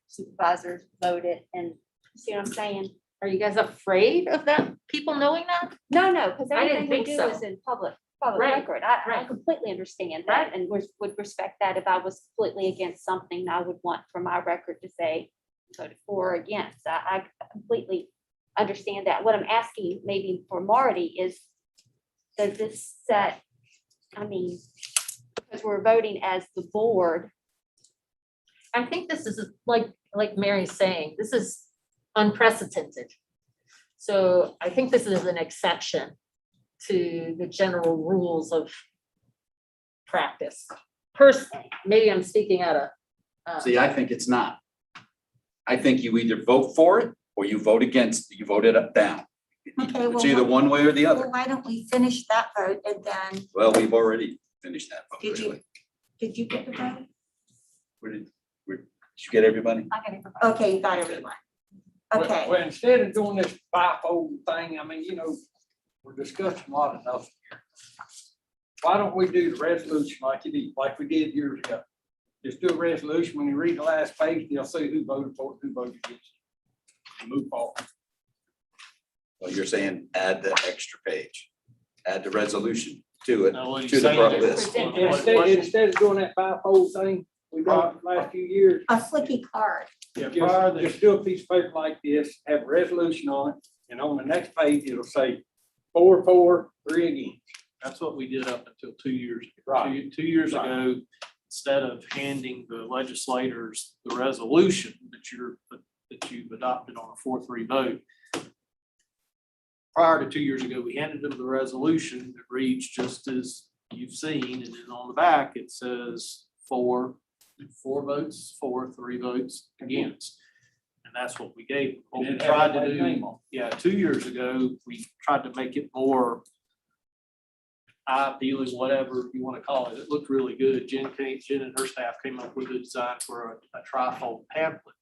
Supervisors voted, and see what I'm saying? Are you guys afraid of that, people knowing that? No, because I didn't everything we think do so. is in public Right, record. I right. completely understand that and would respect that. If I was completely against something, I would want for my record to say voted for or against. I completely understand that. What I'm asking maybe for Marty is, does this set, because we're voting as the board. I think this is like Mary's saying, this is unprecedented. So I think this is an exception to the general rules of practice. Personally, maybe I'm speaking out of. See, I think it's not. I think you either vote for it or you vote against, you vote it up, down. Okay, It's well, either one way or the other. Well, why don't we finish that vote and then, Well, we've already finished that vote, Did you- really. did you get the vote? Did you get everybody? Okay, you got everyone. Okay. Well, instead of doing this bifold thing, I mean, you know, we're discussing a lot of nothing here. Why don't we do the resolution like we did years ago? Just do a resolution. When you read the last page, they'll say who voted for it, who voted against it. And move forward. Well, you're saying add the extra page, add the resolution to it, Now, what are you to the saying front there? list. Instead of doing that bifold thing we done the last few years, A flicky card. just do a piece of paper like this, have a resolution on it, and on the next page, it'll say 4, 3 against. That's what we did up until 2 years. Right. Two years Right. ago, instead of handing the legislators the resolution that you've adopted on a 4-3 vote. Prior to 2 years ago, we handed them the resolution that reads just as you've seen, and then on the back, it says 4 votes for, 3 votes against. And that's what we gave. What we Didn't have tried to everybody's do, name on yeah, 2 years ago, we tried to make it more eye-appealing, whatever you want to call it. It looked really good. Jen and her staff came up with a design for a trifold pamphlet.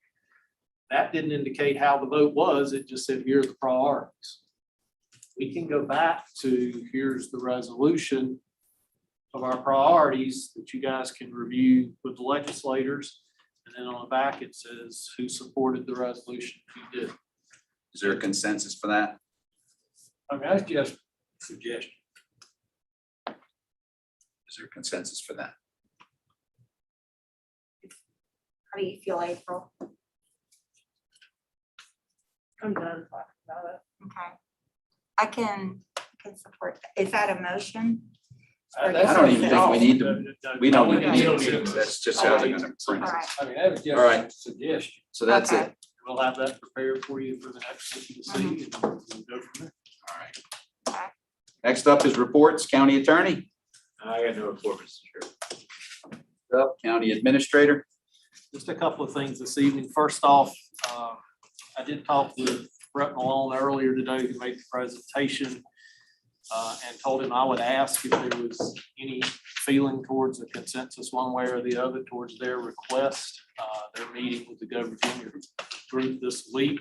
That didn't indicate how the vote was. It just said, here are the priorities. We can go back to, here's the resolution of our priorities that you guys can review with the legislators. And then on the back, it says who supported the resolution, who did. Is there a consensus for that? I mean, that's just a suggestion. Is there a consensus for that? How do you feel, April? I'm done talking about it. Okay. I can support. Is that a motion? I don't even think we need to, we don't We need don't to, need do to. that's just how they're gonna print All it. right. I mean, that was just All right. a suggestion. So that's Okay. it. We'll have that prepared for you for the next meeting to see, and we'll go from there. All right. Next up is reports, county attorney, I got no report, Mr. Chair. up, county administrator. Just a couple of things this evening. First off, I did talk with Brett Malone earlier today who made the presentation and told him I would ask if there was any feeling towards a consensus one way or the other towards their request. They're meeting with the Go Virginia group this week.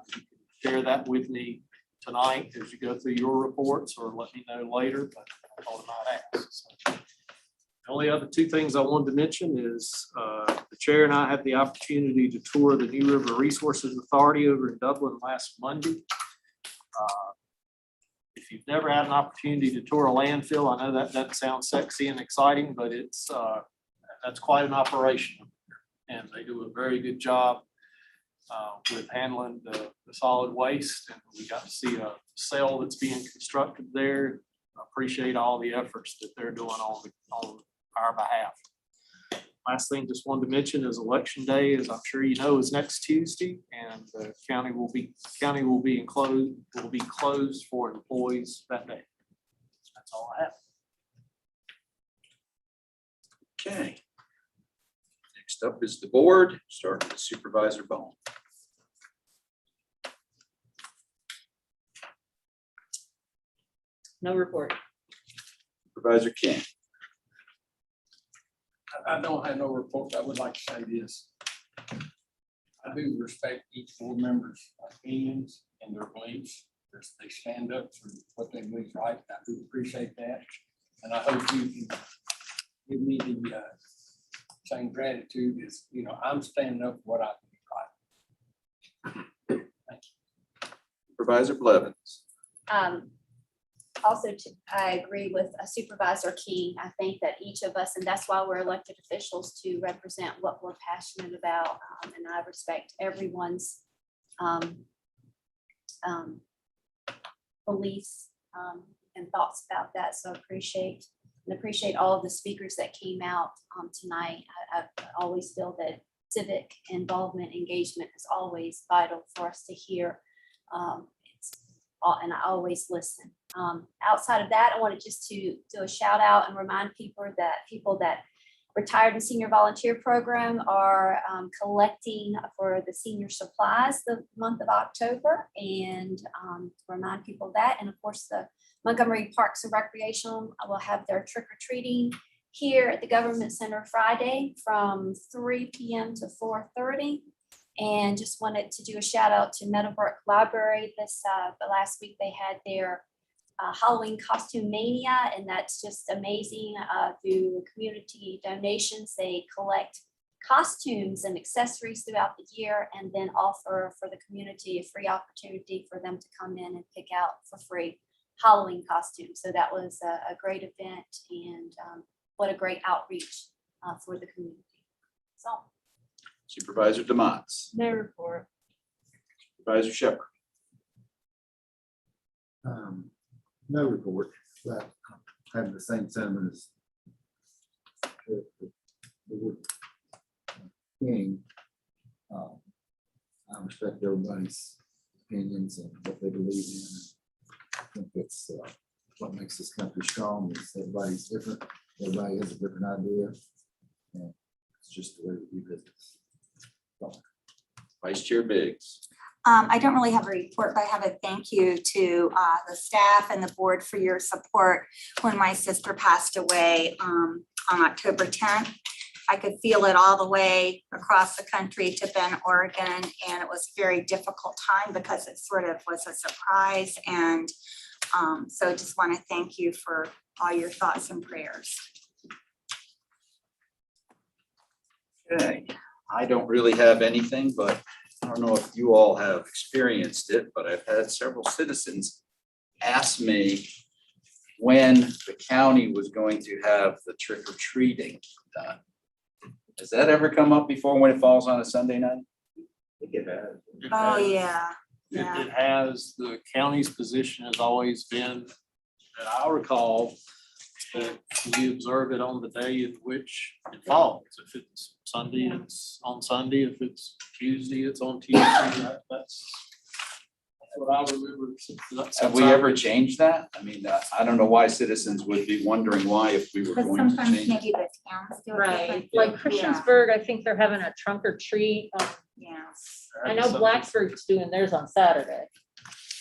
You can share that with me tonight as you go through your reports, or let me know later, but I thought I might ask. So, the only other two things I wanted to mention is the chair and I had the opportunity to tour the New River Resources Authority over in Dublin last Monday. If you've never had an opportunity to tour a landfill, I know that doesn't sound sexy and exciting, but it's that's quite an operation. And they do a very good job with handling the solid waste. And we got to see a cell that's being constructed there. I appreciate all the efforts that they're doing on our behalf. Last thing just wanted to mention is election day, as I'm sure you know, is next Tuesday, and the county will be closed for employees that day. That's all I have. Okay. Next up is the board, starting with Supervisor Bone. No report. Supervisor King. I don't have no report. I would like to say this. I do respect each board member's opinions and their beliefs. They stand up for what they believe is right. I do appreciate that. And I hope you can give me the same gratitude as, you know, I'm standing up for what I think is right. Supervisor Blevins. Also, I agree with Supervisor King. I think that each of us, and that's why we're elected officials, to represent what we're passionate about. And I respect everyone's beliefs and thoughts about that. So appreciate all of the speakers that came out tonight. I always feel that civic involvement, engagement is always vital for us to hear. And I always listen. Outside of that, I wanted just to do a shout out and remind people that retired and senior volunteer program are collecting for the senior supplies the month of October, and remind people of that. And of course, the Montgomery Parks and Recreation will have their trick or treating here at the Government Center Friday from 3 p.m. to 4:30. And just wanted to do a shout out to Meadowbrook Library. The last week they had their Halloween costume mania, and that's just amazing. Through community donations, they collect costumes and accessories throughout the year and then offer for the community a free opportunity for them to come in and pick out for free Halloween costumes. So that was a great event, and what a great outreach for the community. So. Supervisor Demots, No report. Supervisor Shepherd. No report, but having the same sentiment as King. I respect everybody's opinions and what they believe in. I think that's what makes this country strong, is everybody's different. Everybody has a different idea. And it's just the way we do business. Vice Chair Biggs. I don't really have a report, but I have a thank you to the staff and the board for your support when my sister passed away on October 10th. I could feel it all the way across the country to Bend, Oregon, and it was a very difficult time because it sort of was a surprise. And so just want to thank you for all your thoughts and prayers. Okay, I don't really have anything, but I don't know if you all have experienced it, but I've had several citizens ask me when the county was going to have the trick or treating done. Has that ever come up before when it falls on a Sunday night? I think it has. Oh, yeah. It has, the county's position has always been, that I recall, that we observe it on the day in which it falls. If it's Sunday, it's on Sunday. If it's Tuesday, it's on Tuesday. That's what I remember. Have we ever changed that? I mean, I don't know why citizens would be wondering why if we were But going to sometimes change. maybe the towns do it Right, different. like Christiansburg, I think they're having a trunk or treat. Yeah. I know Blacksburg's doing theirs on Saturday.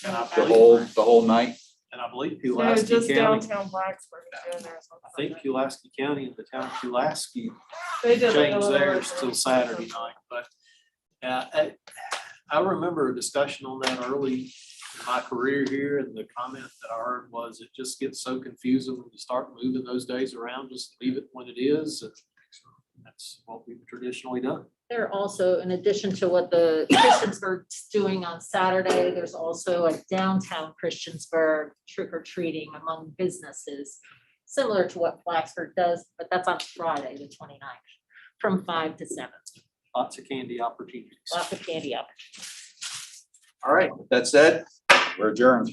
And I The believe, whole night? and I believe No, Pulaski just County, downtown Blacksburg is doing theirs on I think Sunday. Pulaski County and the town of Pulaski They did like a changed little theirs earlier. till Saturday night, but I remember a discussion on that early in my career here, and the comment that I heard was it just gets so confusing when you start moving those days around, just leave it when it is. And that's what we've traditionally done. There also, in addition to what the Christiansburg's doing on Saturday, there's also a downtown Christiansburg trick or treating among businesses, similar to what Blacksburg does, but that's on Friday, the 29th, from 5 to 7. Lots of candy opportunities. Lots of candy opportunities. All right, with that said, we're adjourned.